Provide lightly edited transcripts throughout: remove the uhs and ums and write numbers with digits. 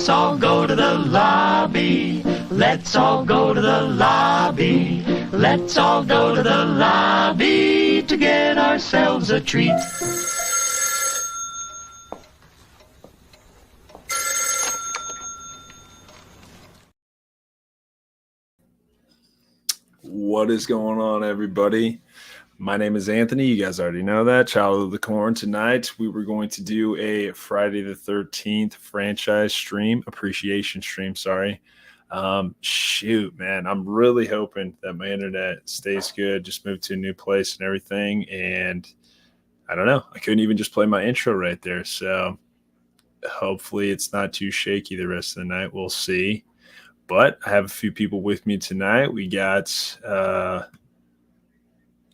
Let's all go to the lobby. Let's all go to the lobby. Let's all go to the lobby to get ourselves a treat. What is going on, everybody? My name is Anthony. You guys already know that. Child of the Corn. Tonight, we were going to do a Friday the 13th franchise stream, appreciation stream, sorry. Shoot, man, I'm really hoping that my internet stays good. Just moved to a new place and everything. And I don't know. I couldn't even just play my intro right there. So hopefully it's not too shaky the rest of the night. We'll see. But I have a few people with me tonight. We got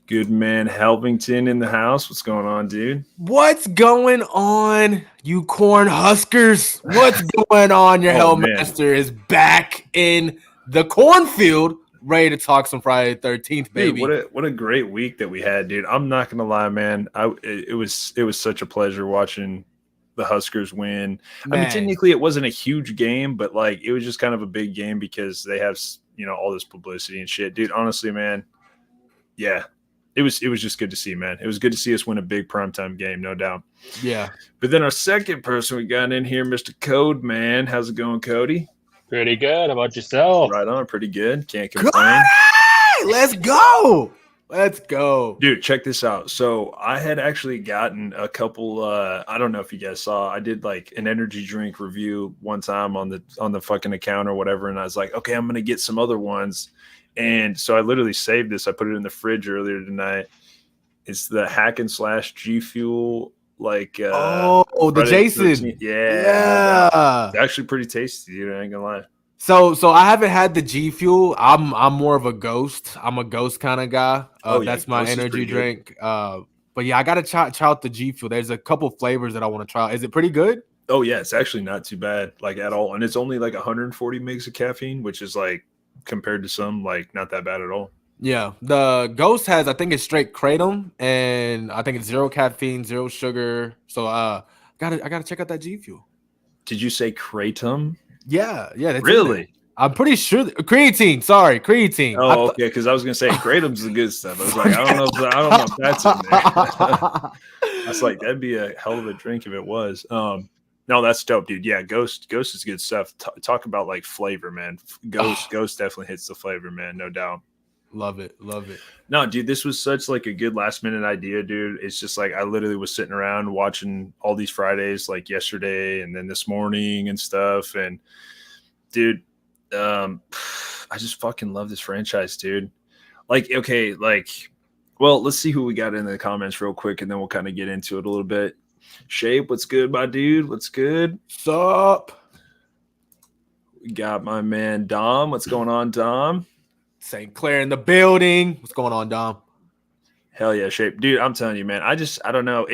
good man Helvington in the house. What's going on, dude? What's going on, you corn huskers? What's going on? Your Hellmaster is back in the cornfield, ready to talk some Friday the 13th, baby. Dude, what a great week that we had, dude. I'm not gonna lie, man. It was such a pleasure watching the Huskers win. Man. I mean, technically it wasn't a huge game, but like it was just kind of a big game because they have, you know, all this publicity and shit. Dude, honestly, man, yeah. It was just good to see, man. It was good to see us win a big primetime game, no doubt. Yeah. But then our second person we got in here, Mr. Code Man. How's it going, Cody? Pretty good. How about yourself? Right on, pretty good. Can't complain. Let's go. Let's go. Dude, check this out. So I had actually gotten a couple I don't know if you guys saw, I did like an energy drink review one time on the fucking account or whatever, and I was like, okay, I'm gonna get some other ones. And so I literally saved this. I put it in the fridge earlier tonight. It's the Hack and Slash G Fuel, like the Jason. Yeah. It's actually pretty tasty, dude. I ain't gonna lie. So I haven't had the G Fuel. I'm more of a Ghost. I'm a Ghost kind of guy. That's my energy drink. But yeah, I gotta try out the G Fuel. There's a couple flavors that I want to try. Is it pretty good? Oh yeah, it's actually not too bad, like at all. And it's only like 140 mgs of caffeine, which is like compared to some, like not that bad at all. Yeah, the Ghost has, I think it's straight kratom, and I think it's 0 caffeine, 0 sugar. So I gotta check out that G Fuel. Did you say kratom? Yeah, that's really. I'm pretty sure creatine. Sorry, creatine. Oh, okay. Because I was gonna say kratom's the good stuff. I was like, I don't know if that's in there. I was like, that'd be a hell of a drink if it was. No, that's dope, dude. Yeah, Ghost is good stuff. Talk about like flavor, man. Ghost definitely hits the flavor, man, no doubt. Love it. No, dude, this was such like a good last minute idea, dude. It's just like I literally was sitting around watching all these Fridays, like yesterday and then this morning and stuff. And dude, I just fucking love this franchise, dude. Like, okay, like, well, let's see who we got in the comments real quick, and then we'll kind of get into it a little bit. Shape, what's good, my dude? What's good? Sup? We got my man Dom. What's going on, Dom? St. Clair in the building. What's going on, Dom? Hell yeah, Shape. Dude, I'm telling you, man. I don't know.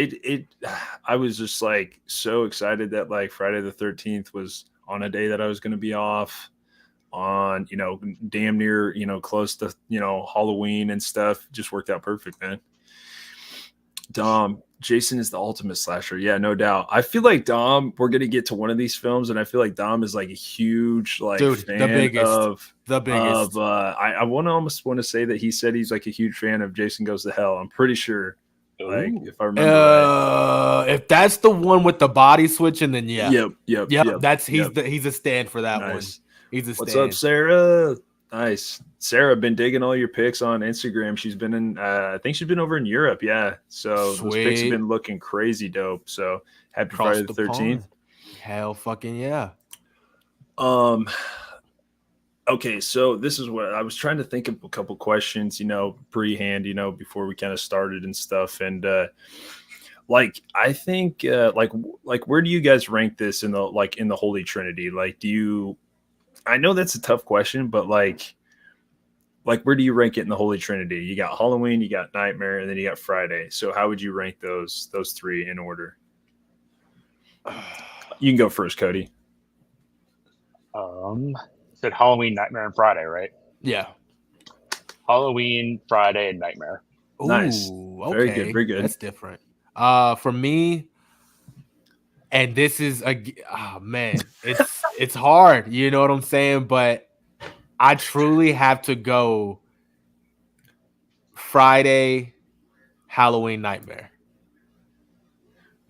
I was just like so excited that like Friday the 13th was on a day that I was going to be off on, you know, damn near, you know, close to, you know, Halloween and stuff. Just worked out perfect, man. Dom, Jason is the ultimate slasher. Yeah, no doubt. I feel like Dom, we're going to get to one of these films, and I feel like Dom is like a huge like fan the biggest. I almost want to say that he said he's like a huge fan of Jason Goes to Hell. I'm pretty sure. Like, if I remember right. If that's the one with the body switching, then yeah. Yep. He's a stand for that one. He's a stand. What's up, Sarah? Nice. Sarah, been digging all your pics on Instagram. She's been in, I think she's been over in Europe. Yeah. So those pics have been looking crazy dope. So happy Friday the 13th. Hell fucking yeah. Okay. So this is what I was trying to think of a couple questions, you know, pre-hand, you know, before we kind of started and stuff. And, like, I think, like, where do you guys rank this in the Holy Trinity? Like, I know that's a tough question, but like where do you rank it in the Holy Trinity? You got Halloween, you got Nightmare, and then you got Friday. So how would you rank those three in order? You can go first, Cody. Said Halloween, Nightmare, and Friday, right? Yeah. Halloween, Friday, and Nightmare. Nice. Okay. Very good. That's different. For me, And this is man, it's hard. You know what I'm saying? But I truly have to go Friday, Halloween Nightmare.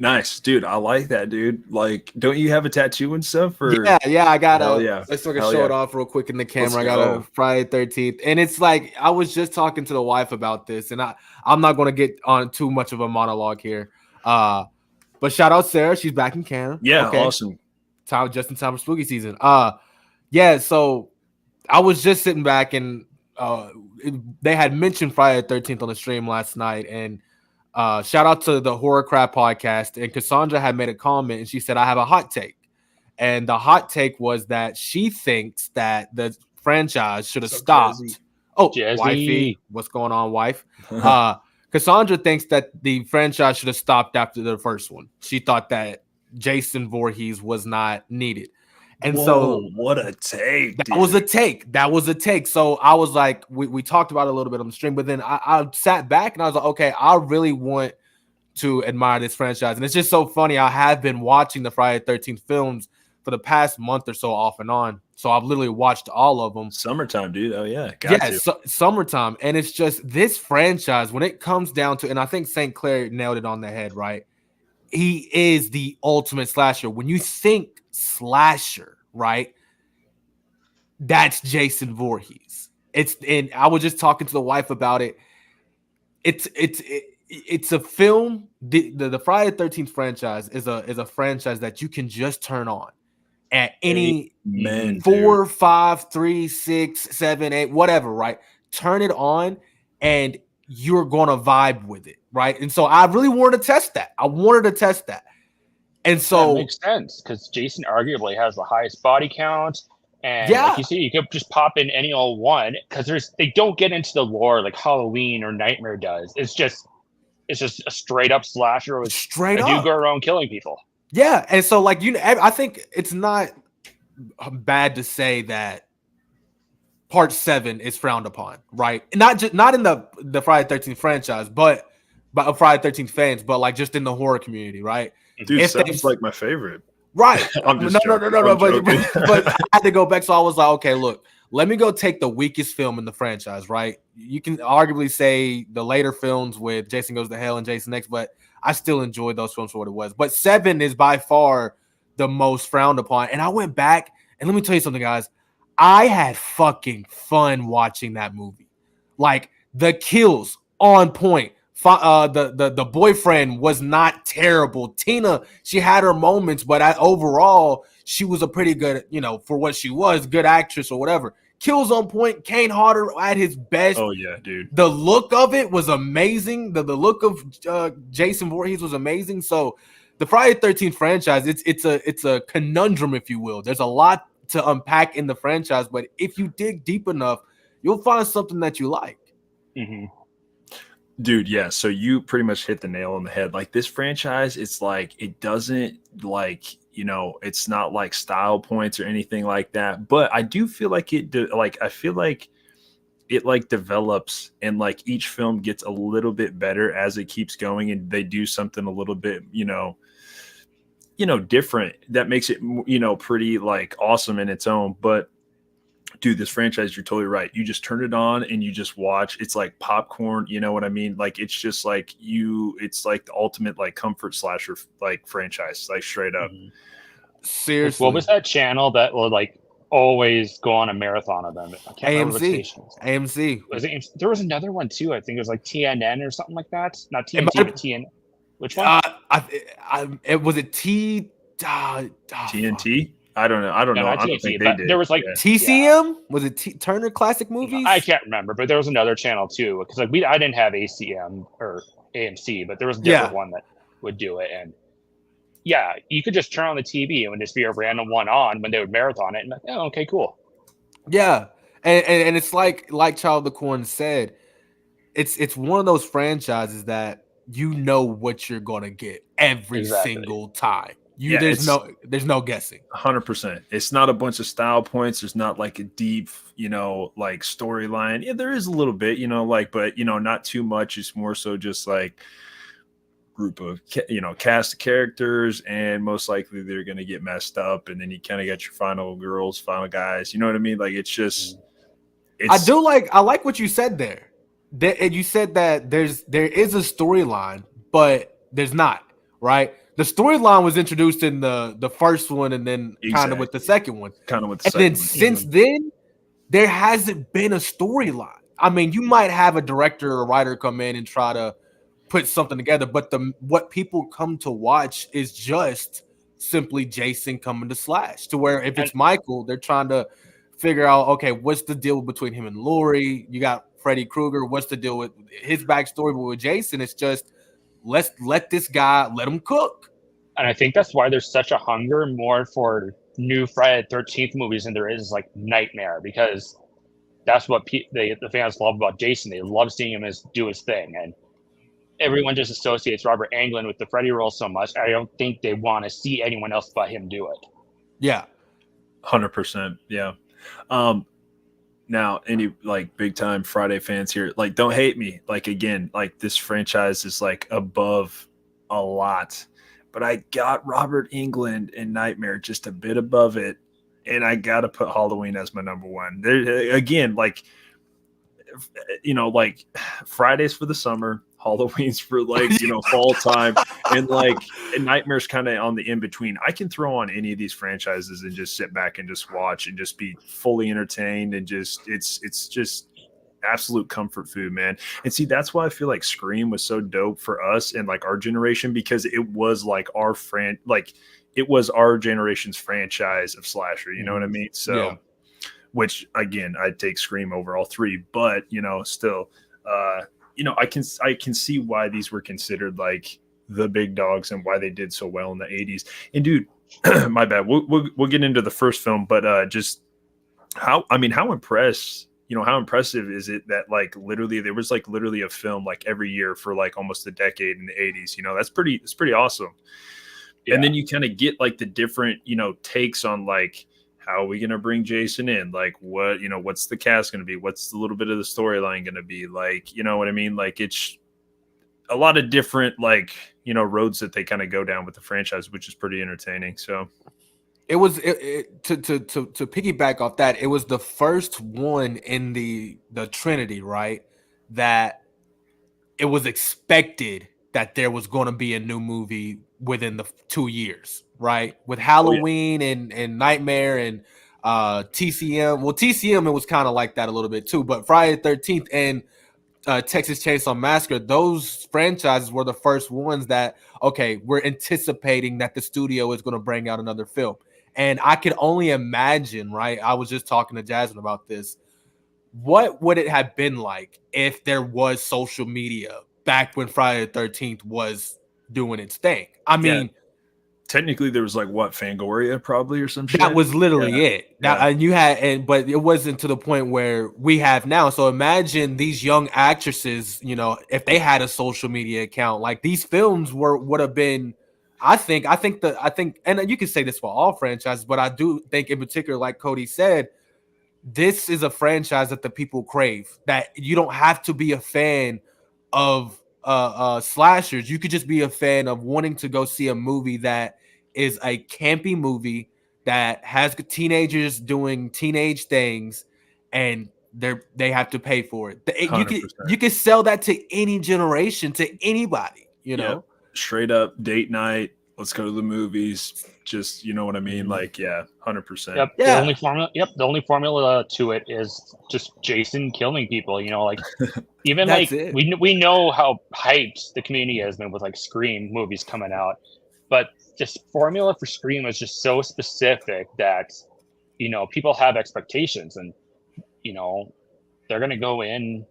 Nice, dude. I like that, dude. Like, don't you have a tattoo and stuff? Or Yeah. I got let's show it off real quick in the camera. I got a Friday 13th, and it's like I was just talking to the wife about this, and I'm not gonna get on too much of a monologue here. But shout out Sarah, she's back in Canada. Yeah, okay. Awesome. Just in time for spooky season. Yeah. So I was just sitting back, and they had mentioned Friday the 13th on the stream last night, and shout out to the Horror Crap podcast. And Cassandra had made a comment, and she said, "I have a hot take," and the hot take was that she thinks that the franchise should have stopped. Jazzy. Oh, Jazzy. Wifey, what's going on, wife? Cassandra thinks that the franchise should have stopped after the first one. She thought that Jason Voorhees was not needed. And so what a take. That was a take. So I was like, we talked about it a little bit on the stream, but then I sat back and I was like, okay, I really want to admire this franchise. And it's just so funny. I have been watching the Friday the 13th films for the past month or so off and on. So I've literally watched all of them. Summertime, dude. Oh, yeah. Summertime. And it's just this franchise, when it comes down to, and I think St. Clair nailed it on the head, right? He is the ultimate slasher. When you think slasher, right? That's Jason Voorhees. And I was just talking to the wife about it. It's a film. The Friday the 13th franchise is a franchise that you can just turn on at any 4, 5, 3, 6, 7, 8, whatever, right? Turn it on and you're gonna vibe with it, right? And so I really wanted to test that. And so that makes sense because Jason arguably has the highest body count. And like you see, you could just pop in any old one because they don't get into the lore like Halloween or Nightmare does. It's just a straight up slasher with a dude go around killing people. Yeah, and so like I think it's not bad to say that Part 7 is frowned upon, right? Not in the Friday the 13th franchise, but by Friday the 13th fans, but like just in the horror community, right? Dude, Seven's like my favorite. Right. I'm just joking. But I had to go back, so I was like, okay, look, let me go take the weakest film in the franchise, right? You can arguably say the later films with Jason Goes to Hell and Jason X, but I still enjoyed those films for what it was. But 7 is by far the most frowned upon. And I went back, and let me tell you something, guys. I had fucking fun watching that movie. Like, the kills on point. The boyfriend was not terrible. Tina, she had her moments, but overall, she was a pretty good, for what she was, good actress or whatever. Kills on point. Kane Hodder at his best. Oh yeah, dude. The look of it was amazing. The look of Jason Voorhees was amazing. So the Friday the 13th franchise, it's a conundrum, if you will. There's a lot to unpack in the franchise, but if you dig deep enough, you'll find something that you like. Mm-hmm. Dude, yeah. So you pretty much hit the nail on the head. Like this franchise, it's like it doesn't like it's not like style points or anything like that. But I do feel like I feel like it like develops and like each film gets a little bit better as it keeps going, and they do something a little bit different that makes it pretty like awesome in its own. But dude, this franchise, you're totally right. You just turn it on and you just watch. It's like popcorn. You know what I mean? Like, it's just like it's like the ultimate like comfort slasher like franchise, like straight up. Seriously. What was that channel that will like always go on a marathon of them? I can't remember the station. AMC. There was another one too. I think it was like TNN or something like that. Not TNT, but TN. Which one? Was it TNT? I don't know. I don't think they did. There was like TCM. Yeah. Was it Turner Classic Movies? I can't remember, but there was another channel too. Because like I didn't have ACM or AMC, but there was a different one that would do it. And yeah, you could just turn on the TV and it would just be a random one on when they would marathon it. And like, oh, okay, cool. Yeah, and it's like Child of the Corn said, it's one of those franchises that you know what you're gonna get every single time. There's no guessing. 100%. It's not a bunch of style points. There's not like a deep, like storyline. Yeah, there is a little bit, but not too much. It's more so just like group of cast of characters, and most likely they're going to get messed up, and then you kind of got your final girls, final guys. You know what I mean? Like it's just. I like what you said there. And you said that there is a storyline, but there's not, right? The storyline was introduced in the first one, and then kind of with the second one. Since then, there hasn't been a storyline. I mean, you might have a director or a writer come in and try to put something together, but what people come to watch is just simply Jason coming to slash. To where if it's Michael, they're trying to figure out, okay, what's the deal between him and Laurie? You got Freddy Krueger. What's the deal with his backstory? But with Jason, it's just let's let this guy let him cook. And I think that's why there's such a hunger more for new Friday the 13th movies than there is like Nightmare, because that's what the fans love about Jason. They love seeing him do his thing, and everyone just associates Robert Englund with the Freddy role so much. I don't think they want to see anyone else but him do it. Yeah, 100%. Yeah. Now, any like big time Friday fans here, like don't hate me. Like again, like this franchise is like above a lot. But I got Robert Englund in Nightmare just a bit above it, and I got to put Halloween as my number one. There again, like like Fridays for the summer, Halloween's for like fall time, and Nightmare's kind of on the in between. I can throw on any of these franchises and just sit back and just watch and just be fully entertained, and just it's just absolute comfort food, man. And see, that's why I feel like Scream was so dope for us and like our generation, because it was like it was our generation's franchise of slasher, you know what I mean? So yeah. Which again, I'd take Scream over all three, but still I can see why these were considered like the big dogs and why they did so well in the 80s. And dude, my bad, we'll get into the first film, but just how impressed how impressive is it that like literally there was like literally a film like every year for like almost a decade in the 80s? That's pretty awesome. Yeah. And then you kind of get like the different, takes on like, how are we going to bring Jason in? Like what, what's the cast going to be? What's the little bit of the storyline going to be like? You know what I mean? Like it's a lot of different like, roads that they kind of go down with the franchise, which is pretty entertaining. So it was to piggyback off that. It was the first one in the Trinity, right? That it was expected that there was going to be a new movie within the 2 years, right? With Halloween and Nightmare and TCM. Well, TCM, it was kind of like that a little bit too. But Friday the 13th and Texas Chainsaw Massacre, those franchises were the first ones that, okay, we're anticipating that the studio is going to bring out another film. And I could only imagine, right? I was just talking to Jasmine about this. What would it have been like if there was social media back when Friday the 13th was doing its thing? I mean, technically there was like Fangoria probably or some shit. That was literally it. And but it wasn't to the point where we have now. So imagine these young actresses, if they had a social media account, like these films would have been. I think, and you can say this for all franchises, but I do think in particular, like Cody said, this is a franchise that the people crave. That you don't have to be a fan of slashers. You could just be a fan of wanting to go see a movie that is a campy movie that has teenagers doing teenage things, and they have to pay for it. You can sell that to any generation, to anybody. Yep. Straight up date night. Let's go to the movies. Just, you know what I mean? Like, 100%. Yep. Yeah. The only formula to it is just Jason killing people. Like even like we know how hyped the community has been with like Scream movies coming out, but this formula for Scream is just so specific that people have expectations, and they're gonna go in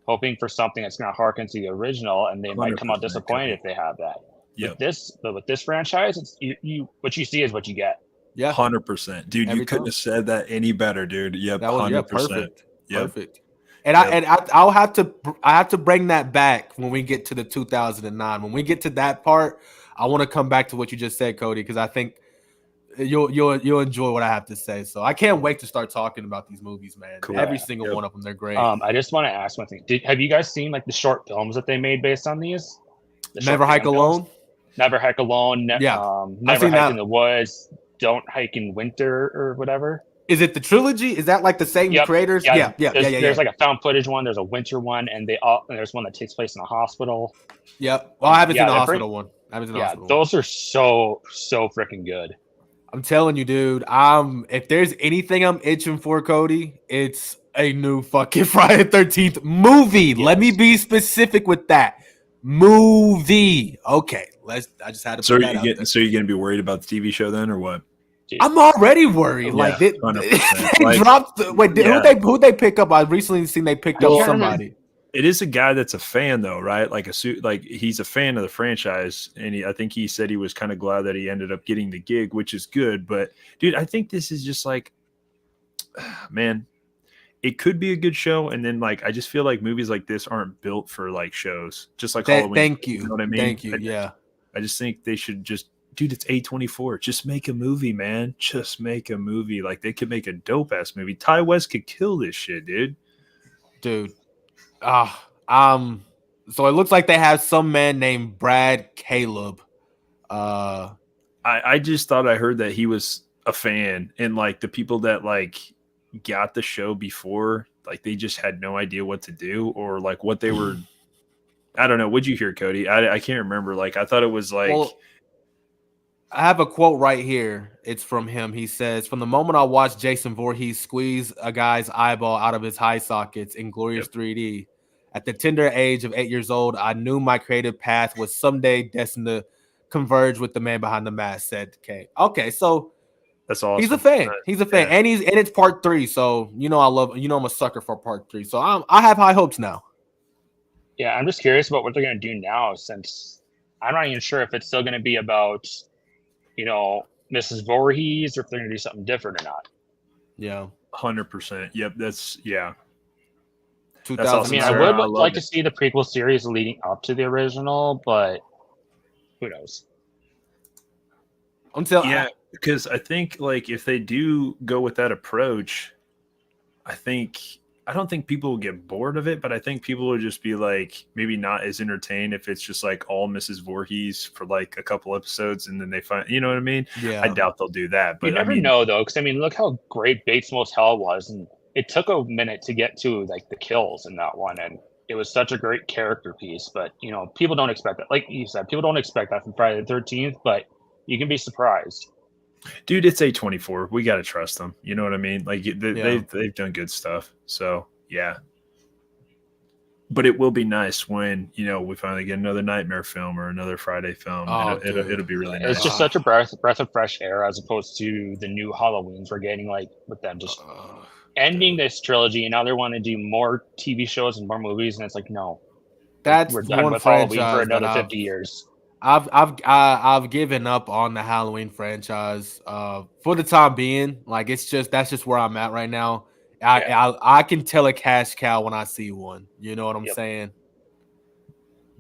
hoping for something that's gonna harken to the original, and they might come out disappointed if they have that. Yep. With this franchise, it's you what you see is what you get. Yeah, 100%, dude. You couldn't have said that any better, dude. Yep, that was 100%. Perfect. Yep. Perfect. And I'll have to bring that back when we get to the 2009. When we get to that part, I want to come back to what you just said, Cody, because I think you'll enjoy what I have to say. So I can't wait to start talking about these movies, man. Cool. Every single one of them, they're great. I just want to ask one thing. Have you guys seen like the short films that they made based on these? Never Hike Alone. Never Hike Alone. Never Hike in the Woods. Don't Hike in Winter or whatever. Is it the trilogy? Is that like the same creators? Yeah. There's like a found footage one. There's a winter one, and there's one that takes place in a hospital. Yep. Well, I haven't seen the hospital one. Those are so freaking good. I'm telling you, dude. If there's anything I'm itching for, Cody, it's a new fucking Friday the 13th movie. Yes. Let me be specific with that. Movie. Okay. I just had to. So you're gonna be worried about the TV show then, or what? I'm already worried. Like they dropped. Who they pick up? I recently seen they picked up somebody. It is a guy that's a fan, though, right? Like he's a fan of the franchise, and I think he said he was kind of glad that he ended up getting the gig, which is good. But dude, I think this is just like, man, it could be a good show, and then like I just feel like movies like this aren't built for like shows, just like Halloween. Thank you. You know what I mean? Thank you. Yeah. I just think they should just. Dude, it's A24. Just make a movie, man. Just make a movie. Like, they could make a dope-ass movie. Ty West could kill this shit, dude. Dude. So it looks like they have some man named Brad Caleb. I just thought I heard that he was a fan, and, like, the people that, like, got the show before, like, they just had no idea what to do or, like, what they were – I don't know. What'd you hear, Cody? I can't remember. Like, I thought it was, like – I have a quote right here. It's from him. He says, "From the moment I watched Jason Voorhees squeeze a guy's eyeball out of his eye sockets in Glorious 3D, at the tender age of 8 years old, I knew my creative path was someday destined to converge with the man behind the mask," said Kay. Okay, so that's awesome. He's a fan. He's a fan, and it's part 3. So I'm a sucker for part 3. So I have high hopes now. Yeah, I'm just curious about what they're going to do now, since I'm not even sure if it's still going to be about, Mrs. Voorhees, or if they're going to do something different or not. Yeah. 100%. Yep. That's 2000. I mean, I would like to see the prequel series leading up to the original, but who knows? Because I think, like, if they do go with that approach, I don't think people will get bored of it, but I think people will just be like, maybe not as entertained if it's just like all Mrs. Voorhees for like a couple episodes, and then they find, you know what I mean? Yeah. I doubt they'll do that. But you never know, though, because look how great Bates Motel was, and it took a minute to get to like the kills in that one, and it was such a great character piece. But people don't expect that. Like you said, people don't expect that from Friday the 13th, but you can be surprised. Dude, it's A24. We got to trust them. You know what I mean? Like they've done good stuff. So yeah. But it will be nice when, we finally get another Nightmare film or another Friday film. It'll be really nice. It's just such a breath of fresh air as opposed to the new Halloweens we're getting, like with them just ending this trilogy, and now they want to do more TV shows and more movies, and it's like, no. We're done with Halloween for another 50 years. I've given up on the Halloween franchise for the time being. Like that's just where I'm at right now. I can tell a cash cow when I see one. You know what I'm saying?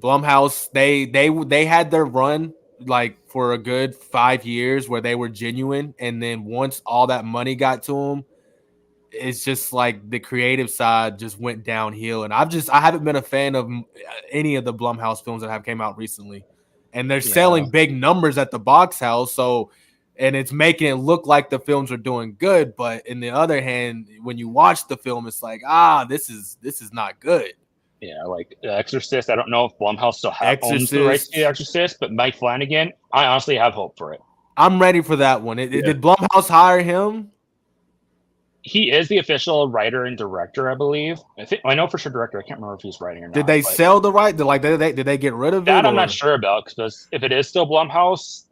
Blumhouse, they had their run like for a good 5 years where they were genuine, and then once all that money got to them, it's just like the creative side just went downhill. And I haven't been a fan of any of the Blumhouse films that have came out recently. And they're selling big numbers at the box house, and it's making it look like the films are doing good. But in the other hand, when you watch the film, it's like, this is not good. Yeah, like The Exorcist. I don't know if Blumhouse still owns the rights to The Exorcist, but Mike Flanagan, I honestly have hope for it. I'm ready for that one. Did Blumhouse hire him? He is the official writer and director, I believe. I know for sure director. I can't remember if he's writing or not. Did they sell the right? Did they get rid of it? That I'm not sure about, because if it is still Blumhouse,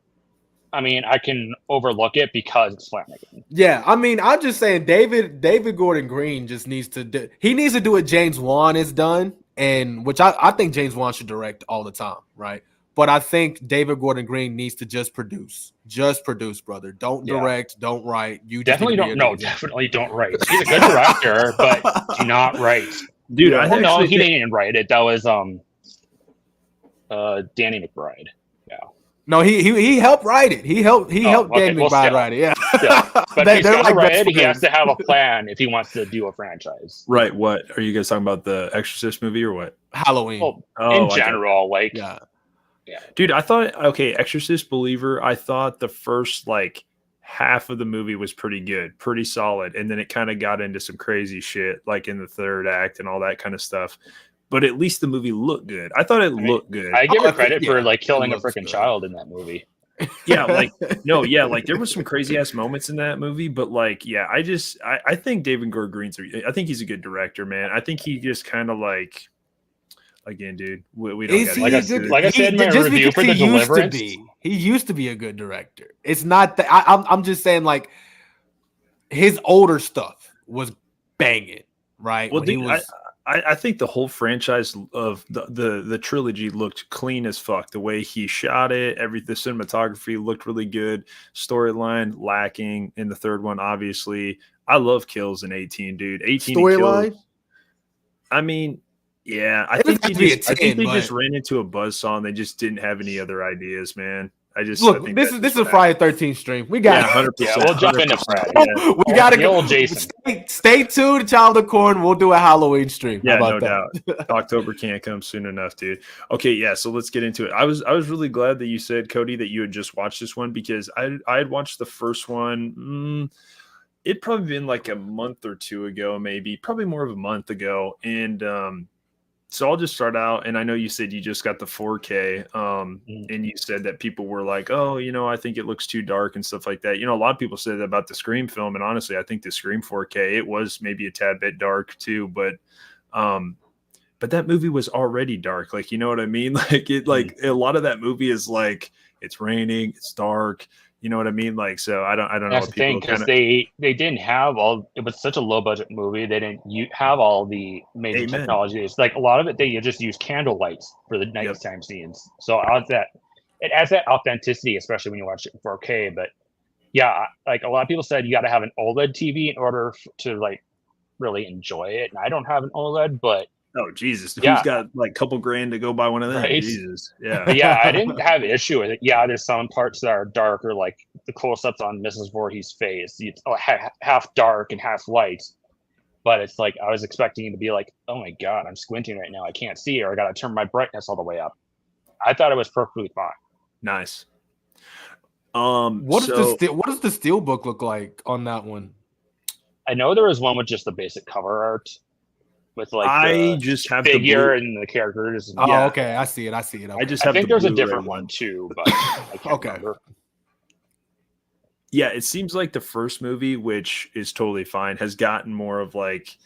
I can overlook it because it's Flanagan. Yeah, I'm just saying David Gordon Green just needs to do. He needs to do what James Wan has done, and which I think James Wan should direct all the time, right? But I think David Gordon Green needs to just produce. Just produce, brother. Don't direct. Don't write. You definitely don't. No, definitely don't write. He's a good director, but do not write, dude. He didn't write it. That was Danny McBride. Yeah. No, he helped write it. He helped Danny McBride write it. Yeah. But if he's gonna write it, he has to have a plan if he wants to do a franchise. Right. What are you guys talking about? The Exorcist movie or what? Halloween. Well, in general, yeah. Yeah, dude, I thought Exorcist Believer. I thought the first like half of the movie was pretty good, pretty solid, and then it kind of got into some crazy shit like in the third act and all that kind of stuff. But at least the movie looked good. I thought it looked good. I give it credit for like killing a freaking child in that movie. Yeah, like no, yeah, like there was some crazy ass moments in that movie, but like, yeah, I think David Gordon Green's I think he's a good director, man. I think he just kind of like, again, dude, we don't get like I said in my review for The Deliverance. He used to be a good director. It's not that I'm just saying like his older stuff was banging, right? Well, dude, I think the whole franchise of the trilogy looked clean as fuck. The way he shot it, the cinematography looked really good. Storyline lacking in the third one, obviously. I love kills in 18, dude. 18 storyline. I mean, yeah, I think they just ran into a buzzsaw and they just didn't have any other ideas, man. This is a Friday 13th stream. We got 100%. Yeah, we'll jump into Friday. Yeah. We gotta go. Jason. Stay tuned, Child of Corn. We'll do a Halloween stream. Yeah, no doubt. October can't come soon enough, dude. Okay, yeah. So let's get into it. I was really glad that you said, Cody, that you had just watched this one because I had watched the first one. It'd probably been like a month or two ago, maybe probably more of a month ago, and so I'll just start out, and I know you said you just got the 4K, and you said that people were like, oh, I think it looks too dark and stuff like that. A lot of people said that about the Scream film, and honestly, I think the Scream 4K, it was maybe a tad bit dark too, but that movie was already dark. Like, you know what I mean? Like a lot of that movie is like, it's raining, it's dark. You know what I mean? Like, so I don't know. That's the thing, because they didn't have it was such a low budget movie. They didn't have all the amazing technology. It's like a lot of it, they just use candle lights for the nighttime scenes. So it adds that authenticity, especially when you watch it in 4K. But yeah, like a lot of people said, you got to have an OLED TV in order to like really enjoy it. And I don't have an OLED, but oh Jesus! Who's got like a couple grand to go buy one of them? Right? Jesus, yeah. But yeah, I didn't have an issue with it. Yeah, there's some parts that are darker, like the close-ups on Mrs. Voorhees' face. It's half dark and half light. But it's like I was expecting it to be like, oh my god, I'm squinting right now. I can't see, or I got to turn my brightness all the way up. I thought it was perfectly fine. Nice. What does the steelbook look like on that one? I know there was one with just the basic cover art. With like I just have figure and the characters. And okay, I see it. Okay. I think there's a different one too, but I can't remember. Yeah, it seems like the first movie, which is totally fine, has gotten more of like.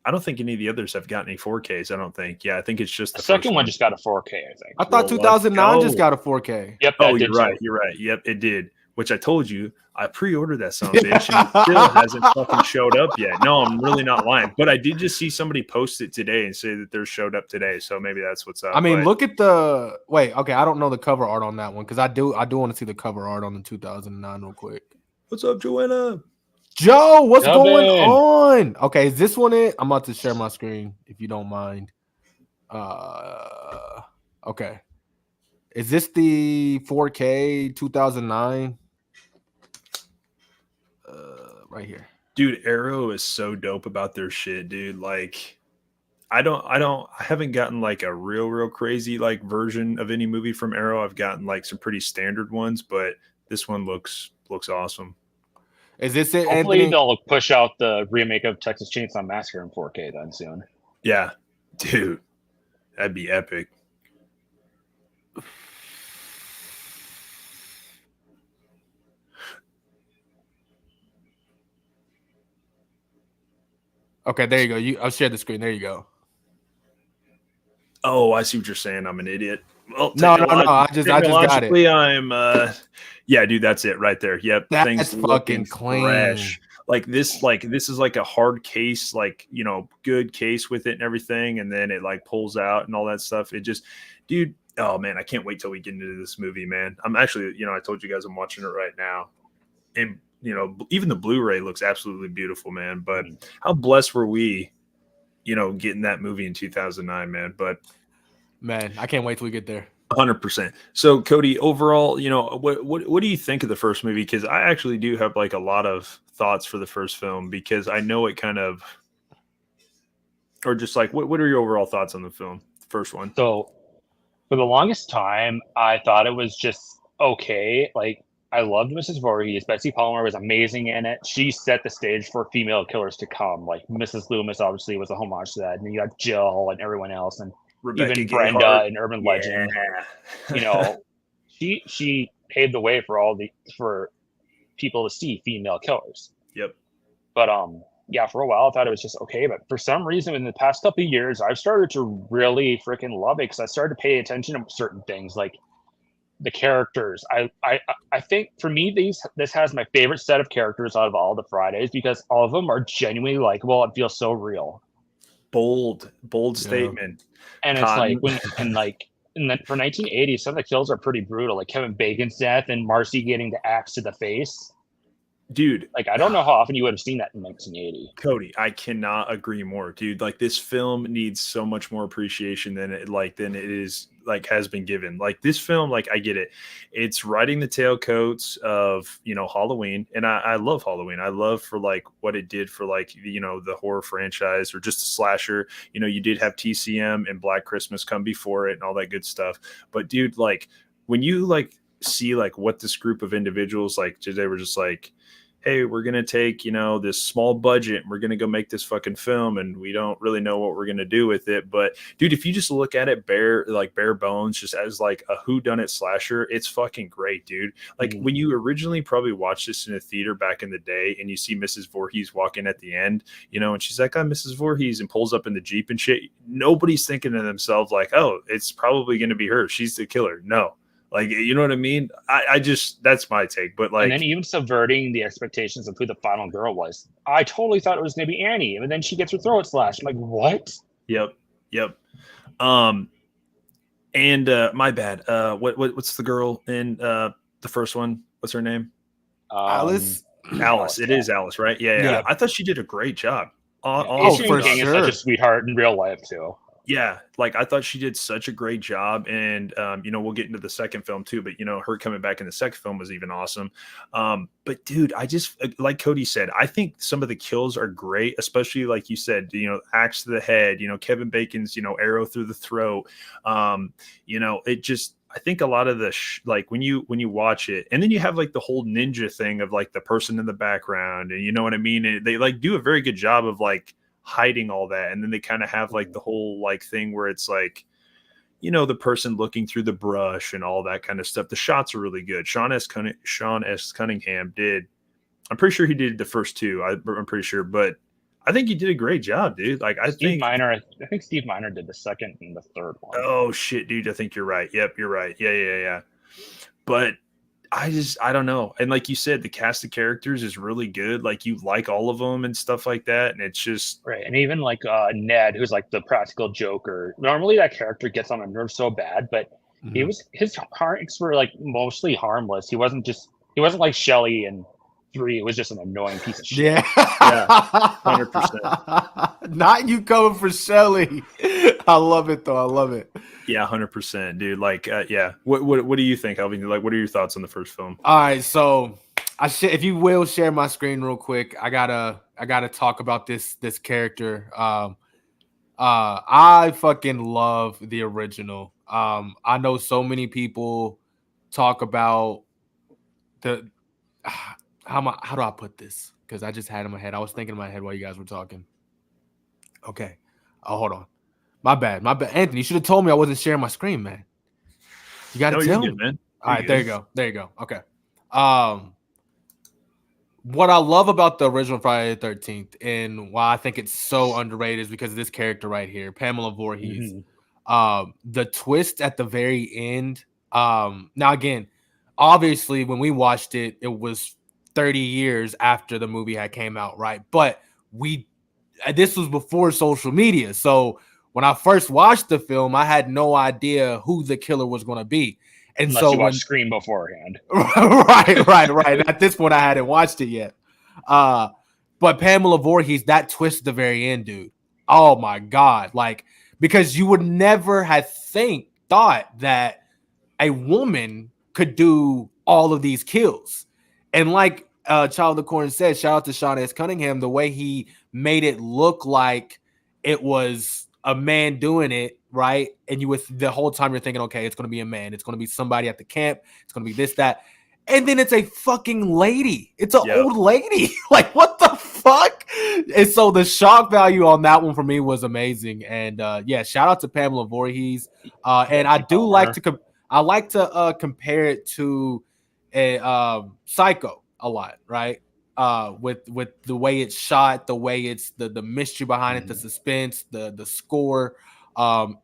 I don't think any of the others have gotten any 4Ks. I don't think. Yeah, I think it's just the second one just got a 4K. I think. I thought 2009 just got a 4K. Yep. You're right. You're right. Yep, it did. Which I told you, I pre-ordered that son of a bitch, and it still hasn't fucking showed up yet. No, I'm really not lying. But I did just see somebody post it today and say that theirs showed up today. So maybe that's what's up. I mean, look at the okay. I don't know the cover art on that one because I do want to see the cover art on the 2009 real quick. What's up, Joanna? Joe, what's going on? Okay, is this one it? I'm about to share my screen if you don't mind. Okay. Is this the 4K 2009? Right here. Dude, Arrow is so dope about their shit, dude. Like I haven't gotten like a real crazy like version of any movie from Arrow. I've gotten like some pretty standard ones, but this one looks awesome. Is this it? Hopefully Anthony? They'll push out the remake of Texas Chainsaw Massacre in 4K then soon. Yeah, dude, that'd be epic. Okay, there you go. I'll share the screen. There you go. Oh, I see what you're saying. I'm an idiot. Well, no. I just got it. I'm yeah, dude, that's it right there. Yep. That's fucking clean. Fresh. Like this is like a hard case, like, good case with it and everything, and then it like pulls out and all that stuff. It just, dude, oh man, I can't wait till we get into this movie, man. I'm actually, I told you guys I'm watching it right now. And even the Blu-ray looks absolutely beautiful, man. But how blessed were we, getting that movie in 2009, man. But man, I can't wait till we get there. 100%. So Cody, overall, what do you think of the first movie? Because I actually do have like a lot of thoughts for the first film, because I know it kind of, or just like what are your overall thoughts on the film, the first one? So For the longest time, I thought it was just okay. Like, I loved Mrs. Voorhees. Betsy Palmer was amazing in it. She set the stage for female killers to come. Like, Mrs. Loomis obviously was a homage to that. And you got Jill and everyone else, and Rebecca even Brenda Gayheart. and Urban Legend. You know, she paved the way for people to see female killers. Yep. But yeah, for a while I thought it was just okay, but for some reason in the past couple of years I've started to really freaking love it because I started to pay attention to certain things like the characters. I think for me this has my favorite set of characters out of all the Fridays because all of them are genuinely likable and feel so real. Bold statement. And it's like and then for 1980, some of the kills are pretty brutal, like Kevin Bacon's death and Marcy getting the axe to the face. Dude, like I don't know how often you would have seen that in 1980. Cody, I cannot agree more, dude. Like this film needs so much more appreciation than it is like has been given. Like this film, like I get it. It's riding the tailcoats of, you know, Halloween. And I love Halloween. I love for like what it did for like, you know, the horror franchise or just a slasher. You know, you did have TCM and Black Christmas come before it and all that good stuff. But dude, like when you like see like what this group of individuals like they were just like, hey, we're going to take, you know, this small budget and we're going to go make this fucking film and we don't really know what we're going to do with it. But dude, if you just look at it bare bones, just as like a whodunit slasher, it's fucking great, dude. Like when you originally probably watched this in a theater back in the day and you see Mrs. Voorhees walk in at the end, you know, and she's like, I'm Mrs. Voorhees and pulls up in the Jeep and shit. Nobody's thinking to themselves like, oh, it's probably going to be her. She's the killer. No. Like, you know what I mean? I just, that's my take. But like, and then even subverting the expectations of who the final girl was. I totally thought it was going to be Annie. And then she gets her throat slashed. I'm like, what? Yep. And my bad. What's the girl in the first one? What's her name? Alice. It is Alice, right? Yeah. I thought she did a great job. For King is such a sweetheart in real life too. Yeah, like I thought she did such a great job, and you know, we'll get into the second film too. But you know, her coming back in the second film was even awesome. But dude, I just like Cody said, I think some of the kills are great, especially like you said, you know, axe to the head, you know, Kevin Bacon's, you know, arrow through the throat. You know, it just. I think a lot of the like when you watch it, and then you have like the whole ninja thing of like the person in the background, and you know what I mean. They like do a very good job of like hiding all that, and then they kind of have like the whole like thing where it's like, you know, the person looking through the brush and all that kind of stuff. The shots are really good. Sean S. Cunningham did. I'm pretty sure he did the first two. I'm pretty sure, but I think he did a great job, dude. Like I think Steve Miner did the second and the third one. Oh shit, dude! I think you're right. Yep, you're right. Yeah. But I don't know. And like you said, the cast of characters is really good. Like you like all of them and stuff like that. And it's just right. And even like Ned, who's like the practical Joker. Normally that character gets on my nerves so bad, but his hearts were like mostly harmless. He wasn't like Shelley and 3. It was just an annoying piece of shit. Yeah. 100%. Not you coming for Shelley. I love it though. I love it. Yeah, 100%, dude. Like, yeah. What do you think, Alvin? Like, what are your thoughts on the first film? All right, so if you will share my screen real quick, I gotta talk about this character. I fucking love the original. I know so many people talk about the how do I put this? Because I just had it in my head. I was thinking in my head while you guys were talking. Okay. Oh, hold on. My bad. Anthony, you should have told me I wasn't sharing my screen, man. You got to tell me. Man. All right, there you go. Okay. What I love about the original Friday the 13th and why I think it's so underrated is because of this character right here, Pamela Voorhees. The twist at the very end. Now, again, obviously, when we watched it, it was 30 years after the movie had came out, right? But this was before social media. So when I first watched the film, I had no idea who the killer was going to be. And unless so you watched Scream beforehand. Right. At this point, I hadn't watched it yet. But Pamela Voorhees, that twist at the very end, dude. Oh my God. Like, because you would never have thought that a woman could do all of these kills. And like Child of the Corn said, shout out to Sean S. Cunningham, the way he made it look like it was a man doing it right? And the whole time you're thinking, okay, it's going to be a man. It's going to be somebody at the camp. It's going to be this, that. And then it's a fucking lady. It's an old lady. Like, what the fuck? And so the shock value on that one for me was amazing. And shout out to Pamela Voorhees. And I do like to compare it to a Psycho a lot, right? With the way it's shot, the way it's the mystery behind it, the suspense, the score,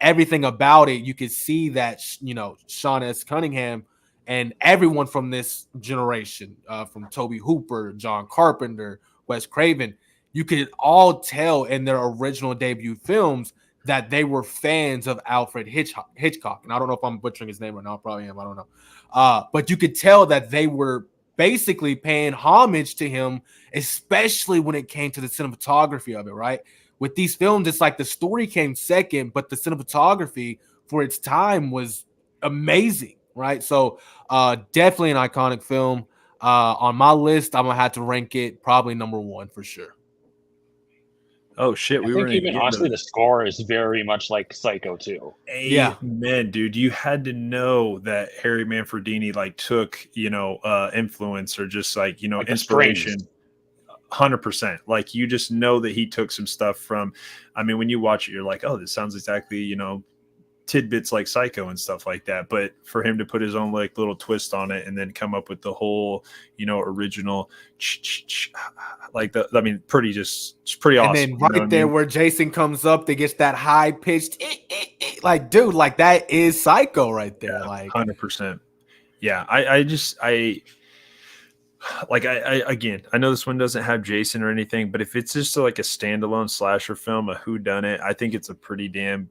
everything about it. You could see that Sean S. Cunningham and everyone from this generation, from Tobe Hooper, John Carpenter, Wes Craven, you could all tell in their original debut films that they were fans of Alfred Hitchcock. And I don't know if I'm butchering his name right now. I probably am. I don't know. But you could tell that they were basically paying homage to him, especially when it came to the cinematography of it, right? With these films, it's like the story came second, but the cinematography for its time was amazing, right? So definitely an iconic film. On my list, I'm gonna have to rank it probably number 1 for sure. Oh shit! I think even honestly, the score is very much like Psycho too. Man, dude, you had to know that Harry Manfredini like took influence or just like inspiration. 100%. Like you just know that he took some stuff from. I mean, when you watch it, you're like, oh, this sounds exactly tidbits like Psycho and stuff like that, but for him to put his own like little twist on it and then come up with the whole original like pretty awesome. And then there where Jason comes up, they get that high pitched like, dude, like that is Psycho right there. Yeah, like 100%. Yeah, I again, I know this one doesn't have Jason or anything, but if it's just like a standalone slasher film, a whodunit, I think it's a pretty damn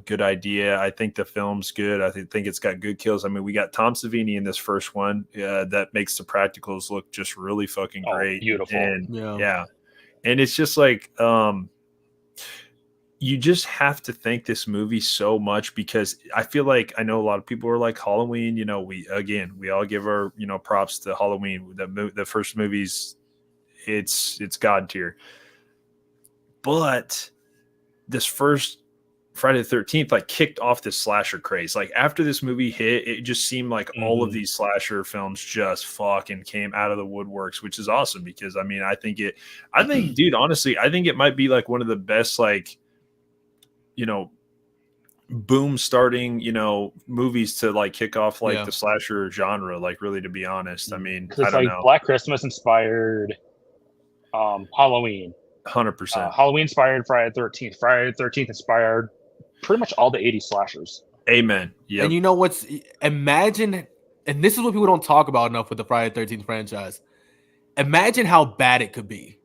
good idea. I think the film's good. I think it's got good kills. I mean, we got Tom Savini in this first one that makes the practicals look just really fucking great. Beautiful. And yeah. And it's just like you just have to thank this movie so much because I feel like I know a lot of people are like Halloween, we all give our props to Halloween. The first movie's it's God tier. But this first Friday the 13th like kicked off this slasher craze. Like after this movie hit, it just seemed like all of these slasher films just fucking came out of the woodworks, which is awesome because I think dude, honestly, I think it might be like one of the best like boom starting movies to like kick off like the slasher genre, like really, to be honest. I mean, I don't know. Black Christmas inspired Halloween. 100%. Halloween inspired Friday the 13th. Friday the 13th inspired pretty much all the 80s slashers. Amen. Yeah. And imagine, and this is what people don't talk about enough with the Friday the 13th franchise. Imagine how bad it could be.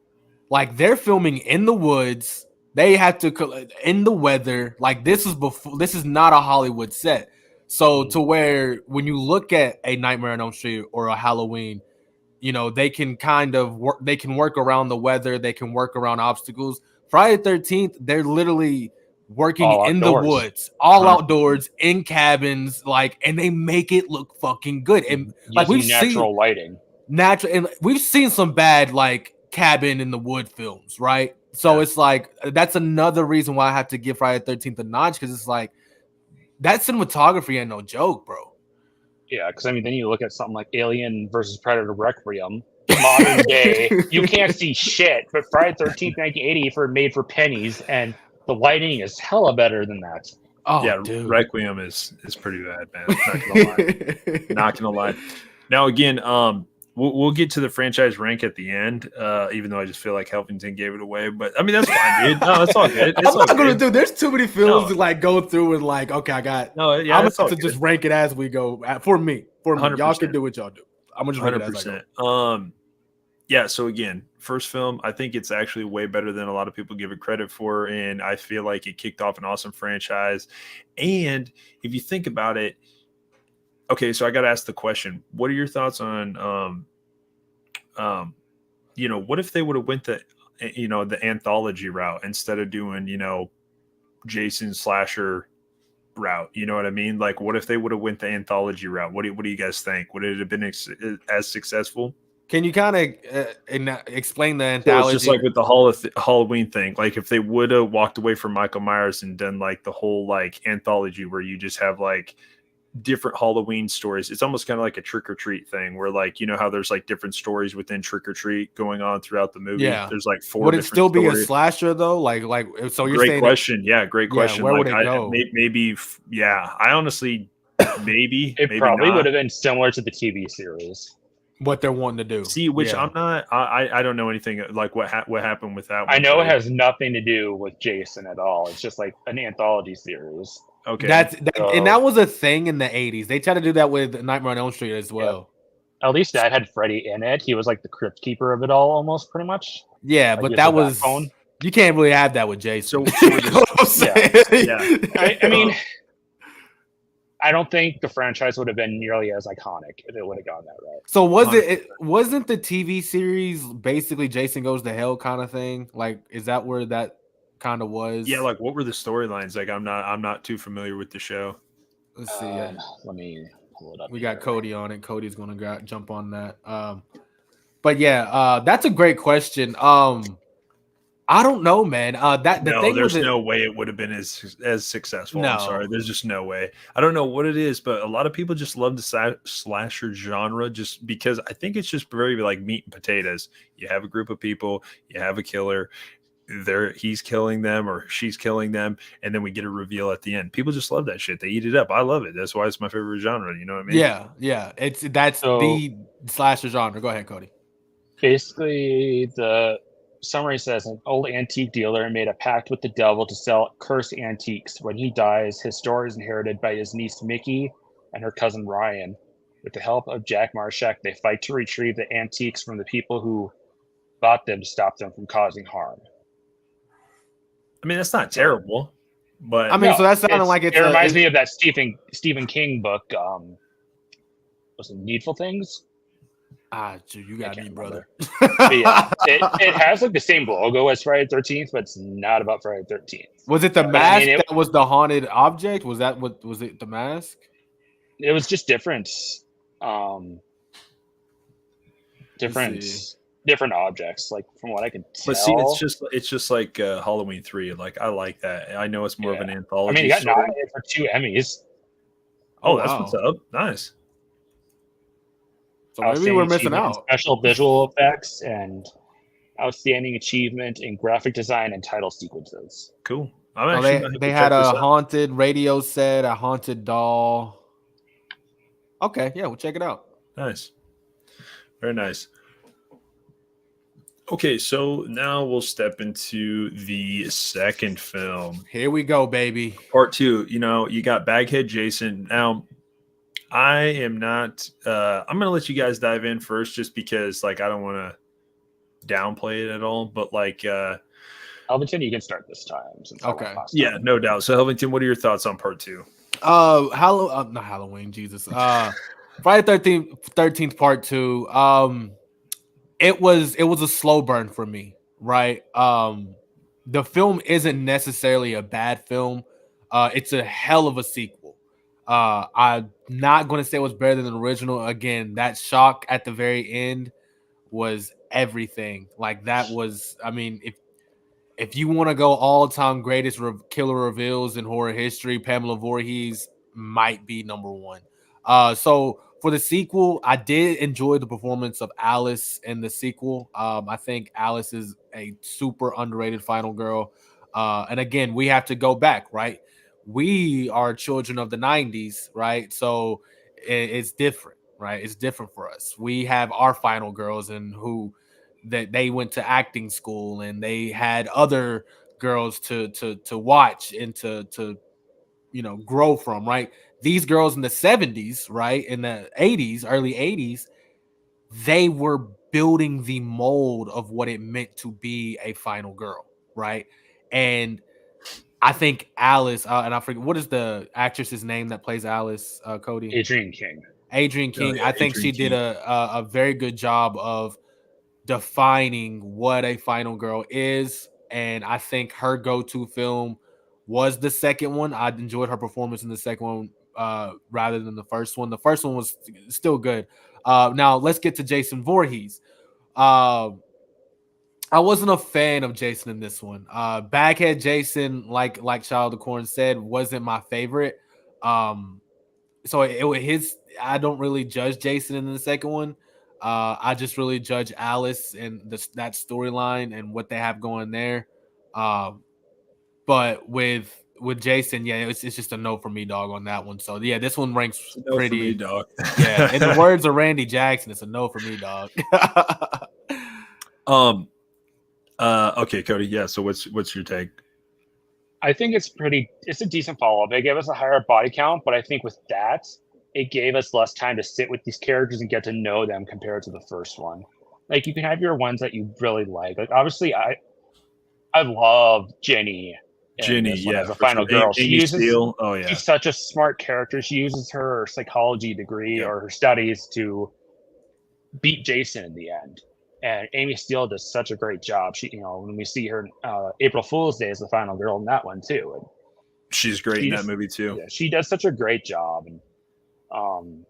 Like they're filming in the woods. They have to in the weather. Like this is not a Hollywood set. So to where when you look at a Nightmare on Elm Street or a Halloween, they can kind of work. They can work around the weather. They can work around obstacles. Friday the 13th, they're literally working in the woods, all outdoors, in cabins, and they make it look fucking good. And like we've natural lighting, and we've seen some bad like cabin in the wood films, right? So it's like that's another reason why I have to give Friday the 13th a notch because it's like that cinematography ain't no joke, bro. Yeah, because then you look at something like Alien versus Predator Requiem, modern day, you can't see shit. But Friday the 13th, 1980, made for pennies, and the lighting is hella better than that. Oh, yeah, dude. Requiem is pretty bad, man. Not gonna lie. Now again, we'll get to the franchise rank at the end, even though I just feel like Helpington gave it away. But I mean, that's fine, dude. No, it's all good. I'm not gonna do. There's too many films to like go through and like, okay, I got. No, yeah, I'm gonna just rank it as we go. For me, 100%. Y'all can do what y'all do. I'm gonna just rank it as I go. Yeah. So again, first film, I think it's actually way better than a lot of people give it credit for, and I feel like it kicked off an awesome franchise. And if you think about it. Okay, so I got to ask the question. What are your thoughts on, what if they would have went the anthology route instead of doing, Jason slasher route? You know what I mean? Like, what if they would have went the anthology route? What do you guys think? Would it have been as successful? Can you kind of explain the anthology? So it's just like with the Halloween thing. Like if they would have walked away from Michael Myers and done like the whole like anthology where you just have like different Halloween stories, it's almost kind of like a Trick or Treat thing where like, you know how there's like different stories within Trick or Treat going on throughout the movie. Yeah. There's like 4 would it still be stories. a slasher though? Like so you're great saying question. Yeah, great question. Where like, would it go? Maybe yeah. I honestly maybe probably not. would have been similar to the TV series. What they're wanting to do. See, which I'm not. I don't know anything like what happened with that one. I know it has nothing to do with Jason at all. It's just like an anthology series. Okay, and that was a thing in the 80s. They tried to do that with Nightmare on Elm Street as well. Yeah. At least that had Freddy in it. He was like the crypt keeper of it all, almost pretty much. Yeah, like but that was backbone. You can't really have that with Jason. I mean, I don't think the franchise would have been nearly as iconic if it would have gone that route. So wasn't the TV series basically Jason Goes to Hell kind of thing? Like, is that where that kind of was? Yeah, like what were the storylines? Like I'm not too familiar with the show. Let's see. Let me pull it up. We got Cody on it. Cody's gonna jump on that. But yeah, that's a great question. I don't know, man. There's no way it would have been as successful. No. I'm sorry. There's just no way. I don't know what it is, but a lot of people just love the slasher genre just because I think it's just very like meat and potatoes. You have a group of people, you have a killer, he's killing them or she's killing them, and then we get a reveal at the end. People just love that shit. They eat it up. I love it. That's why it's my favorite genre. You know what I mean? Yeah. That's the slasher genre. Go ahead, Cody. Basically, the summary says an old antique dealer made a pact with the devil to sell cursed antiques. When he dies, his store is inherited by his niece Mickey and her cousin Ryan. With the help of Jack Marshak, they fight to retrieve the antiques from the people who bought them to stop them from causing harm. I mean, that's not terrible, but I mean, so that sounded like it reminds me of that Stephen King book. Was it Needful Things? You got me, brother. Yeah, it has like the same logo as Friday the 13th, but it's not about Friday the 13th. Was it the mask that was the haunted object? Was that what was it? The mask? It was just different. Different objects, like from what I could tell. But see, it's just like Halloween 3. Like I like that. I know it's more of an anthology. I mean, he got nominated for 2 Emmys. Oh, that's what's up. Nice. So maybe we're missing out. Special visual effects and outstanding achievement in graphic design and title sequences. Cool. They had a haunted radio set, a haunted doll. Okay, yeah, we'll check it out. Nice. Very nice. Okay, so now we'll step into the second film. Here we go, baby. Part 2. You got Baghead Jason. Now, I am not I'm gonna let you guys dive in first just because like I don't want to downplay it at all, but like Helvington, you can start this time. Okay. Yeah, no doubt. So Helvington, what are your thoughts on part 2? Not Halloween, Jesus. Friday 13th part 2. It was a slow burn for me, right? The film isn't necessarily a bad film. It's a hell of a sequel. I'm not going to say it was better than the original. Again, that shock at the very end was everything. Like that was, I mean, if you want to go all-time greatest killer reveals in horror history, Pamela Voorhees might be number 1. So for the sequel, I did enjoy the performance of Alice in the sequel. I think Alice is a super underrated final girl. And again, we have to go back, right? We are children of the 90s, right? So it's different, right? It's different for us. We have our final girls and that they went to acting school and they had other girls to watch and to grow from, right? These girls in the 70s, right? In the 80s, early 80s, they were building the mold of what it meant to be a final girl, right? And I think Alice, and I forget, what is the actress's name that plays Alice, Cody? Adrienne King. I think she did a very good job of defining what a final girl is. And I think her go-to film was the second one. I enjoyed her performance in the second one rather than the first one. The first one was still good. Now let's get to Jason Voorhees. I wasn't a fan of Jason in this one. Baghead Jason, like Child of the Corn said, wasn't my favorite. So I don't really judge Jason in the second one. I just really judge Alice and that storyline and what they have going there. But with Jason, yeah, it's just a no for me, dog, on that one. So yeah, this one ranks pretty, for me, dog. Yeah, in the words of Randy Jackson, it's a no for me, dog. Okay, Cody. Yeah. So what's your take? I think it's a decent follow-up. They gave us a higher body count, but I think with that, it gave us less time to sit with these characters and get to know them compared to the first one. Like, you can have your ones that you really like. Like, obviously, I love Jenny. Yeah, as a final girl. She's such a smart character. She uses her psychology degree or her studies to beat Jason in the end. And Amy Steele does such a great job. She, when we see her April Fool's Day as the final girl in that one too, and she's great in that movie too. Yeah, she does such a great job, and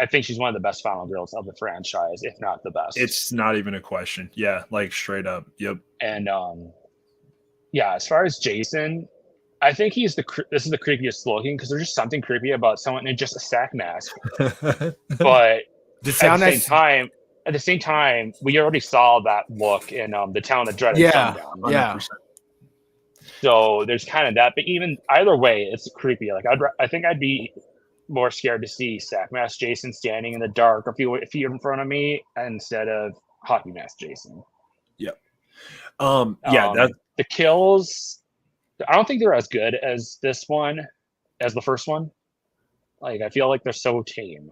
I think she's one of the best final girls of the franchise, if not the best. It's not even a question. Yeah, like straight up. Yep. And yeah, as far as Jason, I think this is the creepiest looking because there's just something creepy about someone in just a sack mask. But at the same time, we already saw that look in The Town That Dreaded Sundown. 100%. Yeah. So there's kind of that, but even either way, it's creepy. Like I think I'd be more scared to see sack mask Jason standing in the dark a few feet in front of me instead of hockey mask Jason. Yep. The kills, I don't think they're as good as this one, as the first one. Like, I feel like they're so tame.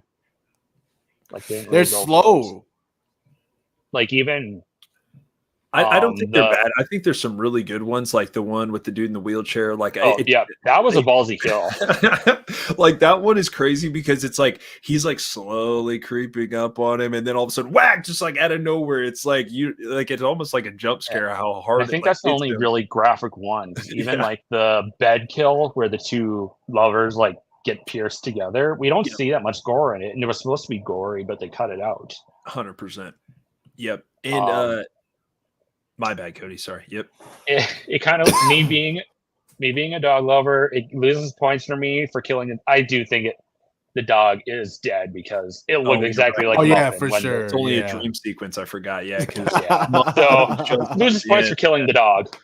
Like they're slow. Like, even I don't think they're bad. I think there's some really good ones, like the one with the dude in the wheelchair. Like, that was a ballsy kill. Like, that one is crazy because it's like he's like slowly creeping up on him, and then all of a sudden, whack! Just like out of nowhere, it's like it's almost like a jump scare. How hard! I think that's the only really graphic one. Even like the bed kill where the two lovers like get pierced together. We don't see that much gore in it, and it was supposed to be gory, but they cut it out. 100%. Yep. And my bad, Cody. Sorry. Yep. It kind of me being a dog lover, it loses points for me for killing it. I do think the dog is dead because it looked exactly like. Oh yeah, for sure. It's only a dream sequence. I forgot. Yeah. So loses points for killing the dog.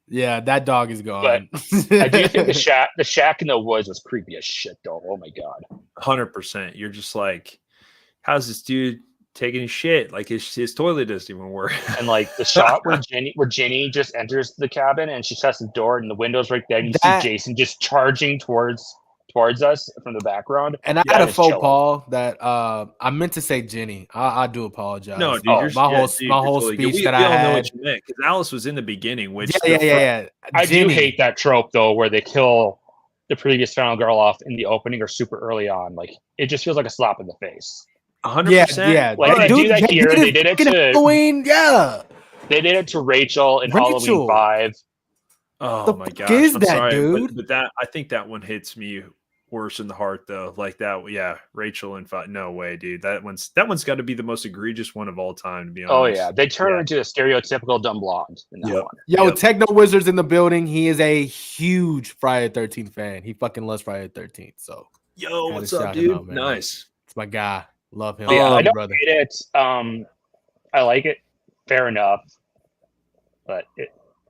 Yeah, that dog is gone. But I do think the shack in the woods was creepy as shit, though. Oh my god. 100%. You're just like, how's this dude taking his shit? Like his toilet doesn't even work. And like the shot where Jenny just enters the cabin and she shuts the door and the window's right there. And you see Jason just charging towards us from the background. And I had a faux pas that I meant to say Jenny. I do apologize. No, dude, my whole speech that I had. Know what you meant, because Alice was in the beginning. Which yeah. I do hate that trope though, where they kill the previous final girl off in the opening or super early on. Like, it just feels like a slap in the face. 100%. Yeah. Like, they do that here. They did it to Halloween. Yeah. They did it to Rachel in Halloween 5. Oh my god! Is that, dude? But that, I think that one hits me worse in the heart though. Like that, yeah. Rachel and 5. No way, dude. That one's got to be the most egregious one of all time, to be honest. Oh yeah, they turn her into a stereotypical dumb blonde in that one. Yo, Techno Wizards in the building. He is a huge Friday the 13th fan. He fucking loves Friday the 13th. So yo, what's up, dude? Nice. It's my guy. Love him. Yeah, I don't hate it. I like it. Fair enough. But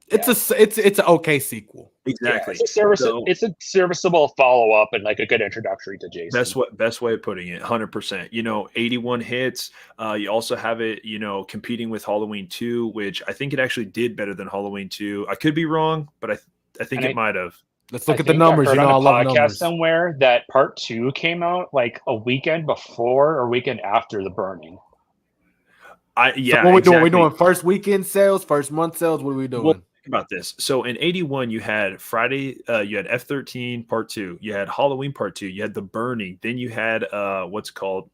it's an okay sequel. Exactly. Yeah, it's a serviceable follow up and like a good introductory to Jason. Best way of putting it. 100%. 81 hits. You also have it, competing with Halloween 2, which I think it actually did better than Halloween 2. I could be wrong, but I think it might have. Let's look at the numbers. I love numbers. Somewhere that part 2 came out like a weekend before or weekend after the burning. So what we doing? We're doing first weekend sales, first month sales. What are we doing? Well, think about this. So in 81, you had Friday, you had F-13 part 2, you had Halloween part 2, you had the burning, then you had what's called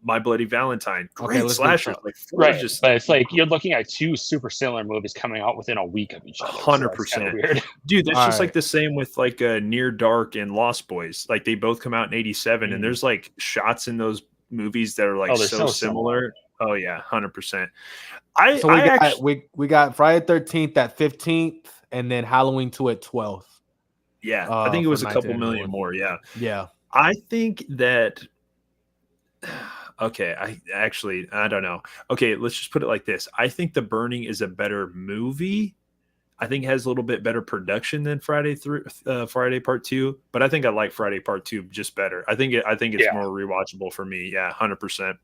My Bloody Valentine, great slashers, like right? Just, but it's like you're looking at two super similar movies coming out within a week of each other. 100%, weird, dude. That's just like the same with like Near Dark and Lost Boys. Like they both come out in '87, and there's like shots in those movies that are like so similar. Oh yeah, 100%. We got Friday 13th at 15th, and then Halloween 2 at 12th. Yeah, I think it was a couple million more. Yeah, yeah. I think that. Okay, I don't know. Okay, let's just put it like this. I think The Burning is a better movie. I think it has a little bit better production than Friday Part 2, but I think I like Friday Part 2 just better. I think it's more rewatchable for me. Yeah, 100%.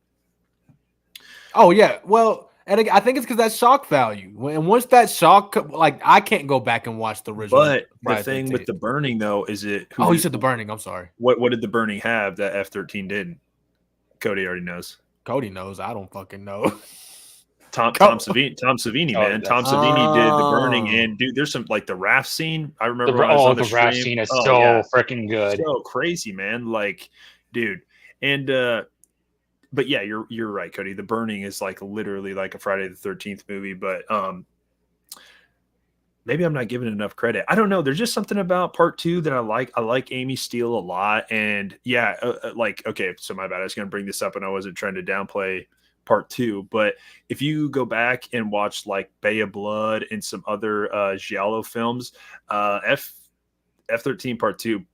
Oh yeah, well, and I think it's because that shock value. And once that shock, like I can't go back and watch the original. But the thing with The Burning though is it. You said The Burning. I'm sorry. What did The Burning have that F-13 didn't? Cody already knows. Cody knows. I don't fucking know. Tom Savini, man. Tom Savini did The Burning, and dude, there's some like the raft scene. I remember the raft scene is so freaking good, so crazy, man. Like, dude, and but yeah, you're right, Cody. The Burning is like literally like a Friday the 13th movie, but maybe I'm not giving it enough credit. I don't know. There's just something about Part 2 that I like. I like Amy Steele a lot. And yeah, like, okay, so my bad. I was going to bring this up and I wasn't trying to downplay Part 2. But if you go back and watch like Bay of Blood and some other Giallo films, F-13 Part 2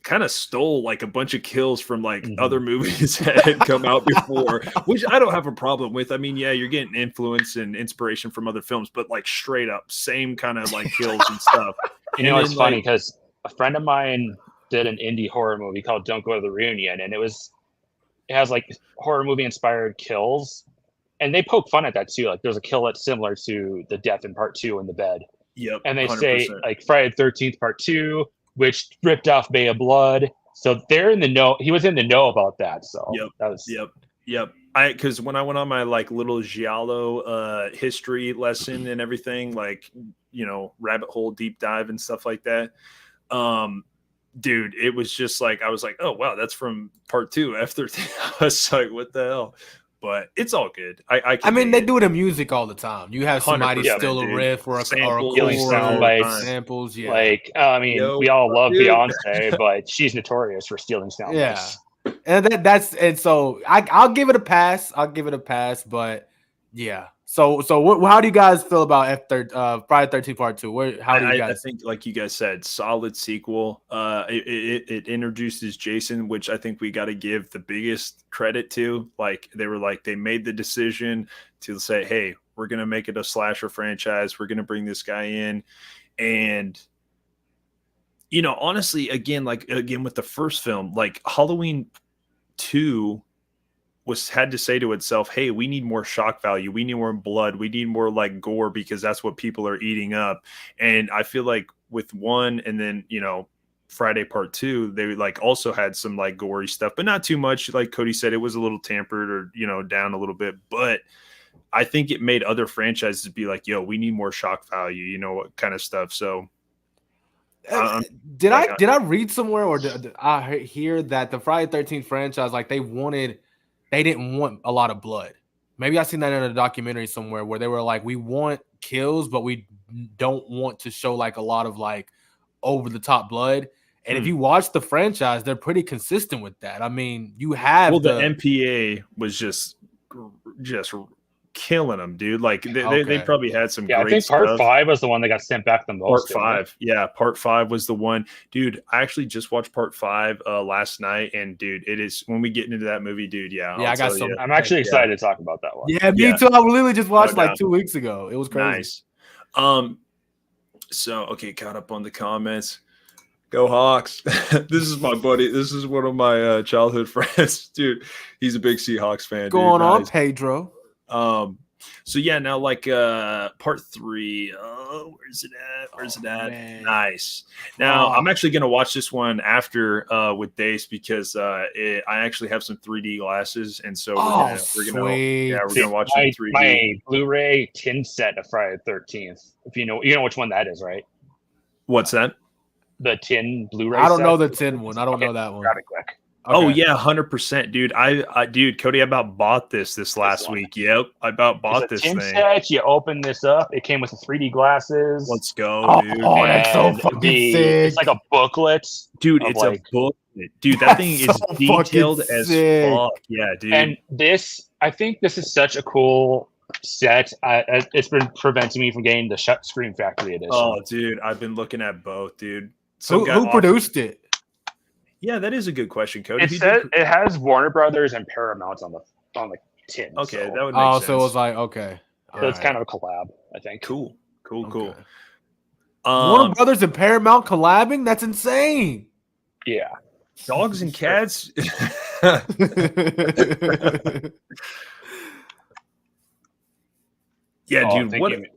kind of stole like a bunch of kills from like other movies that had come out before, which I don't have a problem with. I mean, yeah, you're getting influence and inspiration from other films, but like straight up same kind of like kills and stuff. It's funny because a friend of mine did an indie horror movie called Don't Go to the Reunion, and it has like horror movie inspired kills, and they poke fun at that too. Like there's a kill that's similar to the death in Part 2 in the bed. Yep. And they 100%. Say like Friday the 13th Part 2, which ripped off Bay of Blood. So they're in the know. He was in the know about that. So that was Yep. Because when I went on my like little Giallo history lesson and everything, like, you know, rabbit hole deep dive and stuff like that. Dude, it was just like, I was like, oh wow, that's from Part 2 F-13. I was like, what the hell? But it's all good. I mean, they do the music all the time. You have somebody steal a riff or a sound bites, samples. Yeah, like I mean, we all love Beyonce, but she's notorious for stealing sound bites. And so I'll give it a pass. But yeah. So how do you guys feel about Friday 13th Part 2? How do you guys? I think, like you guys said, solid sequel. It introduces Jason, which I think we got to give the biggest credit to. Like they made the decision to say, hey, we're gonna make it a slasher franchise. We're gonna bring this guy in, and you know, honestly, again with the first film, like Halloween 2. Had to say to itself, hey, we need more shock value, we need more blood, we need more like gore, because that's what people are eating up. And I feel like with 1 and then, you know, Friday Part 2, they like also had some like gory stuff, but not too much. Like Cody said, it was a little tampered or, you know, down a little bit, but I think it made other franchises be like, yo, we need more shock value, you know, what kind of stuff. So did I read somewhere, or did I hear that the Friday 13th franchise, like they didn't want a lot of blood? Maybe I seen that in a documentary somewhere where they were like, we want kills, but we don't want to show like a lot of like over the top blood. And if you watch the franchise, they're pretty consistent with that. I mean, you have the MPA was just killing them, dude. Like they probably had some great I think Part 5 was the one that got sent back the most. Part 5 was the one, dude. I actually just watched Part 5 last night, and dude, it is, when we get into that movie, dude. I got some. I'm actually excited to talk about that one. Yeah, me too. I literally just watched like 2 weeks ago. It was crazy. Nice. So okay, caught up on the comments. Go Hawks. This is my buddy. This is one of my childhood friends, dude. He's a big Seahawks fan. Going on, Pedro. So yeah, now like Part 3. Where's it at? Man. Nice. Now I'm actually gonna watch this one after with Dace, because I actually have some 3D glasses, and so we're gonna watch it in 3D. My Blu-ray tin set of Friday the 13th. If you know which one that is, right? What's that? The tin Blu-ray. I don't know the tin one. I don't know that one. Grab it quick. Okay. Oh yeah, 100%, dude. Dude, Cody, I about bought this last week. Yep, I about bought this thing. Set, you open this up. It came with the 3D glasses. Let's go, dude. Oh, that's so fucking sick. It's like a booklet, dude. It's like, a booklet, dude. That thing is so detailed as fuck. Yeah, dude. And I think this is such a cool set. It's been preventing me from getting the Scream Factory edition. Oh, dude, I've been looking at both, dude. Who produced it? Yeah, that is a good question, Cody. It has Warner Brothers and Paramount on the tin. Okay, so. that would make sense. So it was like, okay. So it's kind of a collab, I think. Cool. Warner Brothers and Paramount collabing? That's insane. Yeah. Dogs and cats. Yeah, dude.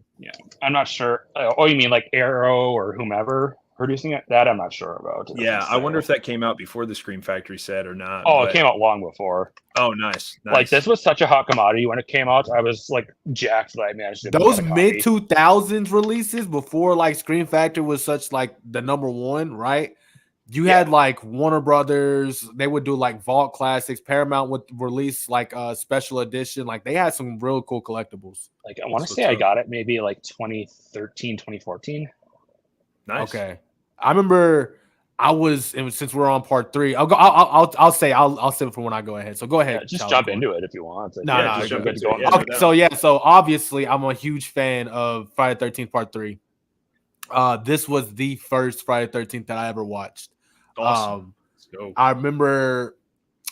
I'm not sure. You mean like Arrow or whomever producing it? That I'm not sure about. Yeah, I wonder if that came out before the Scream Factory set or not. Oh, it came out long before. Oh, nice. Like this was such a hot commodity when it came out. I was like jacked that I managed to. Those mid 2000s releases before like Scream Factory was such like the number one, right? You had like Warner Brothers, they would do like Vault Classics. Paramount would release like a special edition. Like they had some real cool collectibles. Like I want to say I got it maybe like 2013, 2014. Nice. Okay. I remember since we're on part 3, I'll save it for when I go ahead. So go ahead. Yeah, just jump into it if you want. So obviously I'm a huge fan of Friday the 13th part 3. This was the first Friday the 13th that I ever watched. Awesome. I remember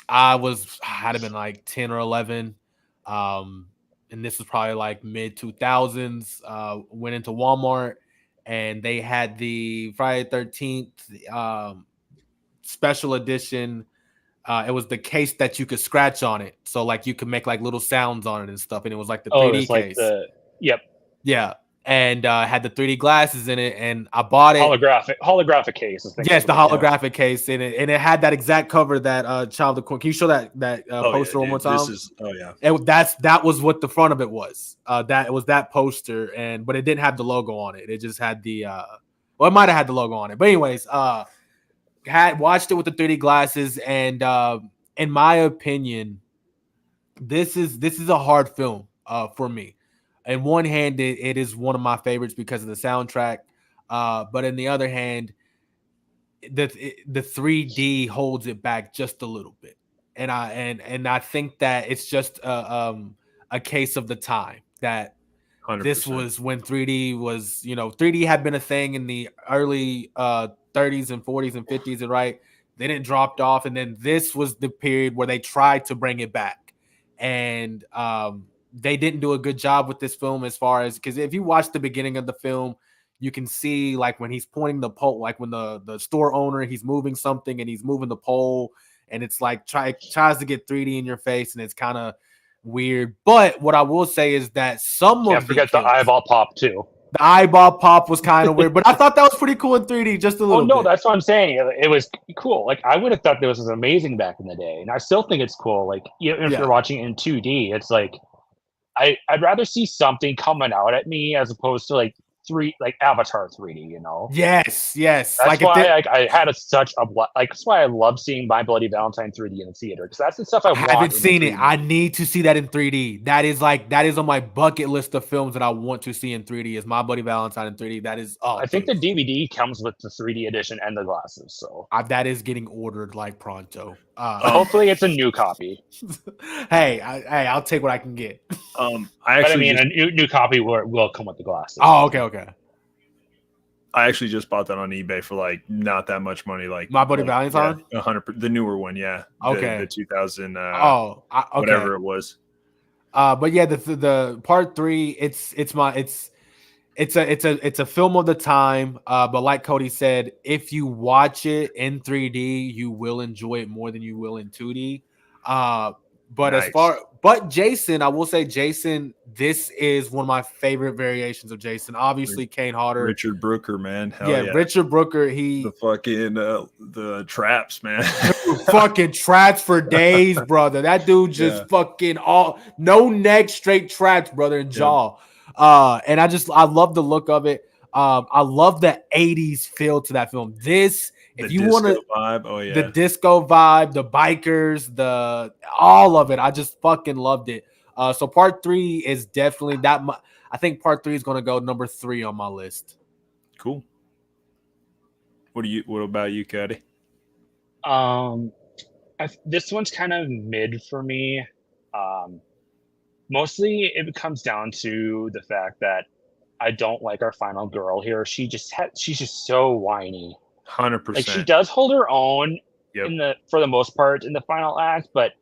had been like 10 or 11. And this was probably like mid 2000s. Went into Walmart and they had the Friday the 13th special edition. It was the case that you could scratch on it. So like you could make like little sounds on it and stuff. And it was like the 3D case. Yep. Yeah. And had the 3D glasses in it, and I bought it. Holographic case. Yes, the holographic case in it, and it had that exact cover that Child of the Corn. Can you show that poster one more time? That was what the front of it was. It was that poster, but it didn't have the logo on it. It just had the it might have had the logo on it. But anyways, had watched it with the 3D glasses, and in my opinion, this is a hard film for me. In one hand, it is one of my favorites because of the soundtrack, but in the other hand, the 3D holds it back just a little bit, and I think that it's just a case of the time that 100%. This was when 3D was 3D had been a thing in the early 30s and 40s and 50s, and right, then it dropped off, and then this was the period where they tried to bring it back, and they didn't do a good job with this film as far as, because if you watch the beginning of the film, you can see like when he's pointing the pole, like when the store owner, he's moving something and he's moving the pole, and it's like tries to get 3D in your face, and it's kind of weird. But what I will say is that forget the eyeball pop too. The eyeball pop was kind of weird, but I thought that was pretty cool in 3D, just a little bit. That's what I'm saying. It was cool. Like I would have thought this was amazing back in the day, and I still think it's cool. Like even if you're watching it in 2D, it's like I'd rather see something coming out at me as opposed to like Avatar 3D, Yes. That's why I had that's why I love seeing My Bloody Valentine 3D in the theater, because that's the stuff I haven't seen it. I need to see that in 3D. That is on my bucket list of films that I want to see in 3D. Is My Bloody Valentine in 3D. That is. I think the DVD comes with the 3D edition and the glasses, so that is getting ordered like pronto. Hopefully, it's a new copy. Hey, I'll take what I can get. A new copy will come with the glasses. Oh, okay. I actually just bought that on eBay for like not that much money. Like My Bloody Valentine, 100%, the newer one, yeah. Okay, the 2000. Whatever it was. But yeah, the part 3, it's a film of the time. But like Cody said, if you watch it in 3D, you will enjoy it more than you will in 2D. But nice. Jason, I will say, Jason, this is one of my favorite variations of Jason. Obviously, Kane Hodder, Richard Brooker, man. Hell yeah, Richard Brooker. The fucking the traps, man. Fucking traps for days, brother. That dude just fucking no neck, straight traps, brother, and jaw. And I love the look of it. I love the 80s feel to that film. This if you want to vibe, oh yeah, the disco vibe, the bikers, all of it, I just fucking loved it. So part 3 is definitely that. I think part 3 is gonna go number 3 on my list. Cool. What about you, Cody? This one's kind of mid for me. Mostly it comes down to the fact that I don't like our final girl here. She's just so whiny. 100%. Like she does hold her own for the most part in the final act, but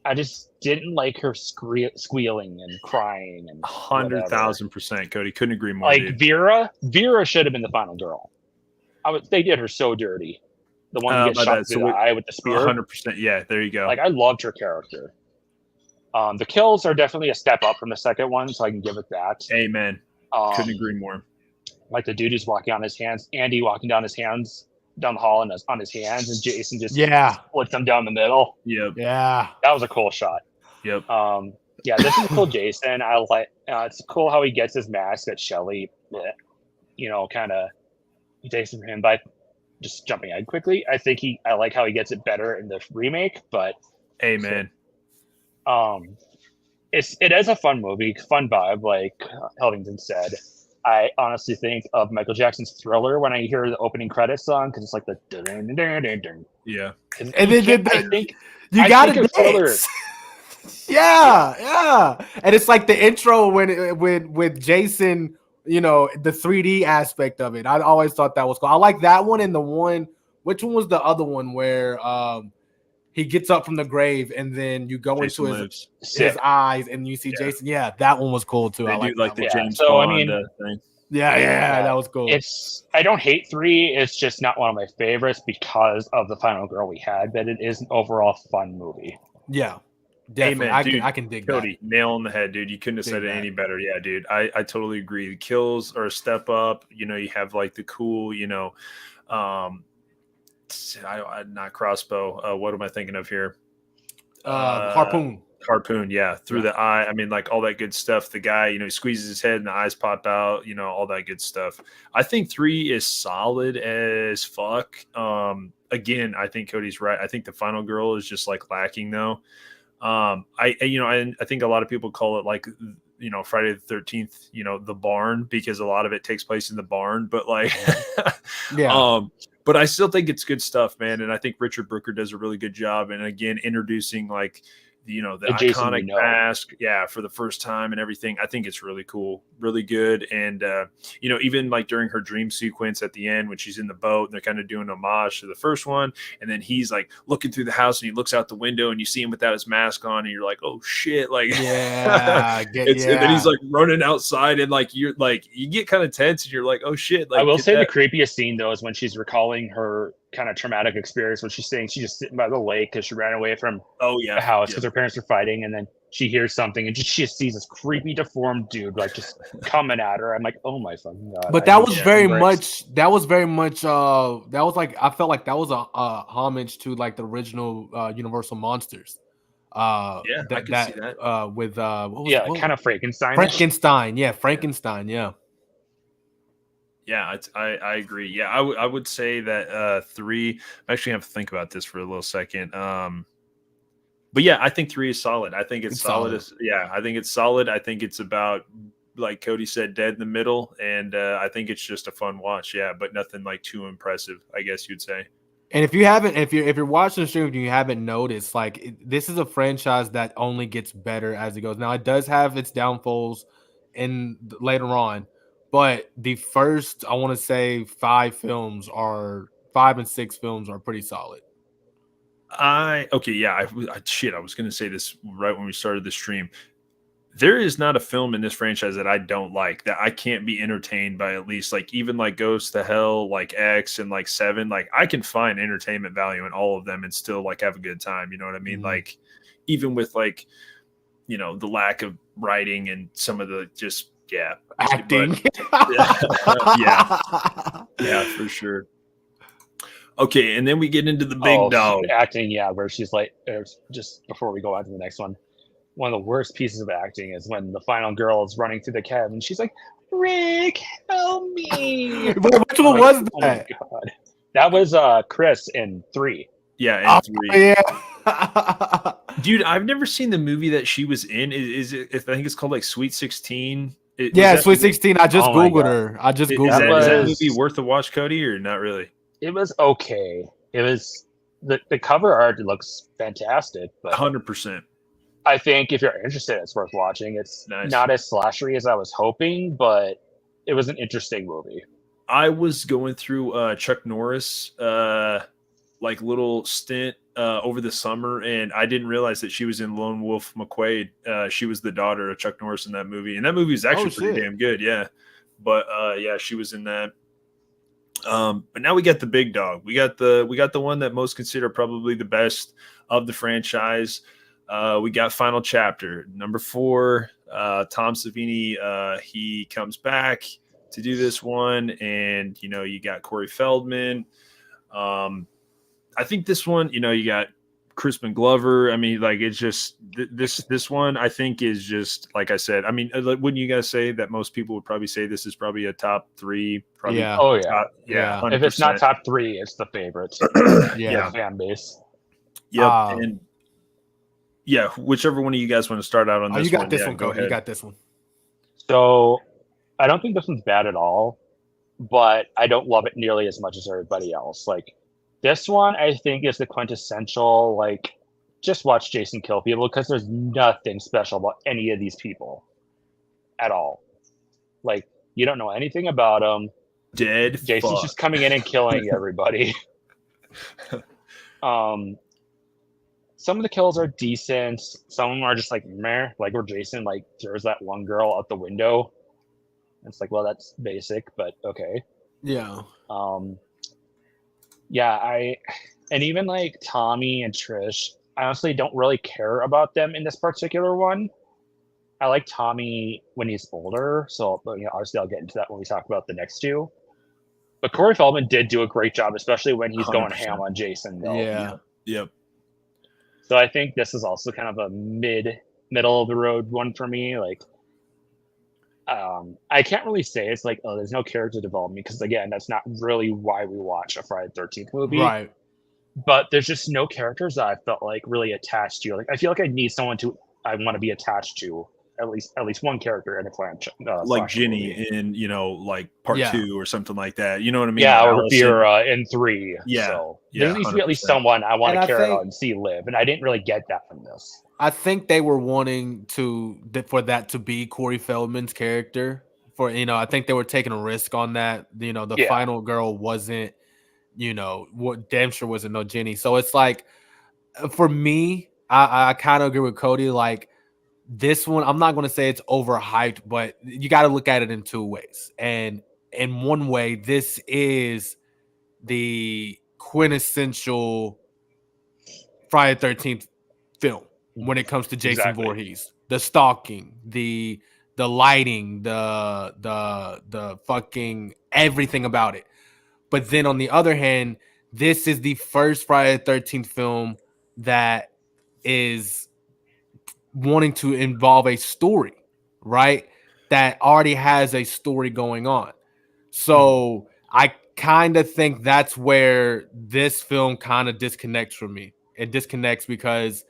I just didn't like her squealing and crying and 100,000%, Cody. Couldn't agree more. Like dude. Vera should have been the final girl. They did her so dirty. The one who gets shot through the eye with the spear. 100%. Yeah, there you go. Like I loved her character. The kills are definitely a step up from the second one, so I can give it that. Amen. Couldn't agree more. Like the dude who's walking on his hands, Andy walking down the hall and on his hands, and Jason just splits them down the middle. Yep. Yeah. That was a cool shot. Yep. Yeah, this is cool, Jason. I like. It's cool how he gets his mask that Shelley, kind of he takes it from him by just jumping ahead quickly. I like how he gets it better in the remake, but amen. It is a fun movie, fun vibe, like Helvington said. I honestly think of Michael Jackson's Thriller when I hear the opening credits song because it's like the yeah. And then I think you got to Thriller. Yeah, and it's like the intro with Jason, the 3D aspect of it. I always thought that was cool. I like that one and the one. Which one was the other one where he gets up from the grave and then you go Jason into his eyes and you see Jason? Yeah, that one was cool too. They I do like the James so, Bond thing. Yeah, that was cool. I don't hate 3. It's just not one of my favorites because of the final girl we had, but it is an overall fun movie. Yeah. Definitely. Amen, I can dig Cody, that. nail on the head, dude. You couldn't have said it any better. Yeah, dude. I totally agree. The kills are a step up. You have like the cool, not crossbow. What am I thinking of here? Harpoon, yeah, through the eye. I mean, like all that good stuff. The guy, he squeezes his head and the eyes pop out. All that good stuff. I think 3 is solid as fuck. Again, I think Cody's right. I think the final girl is just like lacking though. I think a lot of people call it like, Friday the 13th, the barn, because a lot of it takes place in the barn, but like, but I still think it's good stuff, man. And I think Richard Brooker does a really good job. And again, introducing like, the iconic mask, for the first time and everything. I think it's really cool, really good. And, even like during her dream sequence at the end when she's in the boat and they're kind of doing homage to the first one. And then he's like looking through the house and he looks out the window and you see him without his mask on and you're like, oh shit. Like, and then he's like running outside and like, you're like, you get kind of tense and you're like, oh shit. Like, I will say the creepiest scene though is when she's recalling her kind of traumatic experience when she's saying she's just sitting by the lake because she ran away from the house because her parents were fighting, and then she hears something and she just sees this creepy deformed dude like just coming at her. I'm like, oh my fucking god. But that was very much that was like, I felt like that was a homage to like the original Universal Monsters. I can see that. With kind of Frankenstein. Frankenstein. Yeah, I agree. Yeah, I would say that 3. I actually have to think about this for a little second. But yeah, I think 3 is solid. I think it's solid. I think it's solid. I think it's about, like Cody said, dead in the middle, and I think it's just a fun watch. Yeah, but nothing like too impressive, I guess you'd say. And if you're watching the stream and you haven't noticed, like this is a franchise that only gets better as it goes. Now it does have its downfalls later on. But the first, I want to say 5 and 6 films are pretty solid. I was going to say this right when we started the stream. There is not a film in this franchise that I don't like, that I can't be entertained by, at least like even like Ghost to Hell, like X and like 7. Like I can find entertainment value in all of them and still like have a good time. You know what I mean? Mm-hmm. Like even with like, the lack of writing and some of the just, acting. Yeah, for sure. Okay, and then we get into the big dog acting. Yeah, where she's like, just before we go on to the next one of the worst pieces of acting is when the final girl is running through the cabin. She's like, "Rick, help me!" Which one was that? Oh my god, That was Chris in 3. Yeah, in 3. Yeah. Dude, I've never seen the movie that she was in. Is it? I think it's called like Sweet 16. Yeah, Sweet 16. I just Googled God. her. I just Googled is her. Is that movie worth a watch, Cody, or not really? It was okay. It was the cover art looks fantastic, but 100%. I think if you're interested, it's worth watching. It's not as slashery as I was hoping, but it was an interesting movie. I was going through Chuck Norris like little stint over the summer, and I didn't realize that she was in Lone Wolf McQuade. She was the daughter of Chuck Norris in that movie, and that movie is actually pretty damn good. Yeah, but yeah, she was in that. But now we got the big dog. We got the one that most consider probably the best of the franchise. We got Final Chapter, number 4. Tom Savini, he comes back to do this one, and you got Corey Feldman. I think this one, you got Crispin Glover. I mean, like, it's just this one, I think, is just, like I said, I mean, wouldn't you guys say that most people would probably say this is probably a top 3? Probably. Yeah. Oh yeah. Top, yeah. 100%. If it's not top 3, it's the favorite. Yeah. Fan base. Yep. And yeah, whichever one of you guys want to start out on this you got one. this one, Cody. You got this one. So I don't think this one's bad at all, but I don't love it nearly as much as everybody else. Like, this one, I think, is the quintessential, like, just watch Jason kill people, because there's nothing special about any of these people at all. Like, you don't know anything about them. Dead. Jason's just coming in and killing everybody. Some of the kills are decent. Some of them are just like meh, like where Jason like throws that one girl out the window. It's like, well, that's basic, but okay. Yeah. Yeah, and even like Tommy and Trish, I honestly don't really care about them in this particular one. I like Tommy when he's older, so obviously I'll get into that when we talk about the next 2. But Corey Feldman did do a great job, especially when he's 100%. Going ham on Jason. Though. Yeah. Yep. So I think this is also kind of a middle of the road one for me. Like, I can't really say it's like, oh, there's no character development, because again, that's not really why we watch a Friday the 13th movie. Right. But there's just no characters that I felt like really attached to. Like, I feel like I need someone I want to be attached to. At least one character in a franchise, like Ginny movie. in like part 2 or something like that. You know what I mean? Yeah, or Vera in 3. Yeah, so there needs to be at least someone I want to care about and see live, and I didn't really get that from this. I think they were wanting for that to be Corey Feldman's character. I think they were taking a risk on that. The final girl wasn't, what damn sure wasn't no Ginny. So it's like, for me, I kind of agree with Cody. Like, this one, I'm not going to say it's overhyped, but you got to look at it in 2 ways. And in one way, this is the quintessential Friday the 13th film when it comes to Jason Voorhees. The stalking, the lighting, the fucking everything about it. But then on the other hand, this is the first Friday the 13th film that is wanting to involve a story, right? That already has a story going on. So I kind of think that's where this film kind of disconnects from me. It disconnects because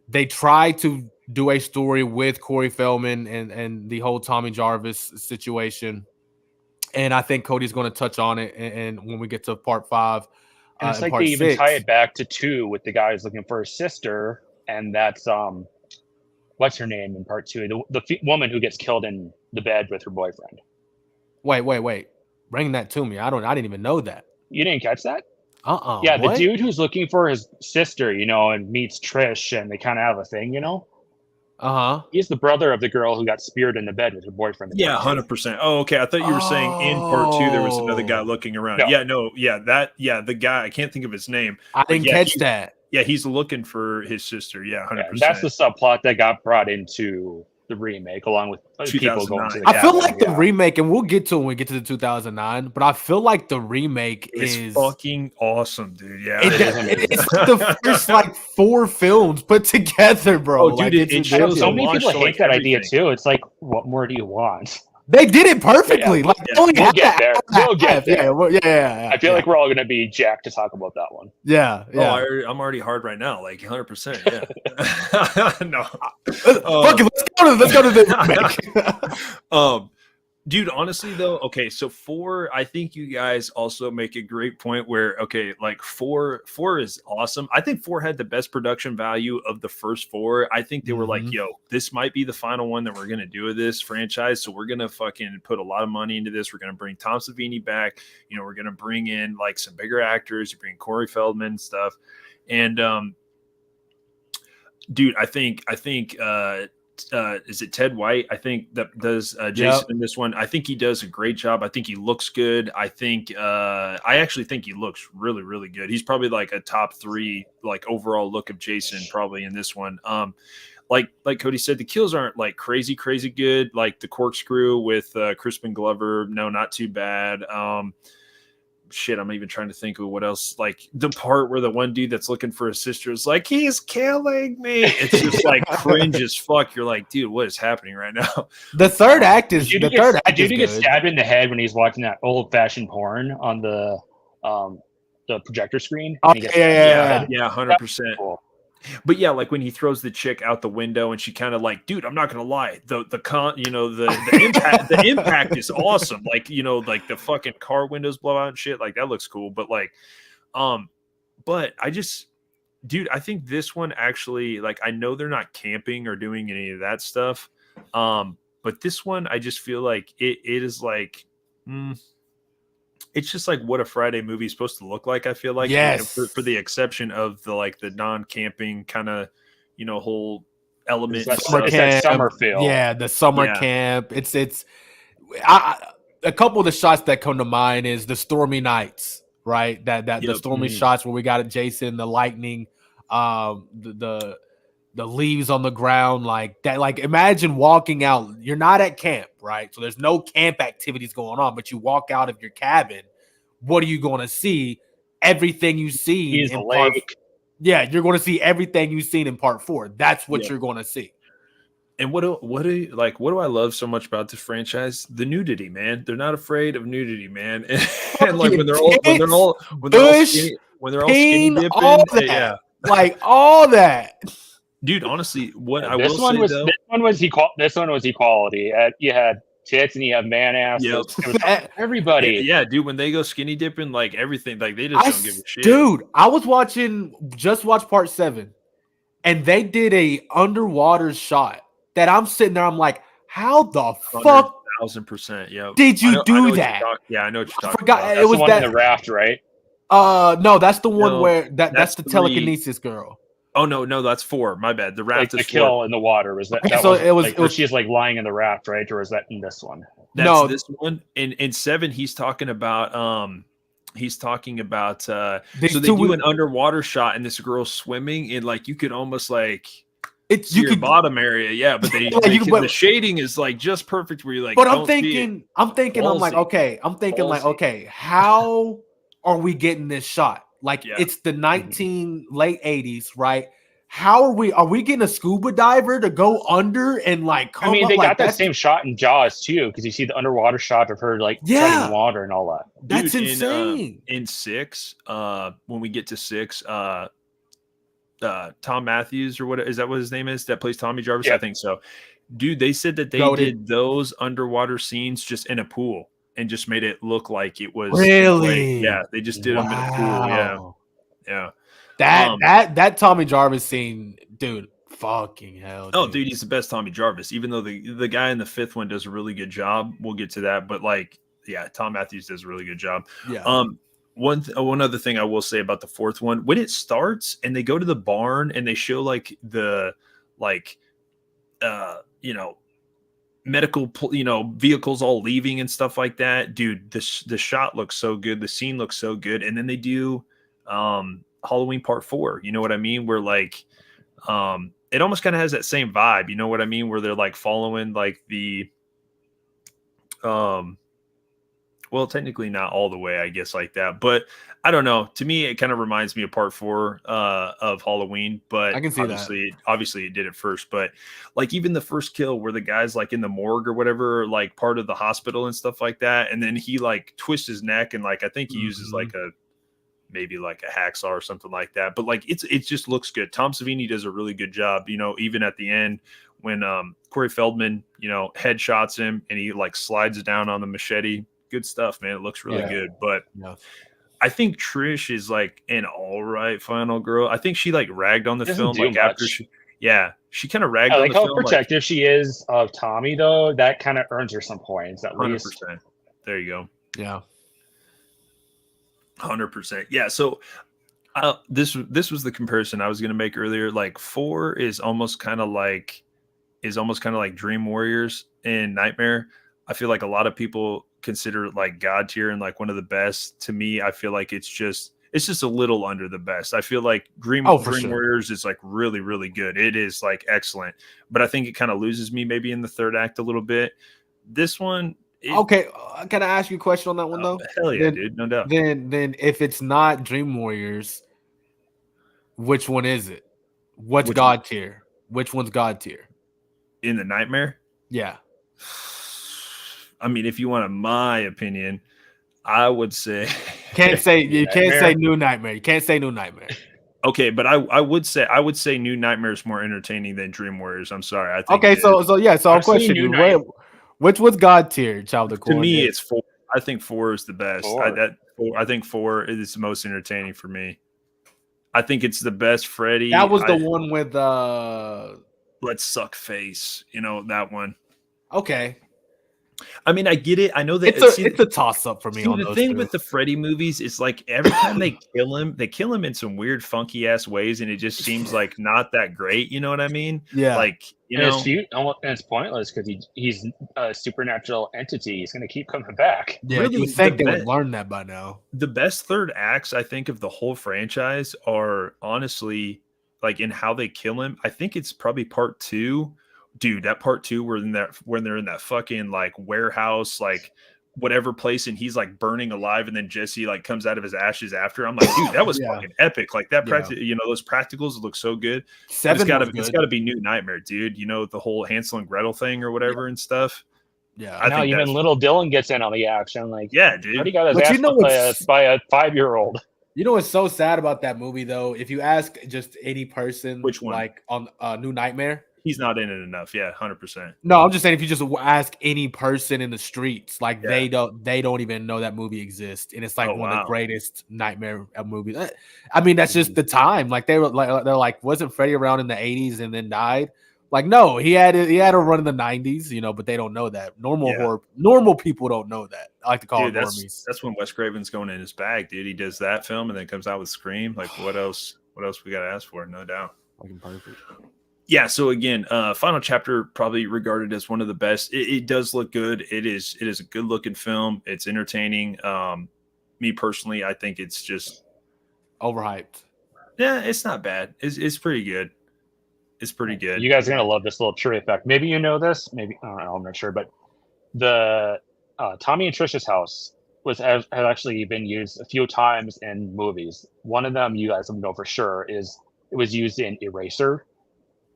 they try to do a story with Corey Feldman and the whole Tommy Jarvis situation. And I think Cody's going to touch on it and when we get to part 5. And it's like they even tie it back to 2 with the guy who's looking for his sister, and that's what's her name in part 2? The woman who gets killed in the bed with her boyfriend. Wait. Bring that to me. I didn't even know that. You didn't catch that? Yeah, what? The dude who's looking for his sister, and meets Trish, and they kind of have a thing, He's the brother of the girl who got speared in the bed with her boyfriend. Yeah, 100%. Oh, okay. I thought you were saying in part 2 there was another guy looking around. No. The guy, I can't think of his name. I didn't catch that. Yeah, he's looking for his sister. Yeah, 100%. Yeah, that's the subplot that got brought into the remake, along with people going to the I feel like the remake, and we'll get to it when we get to the 2009, but I feel like the remake is fucking awesome, dude. Yeah, it's the first like 4 films put together, bro. Oh, dude, it shows so many people hate that idea too. It's like, what more do you want? They did it perfectly. Yeah, like we'll get there. We'll get there. Yeah. I feel like we're all gonna be jacked to talk about that one. Yeah. I'm already hard right now, like 100%. Yeah. No. Fuck it. Let's go to the Dude, honestly though, okay, so 4, I think you guys also make a great point where, okay, like 4 is awesome. I think 4 had the best production value of the first 4. I think they were like, yo, this might be the final one that we're gonna do with this franchise, so we're gonna fucking put a lot of money into this. We're gonna bring Tom Savini back. You know, we're gonna bring in like some bigger actors. You bring Corey Feldman and stuff, and dude, I think is it Ted White? I think that does Jason in this one. I think he does a great job. I think he looks good. I actually think he looks really, really good. He's probably like a top 3 like overall look of Jason probably in this one. Like Cody said, the kills aren't like crazy good. Like the corkscrew with Crispin Glover, no, not too bad. Shit, I'm even trying to think of what else. Like the part where the one dude that's looking for his sister is like, he's killing me. It's just like cringe as fuck. You're like, dude, what is happening right now? The third act is Did you get stabbed in the head when he's watching that old fashioned porn on the projector screen? Oh, yeah, 100%. Cool. But yeah, like when he throws the chick out the window and she kind of like, dude, I'm not gonna lie, the impact the impact is awesome. Like, you know, like the fucking car windows blow out and shit, like that looks cool. But like, but I just, dude, I think this one actually, like, I know they're not camping or doing any of that stuff, but this one I just feel like it is like, it's just like what a Friday movie is supposed to look like. I feel like, yes, for the exception of the like the non-camping kind of, you know, whole element. That summer feel. Yeah, the summer camp. It's a couple of the shots that come to mind is the stormy nights, right? The stormy shots where we got Jason, the lightning, the leaves on the ground, like that. Like imagine walking out. You're not at camp, right? So there's no camp activities going on, but you walk out of your cabin. What are you going to see? Everything you see in part. Yeah, you're going to see everything you've seen in part 4. That's what you're going to see. And what do I love so much about this franchise? The nudity, man. They're not afraid of nudity, man. And like when they're all skinny dipping, all that. Like all that. Dude, honestly, what I will say though, this one was equality. You had tits and you have man ass. Yep. It was everybody. Yeah, dude, when they go skinny dipping, like everything, like they just don't give a shit. Dude, I was watched part 7, and they did a underwater shot that I'm sitting there. I'm like, how the fuck? 1,000%. Yeah. Did you do that? Yeah, I know what you're talking about. That's it was the one in the raft, right? No, that's the one where that's the telekinesis girl. Oh no, that's 4. My bad. The raft like is the kill in the water. Was that? So it was she's like lying in the raft, right? Or is that in this one? That's this one. In 7, he's talking about so they do an underwater shot and this girl's swimming and like you could almost like it's your bottom area, yeah. But the shading is like just perfect where you're like. But I'm thinking, okay, how are we getting this shot? Like it's the late 80s, right? How are we getting a scuba diver to go under and like come they got that same shot in Jaws too, because you see the underwater shot of her like treading water and all that. That's insane. In 6, when we get to 6, Tom Matthews or what is that what his name is that plays Tommy Jarvis? Yeah. I think so. Dude, they said that they did those underwater scenes just in a pool. And just made it look like it was really, they just did them in a pool, yeah. That Tommy Jarvis scene, dude, fucking hell. Oh, dude, he's the best Tommy Jarvis. Even though the guy in the 5th one does a really good job, we'll get to that. But like, yeah, Tom Matthews does a really good job. Yeah. One other thing I will say about the 4th one, when it starts and they go to the barn and they show like the medical, vehicles all leaving and stuff like that, dude, the shot looks so good, the scene looks so good, and then they do Halloween Part 4, you know what I mean, where like it almost kind of has that same vibe, you know what I mean, where they're like following like the Well, technically not all the way, I guess, like that. But I don't know. To me, it kind of reminds me of part 4 of Halloween. But I can see obviously it did it first. But like even the first kill where the guy's like in the morgue or whatever, like part of the hospital and stuff like that. And then he like twists his neck and like I think he uses like maybe like a hacksaw or something like that. But like it just looks good. Tom Savini does a really good job, even at the end when Corey Feldman, headshots him and he like slides down on the machete. Good stuff, man. It looks really good. But I think Trish is like an all right final girl. I think she like ragged on the film like after she kind of ragged on the film. I like how protective she is of Tommy though. That kind of earns her some points at 100%. Least. There you go. Yeah. 100%. Yeah. So this was the comparison I was going to make earlier. Like 4 is almost kind of like Dream Warriors and Nightmare. I feel like a lot of people consider it like God tier and like one of the best. To me, I feel like it's just a little under the best. I feel like Dream Warriors is like really, really good. It is like excellent, but I think it kind of loses me maybe in the third act a little bit. This one. Okay. Can I ask you a question on that one though? Hell yeah, dude. No doubt. Then if it's not Dream Warriors, which one is it? What's God tier? Which one's God tier? In the Nightmare? Yeah. I mean, if you want my opinion, I would say you can't say New Nightmare. You can't say New Nightmare. Okay, but I would say New Nightmare is more entertaining than Dream Warriors. I'm sorry. I think okay, so I'll question you. Which was God tier, Child of the Corn? To me, it's 4. I think 4 is the best. I think 4 is the most entertaining for me. I think it's the best Freddy. That was the one with Let's Suck Face. That one. Okay. I mean, I get it. I know that it's a toss up for me. On the thing with the Freddy movies is like every time they kill him in some weird, funky ass ways, and it just seems like not that great. You know what I mean? Yeah. Like it's pointless because he's a supernatural entity. He's going to keep coming back. Yeah, really, you would think they would learn that by now. The best third acts I think of the whole franchise are honestly like in how they kill him. I think it's probably part 2. Dude, that part 2 when they're in that fucking like warehouse, like whatever place, and he's like burning alive, and then Jesse like comes out of his ashes after. I'm like, dude, that was fucking epic. Like that those practicals look so good. It's got to be New Nightmare, dude. The whole Hansel and Gretel thing or whatever and stuff. Yeah, I think even little Dylan gets in on the action. Like, yeah, dude, already got his ass by a 5-year-old. You know what's so sad about that movie though? If you ask just any person, which one, like on New Nightmare. He's not in it enough. Yeah, 100%. No, I'm just saying if you just ask any person in the streets, like they don't even know that movie exists, and it's like one of the greatest nightmare movies. I mean, that's just the time. Like they're like, wasn't Freddy around in the 80s and then died? Like, no, he had a run in the 90s, but they don't know that. Normal people don't know that. I like to call it normies. That's when Wes Craven's going in his bag, dude. He does that film and then comes out with Scream. Like, what else we got to ask for? No doubt. Fucking perfect. Yeah, so again, final chapter probably regarded as one of the best. It does look good. It is a good looking film. It's entertaining. Me personally, I think it's just overhyped. Yeah, it's not bad. It's pretty good. It's pretty good. You guys are gonna love this little trivia fact. Maybe you know this. Maybe I don't know. I'm not sure. But the Tommy and Trish's house has actually been used a few times in movies. One of them you guys will know for sure is it was used in Eraser.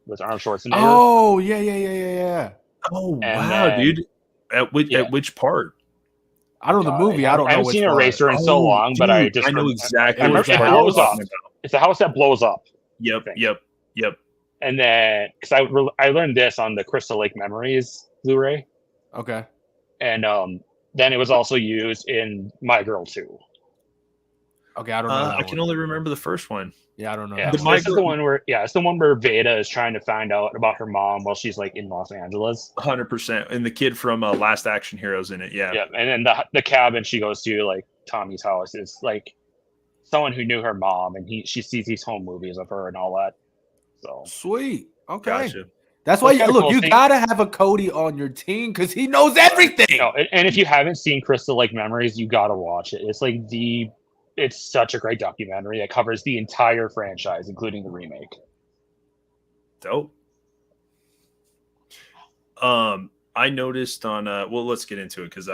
With Arnold Schwarzenegger. Oh yeah. Oh wow, dude! At which part? I don't know the movie. I haven't seen Eraser in so long, but I know exactly. I remember it blows up. It's a house that blows up. Yep. And then, because I learned this on the Crystal Lake Memories Blu-ray. Okay. And then it was also used in My Girl 2. Okay, I don't know. I can only remember the first one. Yeah, I don't know. Yeah, it's the one where Veda is trying to find out about her mom while she's like in Los Angeles. 100%. And the kid from Last Action Heroes in it. Yeah. Yeah, and then the cabin she goes to, like Tommy's house, is like someone who knew her mom, and she sees these home movies of her and all that. So sweet. Okay. Gotcha. That's why you gotta have a Cody on your team because he knows everything. No, and if you haven't seen Crystal Lake Memories, you gotta watch it. It's like it's such a great documentary that covers the entire franchise, including the remake. Dope. I noticed on well, let's get into it because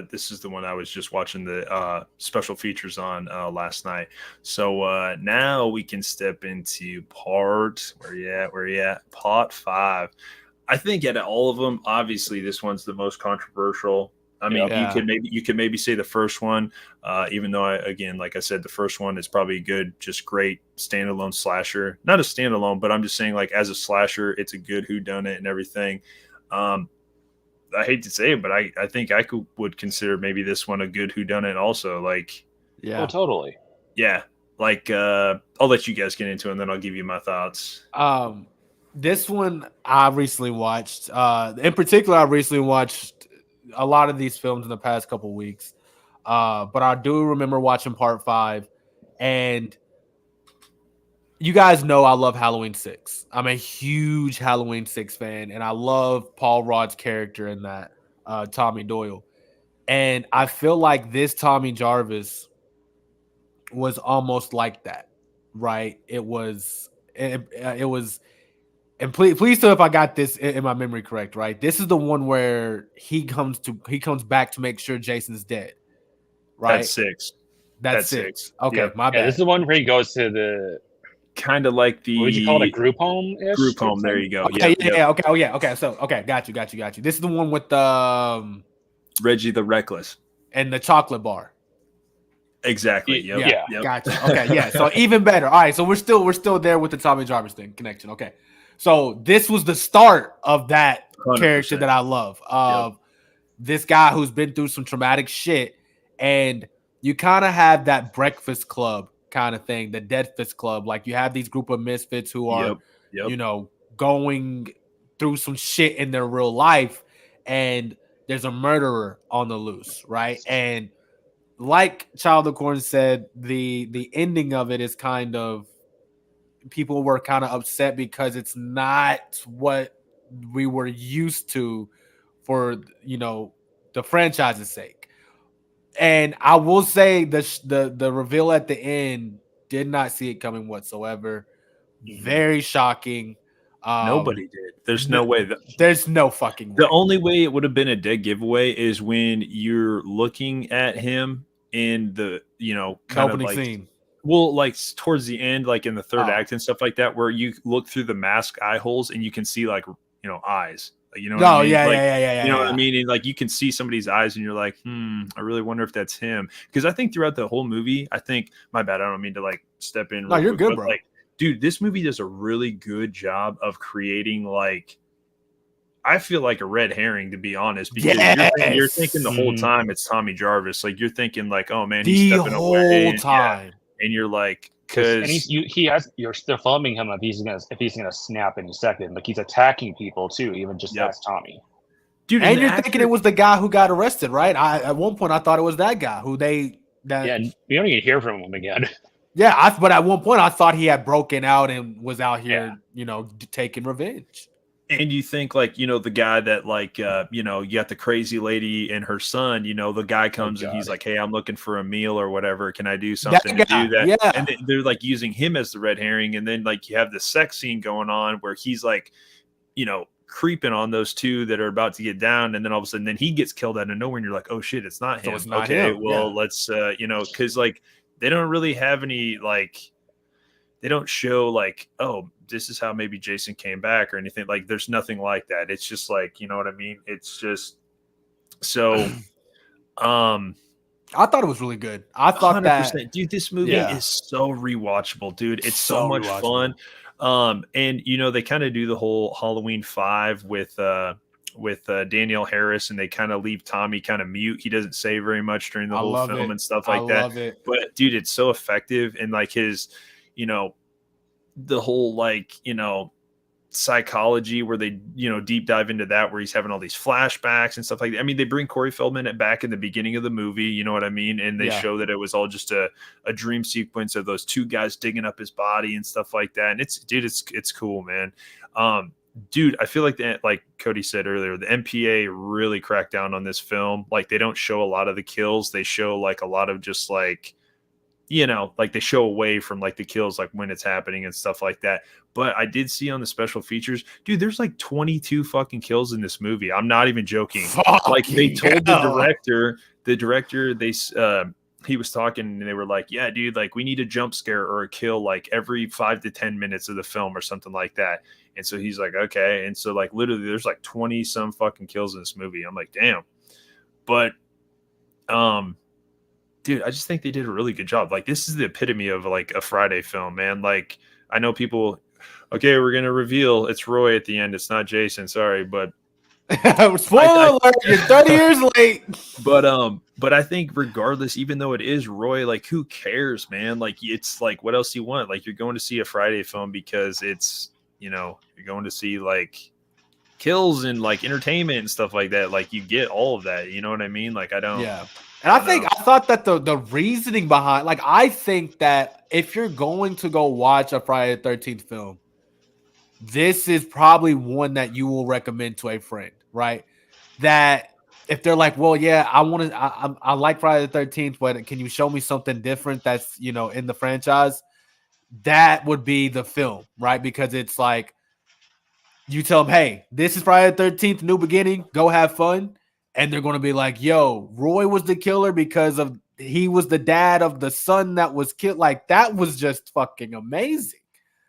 this is the one I was just watching the special features on last night. So now we can step into where you at part 5. I think out of all of them, obviously this one's the most controversial. I mean, you could maybe say the first one, even though again, like I said, the first one is probably good, just great standalone slasher. Not a standalone, but I'm just saying, like as a slasher, it's a good whodunit and everything. I hate to say it, but I think would consider maybe this one a good whodunit also. Like, yeah, oh, totally. Yeah. Like, I'll let you guys get into it and then I'll give you my thoughts. This one I recently watched. In particular, I recently watched a lot of these films in the past couple of weeks. But I do remember watching part 5, and you guys know I love Halloween 6. I'm a huge Halloween 6 fan, and I love Paul Rudd's character in that, Tommy Doyle. And I feel like this Tommy Jarvis was almost like that, right? It was, and please tell if I got this in my memory correct, right? This is the one where he comes back to make sure Jason's dead, right? That's 6. That's 6. Okay, yep. My bad. Yeah, this is the one where he goes to the kind of like the, what would you call it, a group home? Group home. There you go. Okay, yeah. Okay. Oh yeah. Okay. So got you. This is the one with the Reggie the Reckless and the chocolate bar. Exactly. Yep. Gotcha. Okay. Yeah. So even better. All right. So we're still there with the Tommy Jarvis thing connection. Okay. So this was the start of that 100%. Character that I love. This guy who's been through some traumatic shit, and you kind of have that Breakfast Club kind of thing, the Dead Fist Club. Like, you have these group of misfits who are, going through some shit in their real life, and there's a murderer on the loose, right? And like Child of the Corn said, the ending of it is kind of, people were kind of upset because it's not what we were used to for, the franchise's sake. And I will say the reveal at the end, did not see it coming whatsoever. Very shocking. Nobody did. There's no way. There's no fucking way. The only way it would have been a dead giveaway is when you're looking at him in the, kind opening of like scene. Well, like towards the end, like in the third act and stuff like that, where you look through the mask eye holes and you can see like, eyes. You know what I mean? Yeah. You know what I mean? And like you can see somebody's eyes and you're like, I really wonder if that's him. Because I think throughout the whole movie, my bad, I don't mean to like step in. No, you're good, bro. Like, dude, this movie does a really good job of creating, like, I feel like a red herring, to be honest, because you're thinking the whole time it's Tommy Jarvis. Like, you're thinking like, oh man, he's stepping away the whole time. And you're like, you're still filming him if he's gonna snap any second. Like, he's attacking people too, even just as Tommy. Dude, and you're thinking it was the guy who got arrested, right? At one point I thought it was that guy who we don't even hear from him again. Yeah, but at one point I thought he had broken out and was out here, taking revenge. And you think like, the guy that like, you got the crazy lady and her son, the guy comes and he's like, hey, I'm looking for a meal or whatever. Can I do something to do that? Yeah. And they're like using him as the red herring. And then like you have the sex scene going on where he's like, creeping on those two that are about to get down. And then all of a sudden, then he gets killed out of nowhere. And you're like, oh shit, it's not him. So it's not him. Well, let's, cause like they don't really have any, like, they don't show like, oh, this is how maybe Jason came back or anything. Like, there's nothing like that. It's just like, you know what I mean? It's just so. I thought it was really good. I thought that, dude, this movie is so rewatchable, dude. It's so much fun. And they kind of do the whole Halloween 5 with Danielle Harris, and they kind of leave Tommy kind of mute. He doesn't say very much during the whole film and stuff like that. Love it. But dude, it's so effective, and like his, the whole like, psychology where they, deep dive into that, where he's having all these flashbacks and stuff like that. I mean, they bring Corey Feldman back in the beginning of the movie, you know what I mean? And they show that it was all just a dream sequence of those two guys digging up his body and stuff like that. And it's cool, man. Dude, I feel like Cody said earlier, the MPA really cracked down on this film. Like, they don't show a lot of the kills. They show like a lot of just like you know, like they show away from like the kills, like when it's happening and stuff like that. But I did see on the special features, dude, there's like 22 fucking kills in this movie. I'm not even joking. Like they told the director, he was talking and they were like, yeah, dude, like we need a jump scare or a kill like every 5 to 10 minutes of the film or something like that. And so he's like, okay. And so like literally there's like 20 some fucking kills in this movie. I'm like, damn. But dude, I just think they did a really good job. Like this is the epitome of like a Friday film, man. Like I know people, okay, we're gonna reveal it's Roy at the end. It's not Jason. Sorry, but spoiler alert, you're 30 years late. But I think regardless, even though it is Roy, like who cares, man? Like it's like what else do you want? Like you're going to see a Friday film because it's, you know, you're going to see like kills and like entertainment and stuff like that. Like you get all of that. You know what I mean? Like I don't. Yeah. And I thought that the reasoning behind, like, I think that if you're going to go watch a Friday the 13th film, this is probably one that you will recommend to a friend, right? That if they're like, well, yeah, I like Friday the 13th, but can you show me something different that's, you know, in the franchise? That would be the film, right? Because it's like, you tell them, hey, this is Friday the 13th, new beginning, go have fun. And they're going to be like, yo, Roy was the killer because of he was the dad of the son that was killed. Like, that was just fucking amazing.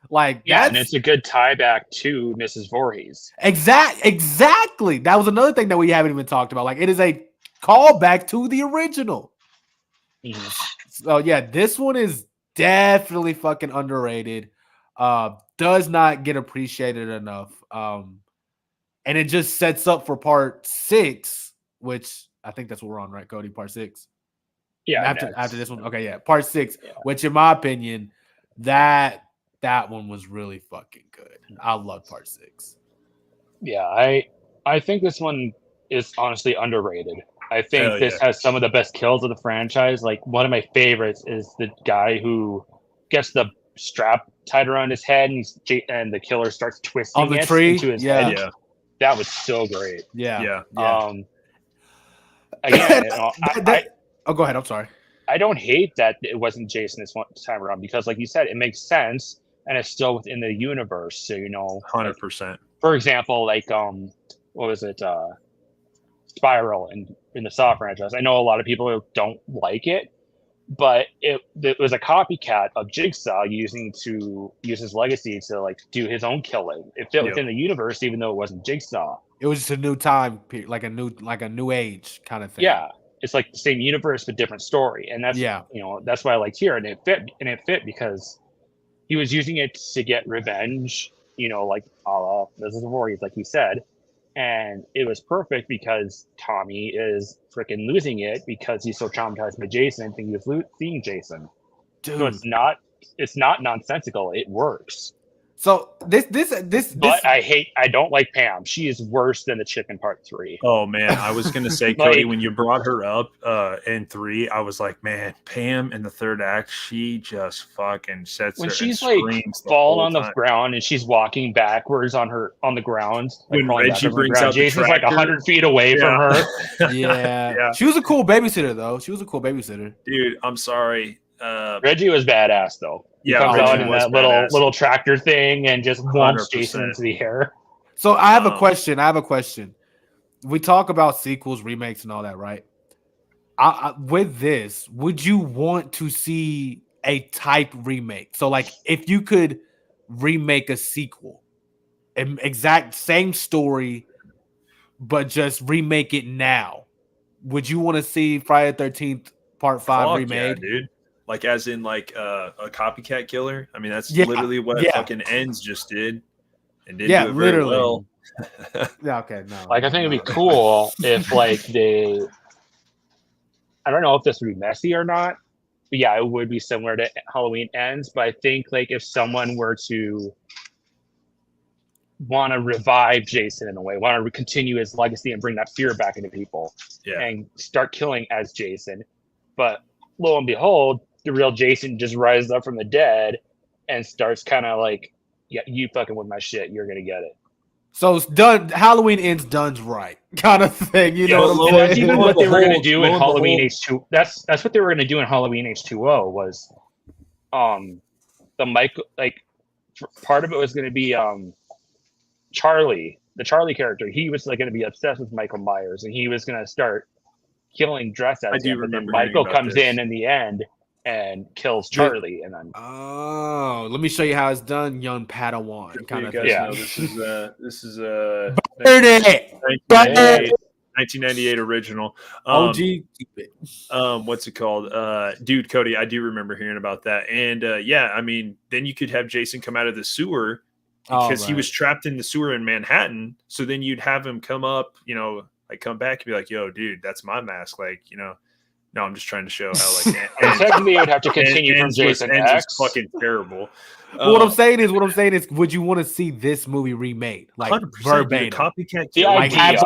Like, yeah, and it's a good tie back to Mrs. Voorhees. Exactly. That was another thing that we haven't even talked about. Like, it is a callback to the original. Mm-hmm. So, yeah, this one is definitely fucking underrated. Does not get appreciated enough. And it just sets up for part 6. Which I think that's what we're on, right, Cody? Part 6. Yeah. After this one, okay, yeah, part 6. Yeah. Which, in my opinion, that one was really fucking good. I love part 6. Yeah, I think this one is honestly underrated. I think this has some of the best kills of the franchise. Like one of my favorites is the guy who gets the strap tied around his head, and the killer starts twisting on the tree into his head. Yeah. That was so great. Yeah. Again, go ahead. I'm sorry. I don't hate that it wasn't Jason this one time around because, like you said, it makes sense and it's still within the universe. So 100%. Like, for example, like what was it? Spiral in the Saw franchise. I know a lot of people don't like it, but it was a copycat of Jigsaw using his legacy to like do his own killing. It fit within the universe, even though it wasn't Jigsaw. It was just a new time period, like a new age kind of thing. Yeah, it's like the same universe but different story, and that's that's why I liked here, and it fit because he was using it to get revenge. Like this is the Voorhees, like he said, and it was perfect because Tommy is freaking losing it because he's so traumatized by Jason, thinking he was seeing Jason. Dude. So it's not nonsensical. It works. So this. But I don't like Pam. She is worse than the chick in part 3. Oh man, I was gonna say, Cody, when you brought her up in 3, I was like, man, Pam in the third act, she just fucking sets when her she's and like falling on the ground and she's walking backwards on the ground. Like when Reggie brings out Jason's like 100 feet away from her. Yeah. She was a cool babysitter though. Dude, I'm sorry. Reggie was badass though. He comes out in that little tractor thing and just whomps Jason into the air. So I have a question. We talk about sequels, remakes, and all that, right? With this, would you want to see a type remake? So, like, if you could remake a sequel, exact same story, but just remake it now, would you want to see Friday the 13th Part 5 remade? Yeah, dude. Like, as in, like, a copycat killer? I mean, that's literally what fucking Ends just did. And did do it very well. Yeah, okay, no. Like, I think it'd be cool if, like, I don't know if this would be messy or not. But, yeah, it would be similar to Halloween Ends. But I think, like, if someone were to want to revive Jason in a way, want to continue his legacy and bring that fear back into people and start killing as Jason. But lo and behold, the real Jason just rises up from the dead and starts kind of like, yeah, you fucking with my shit, you're gonna get it. So it's done. Halloween ends done's right, kind of thing. You know what I'm that's saying? even what they were going to do in Halloween H2. That's what they were going to do in Halloween H2O was, the Michael, like, part of it was going to be Charlie, the Charlie character. He was like going to be obsessed with Michael Myers, and he was going to start killing dressed as him. But then Michael comes in the end and kills Charlie, and then let me show you how it's done, young Padawan. Kind of thing. Yeah, this is 1998 original. OG. What's it called? Dude, Cody, I do remember hearing about that. And yeah, I mean, then you could have Jason come out of the sewer because he was trapped in the sewer in Manhattan. So then you'd have him come up, like come back and be like, "Yo, dude, that's my mask." Like, no, I'm just trying to show how like technically it would have to continue from Jason X. Fucking terrible. Well, what I'm saying is, would you want to see this movie remade, like verbatim, copycat? Like have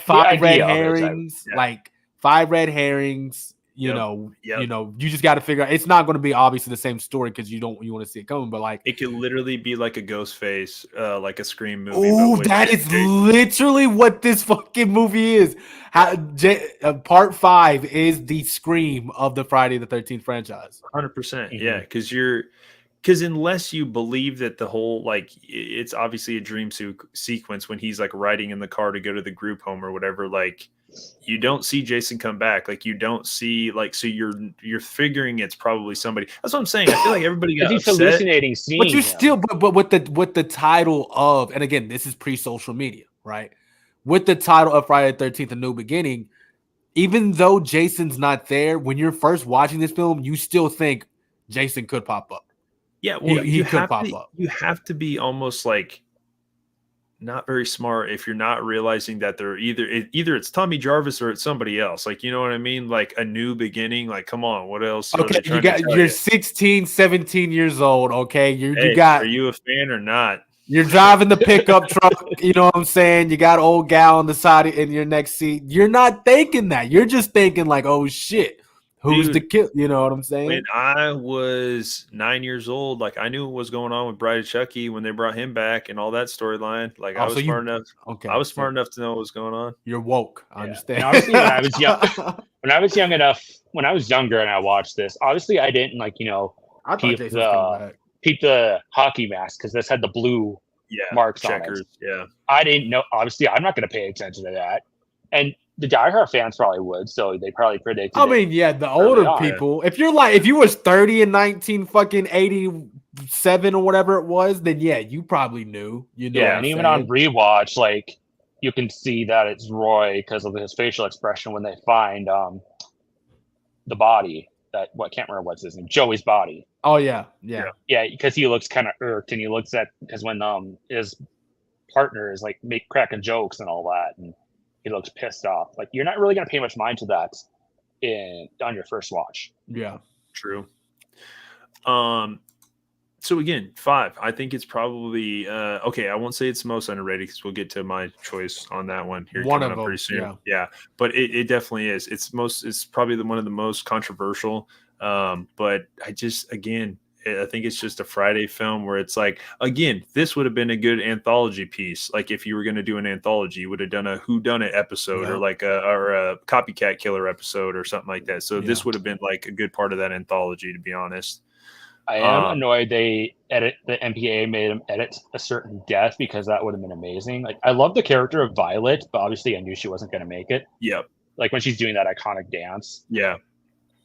5 red herrings, like 5 red herrings. You know, you just got to figure out. It's not going to be obviously the same story because you want to see it coming, but like it could literally be like a Ghostface, like a Scream movie. Oh, that is literally what this fucking movie is. Part 5 is the Scream of the Friday the 13th franchise. 100%, yeah, because unless you believe that the whole like it's obviously a dream sequence when he's like riding in the car to go to the group home or whatever, like. You don't see Jason come back. Like you don't see like so you're figuring it's probably somebody. That's what I'm saying. I feel like everybody got upset. Hallucinating scene. But you still but with the title of, and again, this is pre-social media, right? With the title of Friday the 13th, A New Beginning, even though Jason's not there, when you're first watching this film, you still think Jason could pop up. Yeah, well, he could pop up. You have to be almost like not very smart if you're not realizing that they're either it's Tommy Jarvis or it's somebody else. Like, you know what I mean? Like a new beginning. Like, come on, what else? Okay, you're 16, 17 years old. Okay, are you a fan or not? You're driving the pickup truck. You know what I'm saying? You got old gal on the side in your next seat. You're not thinking that. You're just thinking like, oh shit. Who's the kid? You know what I'm saying? When I was 9 years old, like I knew what was going on with Bride of Chucky when they brought him back and all that storyline. Like I was smart enough. Okay, I was smart enough to know what was going on. You're woke. I understand. Obviously, when I was young, when I was younger and I watched this, obviously I didn't peep the hockey mask because this had the blue marks checkers. On it. Yeah, I didn't know. Obviously, I'm not going to pay attention to that, and the diehard fans probably would, so they probably predicted. I mean, yeah, the older people. If you was 30 in 1987 or whatever it was, then yeah, you probably knew. And even on rewatch, like you can see that it's Roy because of his facial expression when they find the body. That can't remember what's his name, Joey's body. Oh yeah, because he looks kind of irked, and he looks at because when his partner is like cracking jokes and all that, and he looks pissed off. Like you're not really going to pay much mind to that on your first watch. Yeah, true. So again, 5. I think it's probably okay. I won't say it's most underrated because we'll get to my choice on that one here coming up pretty soon. Yeah, but it definitely is. It's probably one of the most controversial. But I think it's just a Friday film where it's like, again, this would have been a good anthology piece. Like if you were going to do an anthology, you would have done a whodunit episode or like a copycat killer episode or something like that. So this would have been like a good part of that anthology, to be honest. I am annoyed the MPA made him edit a certain death because that would have been amazing. Like I love the character of Violet, but obviously I knew she wasn't going to make it. Yep. Like when she's doing that iconic dance. Yeah.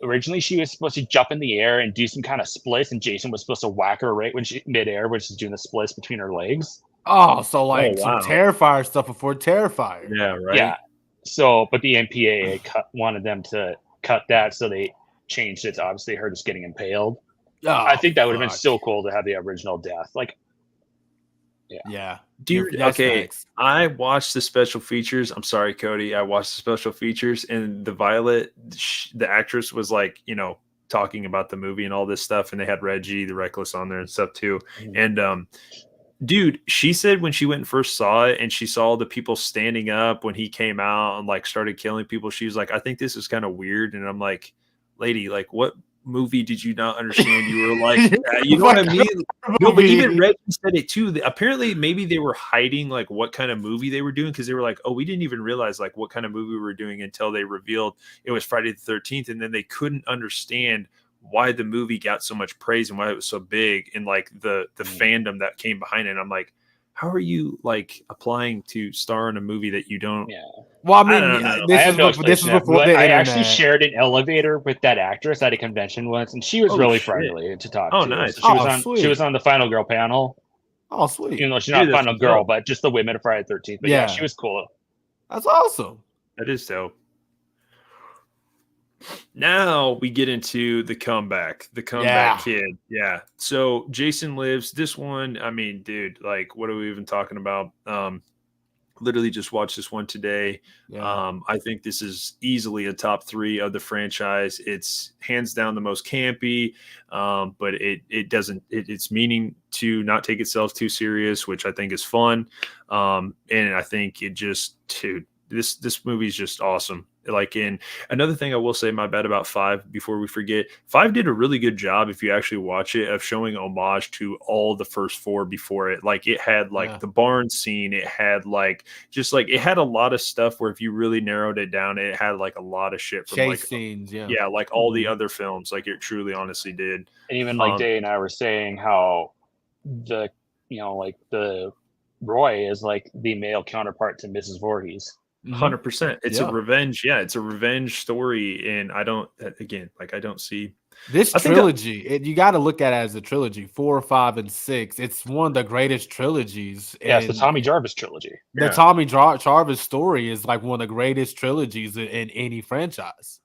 Originally, she was supposed to jump in the air and do some kind of splits, and Jason was supposed to whack her right when midair, when she's doing the splits between her legs. Oh, so like some Terrifier stuff before Terrifier. Yeah, right. Yeah. So, but the MPAA wanted them to cut that, so they changed it to obviously her just getting impaled. Oh, I think that would have been so cool to have the original death. Like, yeah. Dude, okay. Nice. I watched the special features. I'm sorry, Cody. I watched the special features, and the Violet, the actress, was like, talking about the movie and all this stuff, and they had Reggie the Reckless on there and stuff too. Mm-hmm. And dude, she said when she went and first saw it, and she saw the people standing up when he came out and like started killing people, she was like, I think this is kind of weird. And I'm like, lady, like what movie did you not understand? You were like, you know what I mean? No, but even Reggie said it too. Apparently, maybe they were hiding like what kind of movie they were doing because they were like, oh, we didn't even realize like what kind of movie we were doing until they revealed it was Friday the 13th, and then they couldn't understand why the movie got so much praise and why it was so big and like the fandom that came behind it. And I'm like, how are you like applying to star in a movie that you don't? Yeah. Well, I mean, this is before the internet. I actually shared an elevator with that actress at a convention once, and she was really friendly to talk to. Nice. So she was on the Final Girl panel. Oh, sweet. Even though she's not Final Girl, but just the women of Friday the 13th. But yeah, she was cool. That's awesome. That is dope. Now we get into the comeback kid. Yeah. So Jason Lives. This one, I mean, dude, like, what are we even talking about? Literally just watched this one today. Yeah. I think this is easily a top 3 of the franchise. It's hands down the most campy, but it's meaning to not take itself too serious, which I think is fun. And I think it just, dude, this movie is just awesome. Like, in another thing I will say, my bad about 5 before we forget, 5 did a really good job, if you actually watch it, of showing homage to all the first 4 before it. Like, it had like the barn scene, it had like it had a lot of stuff where if you really narrowed it down, it had like a lot of shit from chase scenes, like all the other films. Like, it truly honestly did. And even like Day and I were saying how the Roy is like the male counterpart to Mrs. Voorhees. 100%. It's a revenge. Yeah, it's a revenge story, and I don't see this trilogy. You got to look at it as a trilogy. 4, 5, and 6. It's one of the greatest trilogies. Yeah, it's the Tommy Jarvis trilogy. The Tommy Jarvis story is like one of the greatest trilogies in any franchise.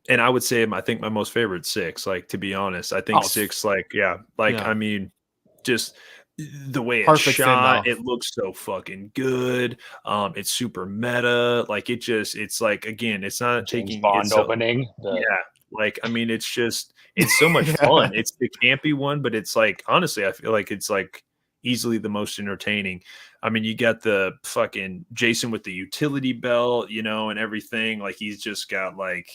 And I would say, I think my most favorite 6. Like, to be honest, I think 6. I mean, just the way it's shot, it looks so fucking good. It's super meta. Like, it's like, again, it's not James taking Bond opening. Like, I mean, it's so much fun. It's the campy one, but it's like, honestly, I feel like it's like easily the most entertaining. I mean, you got the fucking Jason with the utility belt, and everything. Like, he's just got like,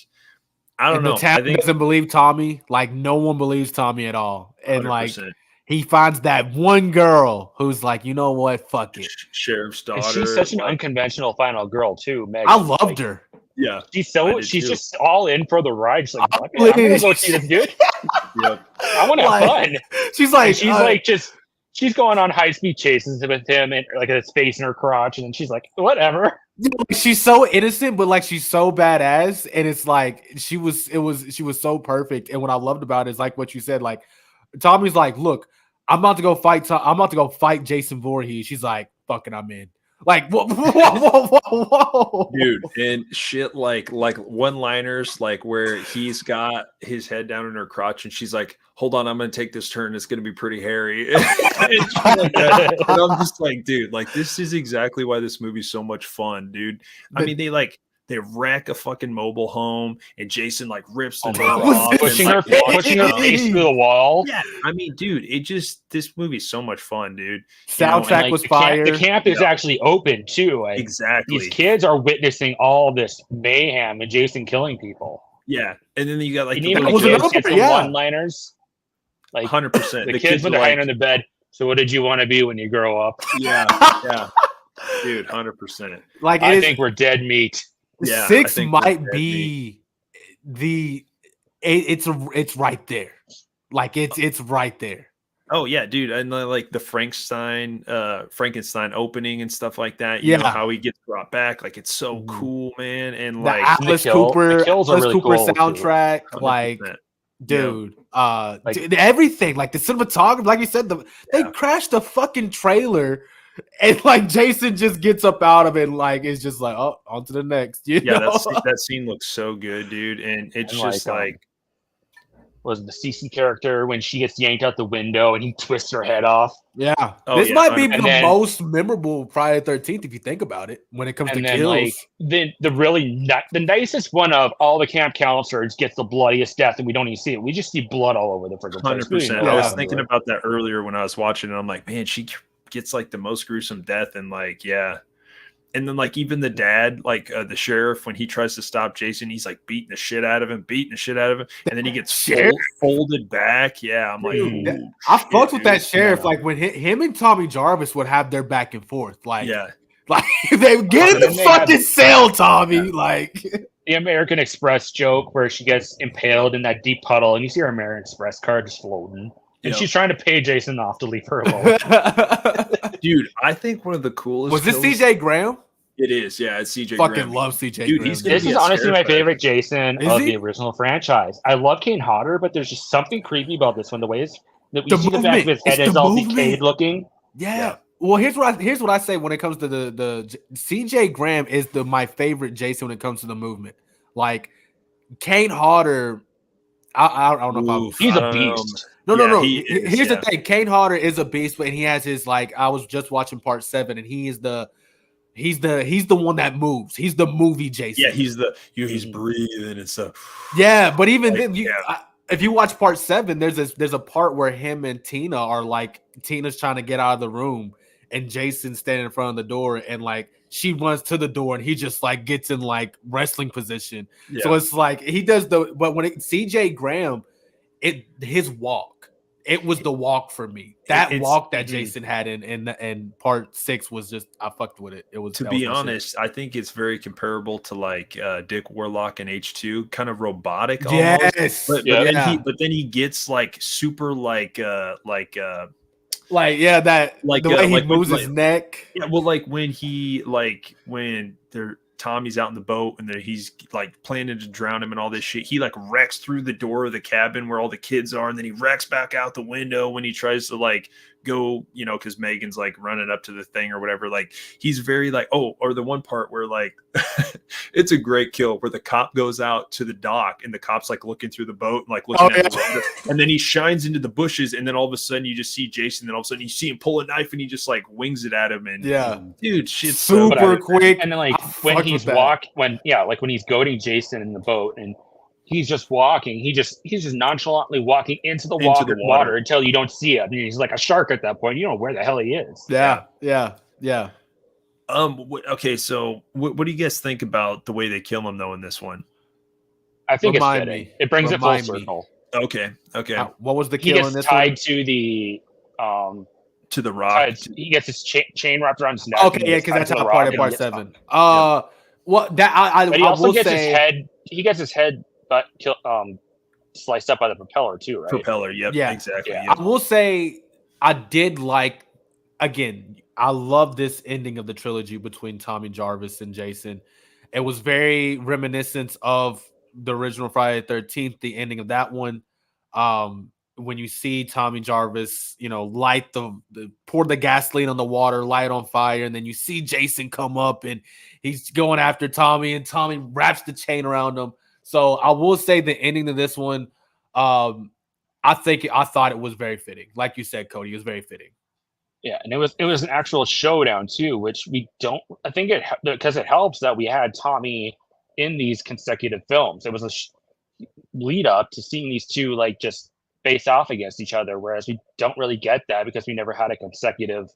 I don't know. The town doesn't believe Tommy. Like, no one believes Tommy at all. And 100%. Like, he finds that one girl who's like, you know what? Fuck it. Sheriff's daughter. And she's such an unconventional final girl too, Meg. I loved her. Yeah. She's just all in for the ride. She's like, I'm gonna go see this dude. I want to have fun. She's going on high speed chases with him and like his face in her crotch, and then she's like, whatever. She's so innocent, but like she's so badass, and it's like she was so perfect. And what I loved about it is like what you said, like Tommy's like, look, I'm about to go fight Jason Voorhees. She's like, fucking, I'm in. Like, whoa. Dude, and shit like one-liners, like where he's got his head down in her crotch and she's like, hold on, I'm going to take this turn. It's going to be pretty hairy. And I'm just like, dude, like, this is exactly why this movie's so much fun, dude. I mean, they wreck a fucking mobile home, and Jason like rips the door off, pushing her face through the wall. Yeah, I mean, dude, this movie's so much fun, dude. Soundtrack was fire. The camp is actually open too. Like, exactly. These kids are witnessing all this mayhem and Jason killing people. Yeah, and then you got like even the kids get some one-liners. Like 100%. The kids with their hand on the bed. So, what did you want to be when you grow up? Yeah, dude, 100%. Like, I think we're dead meat. Yeah, 6 might be it's right there. Like, it's right there. Oh yeah, dude, and like the Frankenstein opening and stuff like that. You know how he gets brought back. Like, it's so cool, man. And the like Alice Cooper cool soundtrack, too. Like, dude, dude, everything. Like the cinematography, like you said, they crashed the fucking trailer. And like Jason just gets up out of it, and like it's just like, oh, on to the next. You know? That scene looks so good, dude. And it's just like was the CC character when she gets yanked out the window and he twists her head off. Yeah, this might be the most memorable Friday the 13th if you think about it. When it comes to kills, like the nicest one of all the camp counselors gets the bloodiest death, and we don't even see it. We just see blood all over the freaking place. 100%. I was thinking about that earlier when I was watching it. I'm like, man, she gets like the most gruesome death, and like, And then like even the dad, like the sheriff, when he tries to stop Jason, he's like beating the shit out of him, and then he gets folded back. Yeah, I'm like, I fucked with that sheriff. Like when him and Tommy Jarvis would have their back and forth. Like, like they would get in the fucking cell, Tommy. Yeah. Like the American Express joke where she gets impaled in that deep puddle, and you see her American Express card just floating. And she's trying to pay Jason off to leave her alone. Dude, I think one of the coolest. Was this CJ Graham? It is, yeah. It's CJ Fucking Graham. love CJ Dude, Graham. This is honestly my favorite Jason of the original franchise. I love Kane Hodder, but there's just something creepy about this one. The ways that we see the back of his head is all decayed looking. Yeah. Well, here's what I say when it comes to the CJ Graham is my favorite Jason when it comes to the movement. Like Kane Hodder, I don't know if he's a beast. No. Here's the thing: Kane Hodder is a beast, but he has his like. I was just watching part 7, and he's the one that moves. He's the movie Jason. Yeah, he's breathing and stuff. Yeah, but even then, if you watch part 7, there's a part where him and Tina are like, Tina's trying to get out of the room, and Jason's standing in front of the door, and like she runs to the door, and he just like gets in like wrestling position. Yeah. So it's like he does but when CJ Graham, his walk. It was the walk for me. That walk that Jason had in part 6 was just, I fucked with it. It was, to be honest, I think it's very comparable to like Dick Warlock and H2, kind of robotic. Almost. Yes, but then he gets like super like the way he moves his neck. Yeah, well, like when Tommy's out in the boat and he's like planning to drown him and all this shit. He like wrecks through the door of the cabin where all the kids are, and then he wrecks back out the window when he tries to like go, because Megan's like running up to the thing or whatever. Like he's very like, or the one part where like it's a great kill where the cop goes out to the dock and the cop's like looking through the boat and like looking at the window, and then he shines into the bushes, and then all of a sudden you just see Jason, and all of a sudden you see him pull a knife and he just like wings it at him, and dude, shit's super quick. And then like when he's goading Jason in the boat and he's just walking, he's just nonchalantly walking into the water until you don't see him. He's like a shark at that point. You don't know where the hell he is. Yeah. Okay, so what do you guys think about the way they kill him though in this one? I think it's fitting. It brings it full circle. Okay. What was the kill in this tied one? To the rock. He gets his chain wrapped around his neck. Okay, yeah, because that's how part 7. Well, that but he also gets his head. He gets his head, but sliced up by the propeller too, right? Propeller, yep, yeah, exactly. Yeah. I will say, I did like. Again, I love this ending of the trilogy between Tommy Jarvis and Jason. It was very reminiscent of the original Friday the 13th. The ending of that one, when you see Tommy Jarvis, light pour the gasoline on the water, light on fire, and then you see Jason come up and he's going after Tommy, and Tommy wraps the chain around him. So I will say the ending of this one, I thought it was very fitting. Like you said, Cody, it was very fitting. Yeah, and it was an actual showdown too, which we don't. I think because it helps that we had Tommy in these consecutive films. It was a lead up to seeing these two like just face off against each other, whereas we don't really get that because we never had a consecutive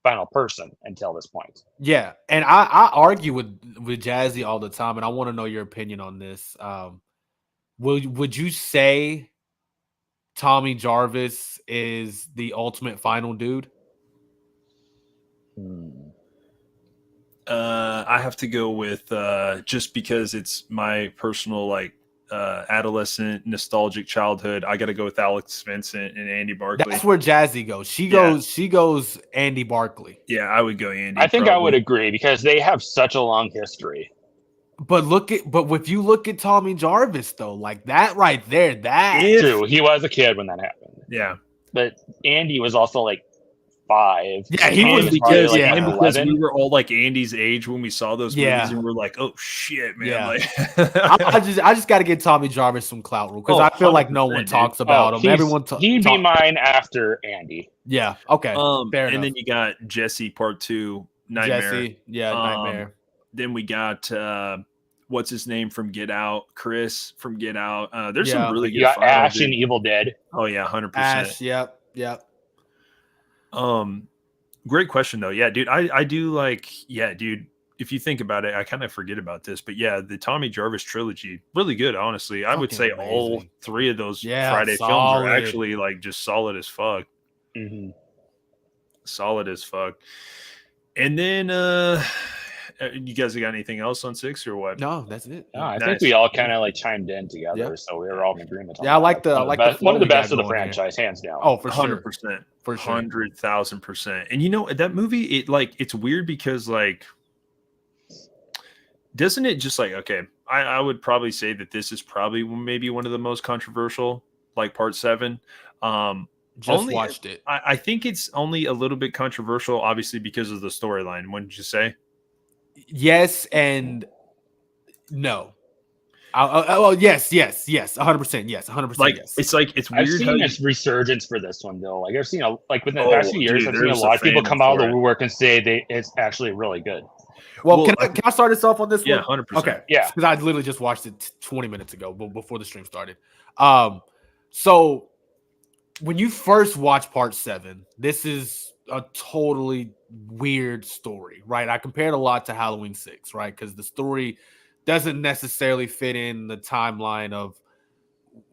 final person until this point. Yeah, and I argue with Jazzy all the time, and I want to know your opinion on this. Would you say Tommy Jarvis is the ultimate final dude? I have to go with just because it's my personal adolescent nostalgic childhood. I got to go with Alex Vincent and Andy Barkley. That's where Jazzy goes. She goes Andy Barkley. Yeah, I would go Andy. I think I would agree because they have such a long history. But if you look at Tommy Jarvis though, like that right there, true. He was a kid when that happened. Yeah, but Andy was also like 5. Yeah, he was because we were all like Andy's age when we saw those movies, and we're like, oh shit, man. Yeah. I just got to get Tommy Jarvis some clout rule because I feel like no one talks about him. Everyone he'd be mine after Andy. Yeah. Okay. Fair enough. And then you got Jesse Part 2, Nightmare. Jesse, Nightmare. Then we got what's his name from Get Out, Chris from Get Out. There's some really good. You got Ash in Evil Dead. Oh yeah, 100%. Ash. Yep. Great question though. Yeah, dude. I do like, dude. if you think about it, I kind of forget about this, but yeah, the Tommy Jarvis trilogy, really good, honestly. I would say amazing. all 3 of those Friday films are actually like just solid as fuck. Mm-hmm. Solid as fuck. And then you guys got anything else on 6 or what? No, that's it. No, I think we all kind of like chimed in together, so we were all in agreement. I like the one of the best of the franchise, hands down. Oh, for 100%, for 100,000%. And you know that movie, it's weird because like, doesn't it just like, okay, I would probably say that this is probably maybe one of the most controversial, like part 7. Just watched it. I think it's only a little bit controversial, obviously, because of the storyline. Wouldn't you say? Yes and no. Yes, 100%. Yes, 100%. Like yes. it's like it's weird. I've seen a resurgence for this one though. Like I've seen within the past few years, I've seen a lot of people come out of the woodwork and say it's actually really good. Well, can I start us off on this one? Yeah, 100%. Okay, yeah, because I literally just watched it 20 minutes ago, before the stream started. So when you first watch part 7, this is a totally weird story, right? I compared a lot to Halloween 6, right? Because the story doesn't necessarily fit in the timeline of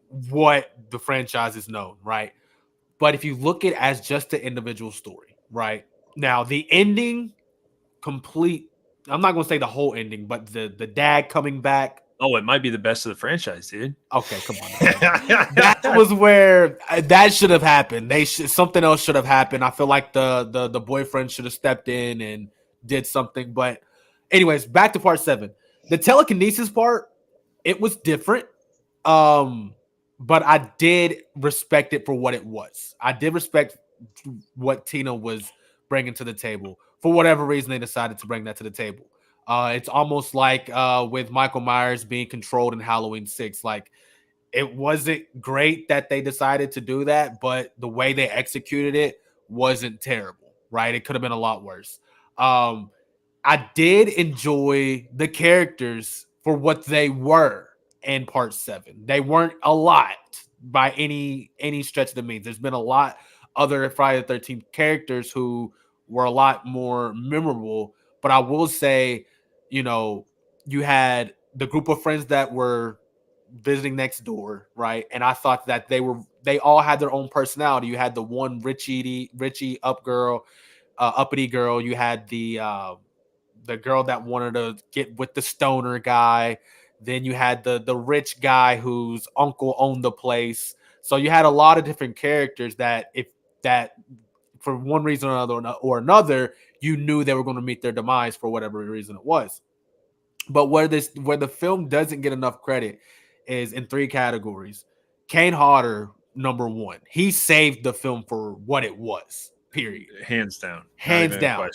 what the franchise is known, right? But if you look at it as just an individual story, right? Now, the ending, complete, I'm not going to say the whole ending, but the dad coming back. Oh, it might be the best of the franchise, dude. Okay, come on. That was where that should have happened. Something else should have happened. I feel like the boyfriend should have stepped in and did something. But anyways, back to part 7. The telekinesis part, it was different. But I did respect it for what it was. I did respect what Tina was bringing to the table. For whatever reason, they decided to bring that to the table. It's almost like with Michael Myers being controlled in Halloween 6. Like, it wasn't great that they decided to do that, but the way they executed it wasn't terrible, right? It could have been a lot worse. I did enjoy the characters for what they were in part 7. They weren't a lot by any stretch of the means. There's been a lot other Friday the 13th characters who were a lot more memorable, but I will say, you know, you had the group of friends that were visiting next door, right? And I thought that they all had their own personality. You had the one Richie uppity girl. You had the girl that wanted to get with the stoner guy. Then you had the rich guy whose uncle owned the place. So you had a lot of different characters that for one reason or another, you knew they were going to meet their demise for whatever reason it was. But where the film doesn't get enough credit is in 3 categories. Kane Hodder, number 1. He saved the film for what it was, period. Hands down. Hands down.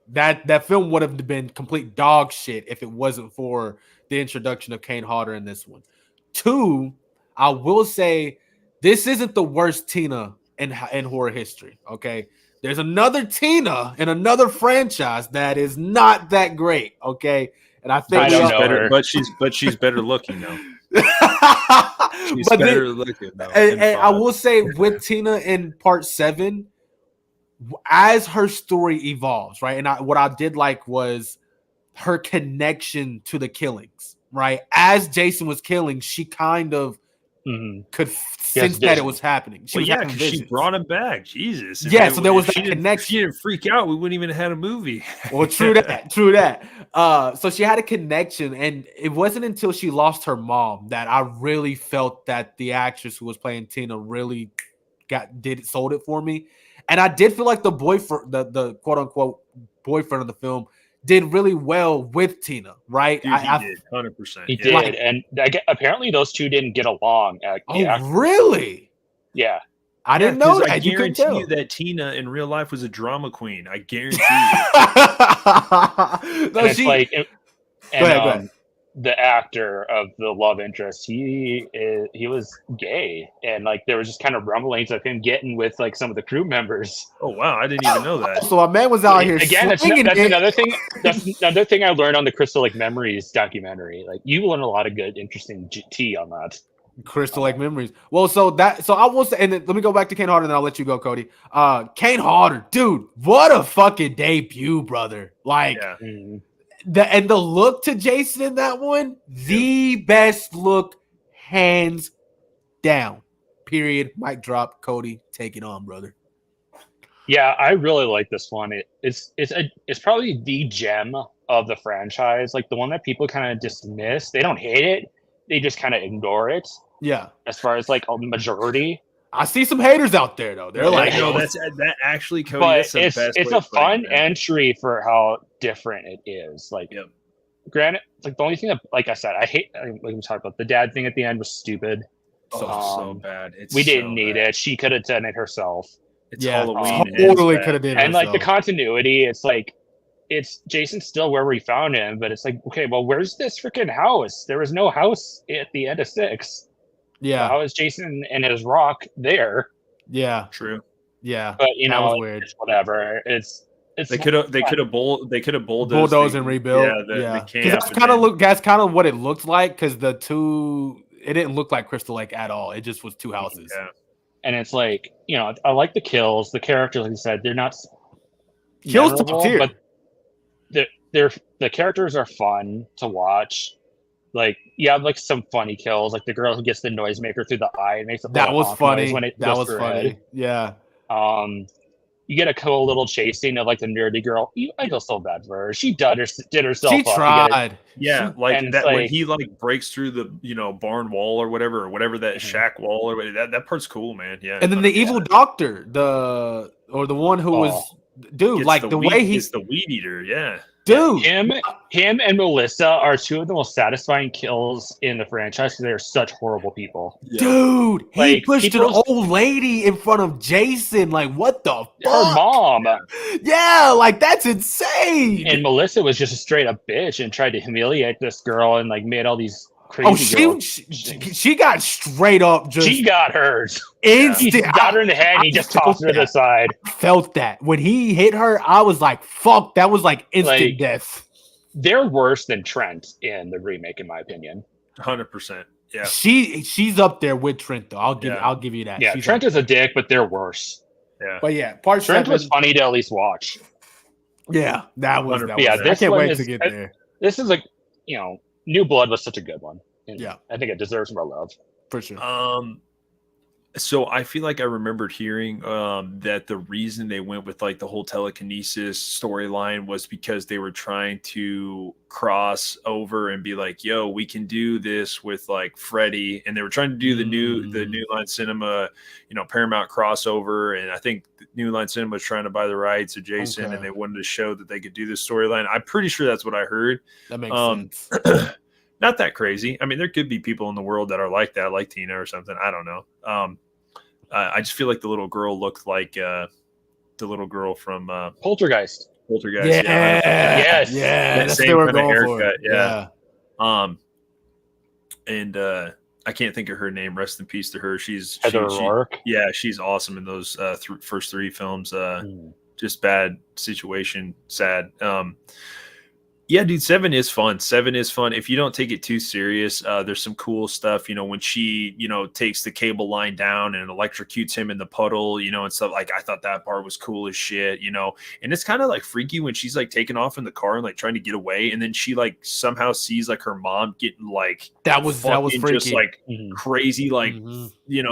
That film would have been complete dog shit if it wasn't for the introduction of Kane Hodder in this one. 2, I will say this isn't the worst Tina in horror history, okay? There's another Tina in another franchise that is not that great, okay? And I think she's better, but she's better looking though. She's better looking though. And I will say with Tina in part 7, as her story evolves, right? And what I did like was her connection to the killings, right? As Jason was killing, she kind of could sense that it was happening. She brought him back. Jesus. So there was that connection. If she didn't freak out, we wouldn't even have had a movie. Well, true that. So she had a connection, and it wasn't until she lost her mom that I really felt that the actress who was playing Tina really sold it for me. And I did feel like the boyfriend, the quote unquote boyfriend of the film, did really well with Tina, right? Dude, he did 100%. He did, and apparently those two didn't get along. Really? Yeah, I didn't know that. I guarantee you that Tina in real life was a drama queen. I guarantee you. Go ahead. The actor of the love interest, he was gay, and like there was just kind of rumblings of him getting with like some of the crew members. Oh wow, I didn't even know that. So a man was out here again. That's another thing. That's another thing I learned on the Crystal Lake Memories documentary. Like you learn a lot of good, interesting tea on that. Crystal Lake Memories. Well, so I will say, and then let me go back to Kane Hodder, and then I'll let you go, Cody. Kane Hodder, dude, what a fucking debut, brother! Like. Yeah. the look to Jason in that one, the best look, hands down. Period. Mic drop. Cody, take it on, brother. Yeah, I really like this one. It's probably the gem of the franchise, like the one that people kind of dismiss. They don't hate it; they just kind of ignore it. Yeah. As far as like a majority, I see some haters out there though. They're like, no, that actually, Cody. But that's the best it's a fun entry for how different it is. Like, granted, like the only thing that, like I said, I hate. Like we talked about, the dad thing at the end was stupid. So bad. We didn't need it. She could have done it herself. It's Halloween. Totally could have did it. And like the continuity, it's like it's Jason's still where we found him, but it's like, okay, well, where's this freaking house? There was no house at the end of 6. Yeah. So how is Jason and his rock there? Yeah. True. Yeah. But you know, weird. It's whatever. It's they could have bulldoze and rebuilt. The camp. That's kind of what it looked like, because it didn't look like Crystal Lake at all. It just was 2 houses. Yeah. And it's like, you know, I like the kills. The characters, like you said, they're not kills memorable, top tier, but the characters are fun to watch. Like, you have like some funny kills, like the girl who gets the noisemaker through the eye and makes a that was funny. When it that goes was funny. head. Yeah. You get a cool little chasing of like the nerdy girl. I feel so bad for her. She did herself. She tried. Yeah, like that, like, when he like breaks through the barn wall or whatever that shack wall or whatever, that part's cool, man. Yeah. And then the evil doctor, the one who was like the way he's the weed eater. Yeah. Dude, him and Melissa are 2 of the most satisfying kills in the franchise because they're such horrible people. Yeah. Dude, he like, pushed an old lady in front of Jason. Like, what the fuck? Her mom. Yeah, like that's insane. And Melissa was just a straight up bitch and tried to humiliate this girl and like made all these crazy. She got straight up. She got hers. Instant. He got her in the head. And he just tossed her to the side. I felt that when he hit her. I was like, "Fuck!" That was like instant death. They're worse than Trent in the remake, in my opinion. 100%. Yeah. She's up there with Trent though. I'll give you that. Yeah, Trent is a dick, but they're worse. Yeah. But yeah, Trent was funny to at least watch. Yeah, that was. Yeah, I can't wait to get there. This is like, you know, New Blood was such a good one. And yeah, I think it deserves more love for sure. So I feel like I remembered hearing that the reason they went with like the whole telekinesis storyline was because they were trying to cross over and be like, yo, we can do this with like Freddy, and they were trying to do the New Line Cinema, Paramount crossover, and I think New Line Cinema was trying to buy the rights of Jason, and they wanted to show that they could do this storyline. I'm pretty sure that's what I heard. That makes sense. Not that crazy. I mean, there could be people in the world that are like that, like Tina or something. I don't know. I just feel like the little girl looked like the little girl from Poltergeist. Yeah. Yes. Yeah. That same kind of haircut. Yeah. And I can't think of her name. Rest in peace to her. She's Heather O'Rourke. Yeah, she's awesome in those first 3 films. Just bad situation, sad. Yeah, dude, 7 is fun. 7 is fun. If you don't take it too serious, there's some cool stuff, when she, takes the cable line down and electrocutes him in the puddle, and stuff. Like, I thought that part was cool as shit, and it's kind of like freaky when she's like taking off in the car and like trying to get away. And then she like somehow sees like her mom getting like, that was freaky. Just like crazy, like,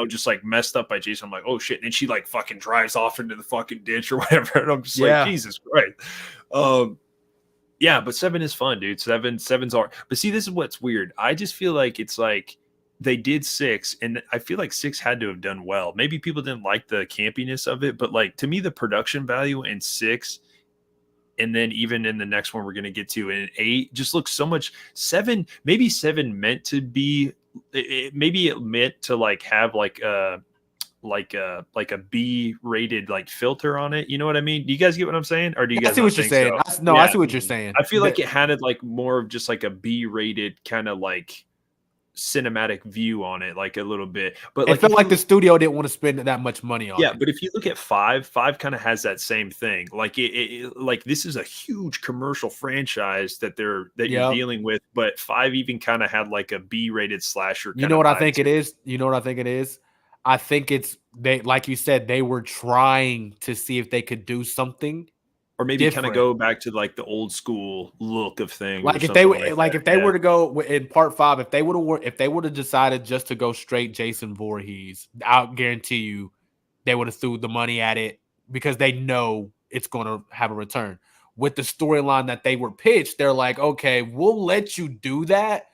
just like messed up by Jason. I'm like, oh shit. And then she like fucking drives off into the fucking ditch or whatever. And I'm just like, Jesus Christ. Yeah, but 7 is fun, dude. 7's art. But see, this is what's weird. I just feel like it's like they did 6, and I feel like 6 had to have done well. Maybe people didn't like the campiness of it, but like to me, the production value in 6, and then even in the next one we're gonna get to in 8, just looks so much. 7, maybe 7 meant to be. Maybe it meant to like have like a B-rated like filter on it. You know what I mean? Do you guys get what I'm saying? Or do you guys? I see what you're saying. So? I see what you're saying. I feel like it had like more of just like a B-rated kind of like cinematic view on it, like a little bit. But it felt like the studio didn't want to spend that much money on it. Yeah, but if you look at 5 kind of has that same thing. Like it like this is a huge commercial franchise that you're dealing with, but 5 even kind of had like a B-rated slasher. You know what I think it is? I think it's they, like you said, they were trying to see if they could do something or maybe kind of go back to like the old school look of things. Like if they were to go in part 5, if they would have decided just to go straight Jason Voorhees, I'll guarantee you they would have threw the money at it because they know it's going to have a return. With the storyline that they were pitched, they're like, okay, we'll let you do that,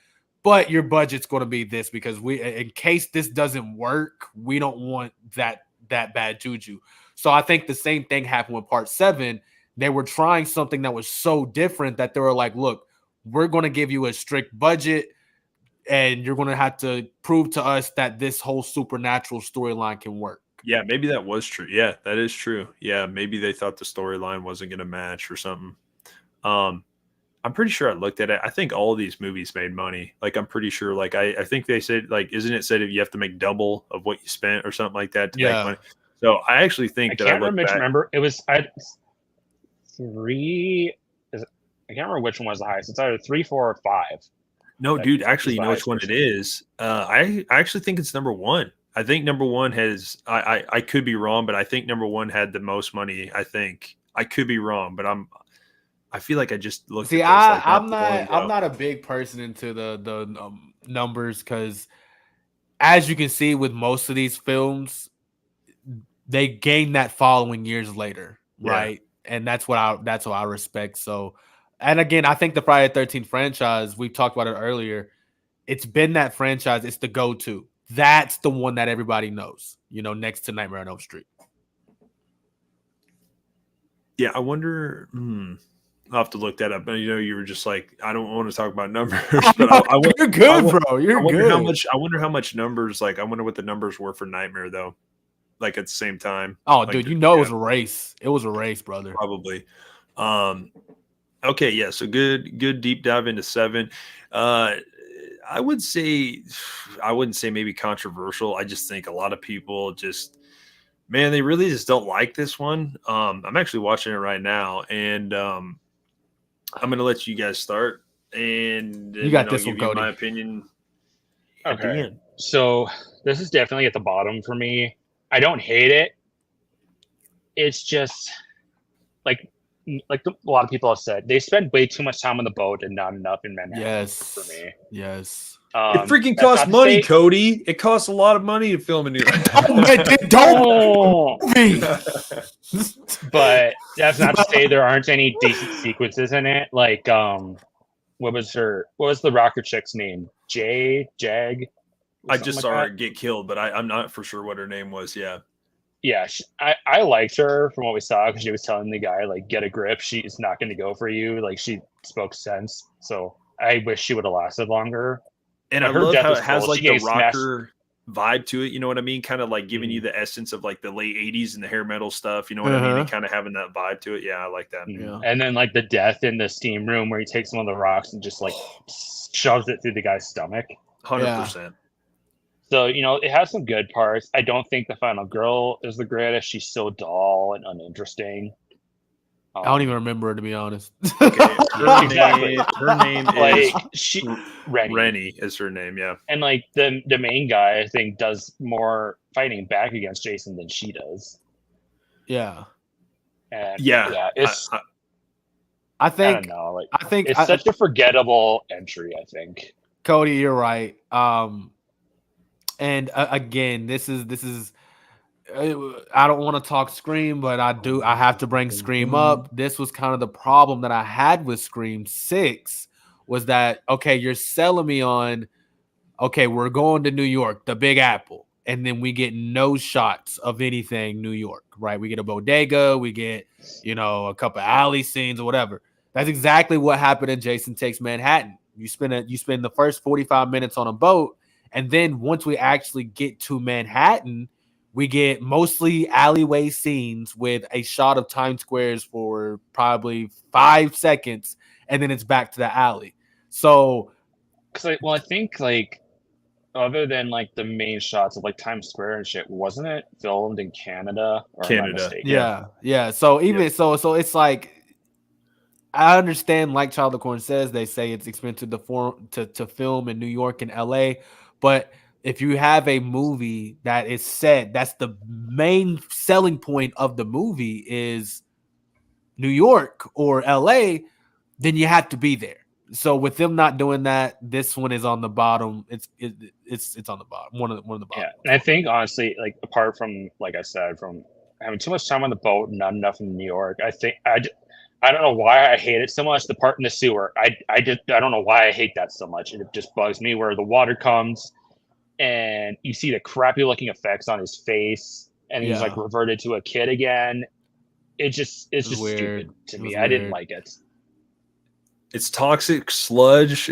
but your budget's going to be this because in case this doesn't work, we don't want that bad juju. So I think the same thing happened with part 7. They were trying something that was so different that they were like, look, we're going to give you a strict budget and you're going to have to prove to us that this whole supernatural storyline can work. Yeah, maybe that was true. Yeah, that is true. Yeah, maybe they thought the storyline wasn't going to match or something. I'm pretty sure I looked at it. I think all of these movies made money. Like, I'm pretty sure, like, I think they said, like, isn't it said if you have to make double of what you spent or something like that to make money? So I actually think I can't remember. It was 3. I can't remember which one was the highest. It's either 3, 4, or 5. No, dude, actually, you know which one it is. I actually think it's number 1. I think number 1 has, I could be wrong, but I think number 1 had the most money. I think I could be wrong, but I feel like I just looked. See, I'm not a big person into the numbers because, as you can see with most of these films, they gain that following years later, right? And that's what I respect. So, and again, I think the Friday the 13th franchise, we've talked about it earlier. It's been that franchise. It's the go-to. That's the one that everybody knows, next to Nightmare on Elm Street. Yeah, I wonder. I'll have to look that up. But you were just like, I don't want to talk about numbers. But you're good, bro. You're good. I wonder how much numbers. Like, I wonder what the numbers were for Nightmare though. Like at the same time. Oh, like, dude, it was a race. It was a race, brother. Probably. Okay, yeah. So good deep dive into 7. I wouldn't say maybe controversial. I just think a lot of people they really just don't like this one. I'm actually watching it right now, and I'm going to let you guys start. And you got this one, Cody. My opinion. Okay. So this is definitely at the bottom for me. I don't hate it. It's just like a lot of people have said, they spend way too much time on the boat and not enough in Manhattan. Yes. For me. Yes. It freaking costs money, Cody. It costs a lot of money to film a new. Don't. But that's not to say there aren't any decent sequences in it. Like, what was the rocker chick's name? Jag. I just saw her get killed, but I'm not for sure what her name was. Yeah. Yeah, I liked her from what we saw because she was telling the guy, like, get a grip. She's not going to go for you. Like, she spoke sense. So I wish she would have lasted longer. And I love how it has like the rocker vibe to it. You know what I mean? Kind of like giving you the essence of like the late 80s and the hair metal stuff. You know what I mean? And kind of having that vibe to it. Yeah, I like that. Yeah. And then like the death in the steam room where he takes one of the rocks and just like shoves it through the guy's stomach. 100%. So, it has some good parts. I don't think the final girl is the greatest. She's so dull and uninteresting. I don't even remember her, to be honest. Okay. Her name is Rennie is her name, yeah. And like the main guy, I think, does more fighting back against Jason than she does. Yeah. And it's. I don't know. Like, I think it's such a forgettable entry. I think. Cody, you're right. And again, this is. I don't want to talk Scream, but I have to bring Scream up. This was kind of the problem that I had with Scream 6 was that, okay, you're selling me on, okay, we're going to New York, the Big Apple, and then we get no shots of anything New York, right? We get a bodega, we get, a couple of alley scenes or whatever. That's exactly what happened in Jason Takes Manhattan. You spend the first 45 minutes on a boat, and then once we actually get to Manhattan, we get mostly alleyway scenes with a shot of Times Squares for probably 5 seconds, and then it's back to the alley. So, I think like other than like the main shots of like Times Square and shit, wasn't it filmed in Canada? Yeah. So so it's like I understand, like Child of Corn says, they say it's expensive to film in New York and LA, but if you have a movie that is set, that's the main selling point of the movie is New York or LA, then you have to be there. So with them not doing that, this one is on the bottom. It's on the bottom. One of the bottom. Yeah, and I think honestly, like apart from like I said, from having too much time on the boat, and not enough in New York, I think I don't know why I hate it so much. The part in the sewer, I don't know why I hate that so much. It just bugs me where the water comes, and you see the crappy looking effects on his face, and he's like reverted to a kid again. It's just stupid to me. I didn't like it. It's toxic sludge.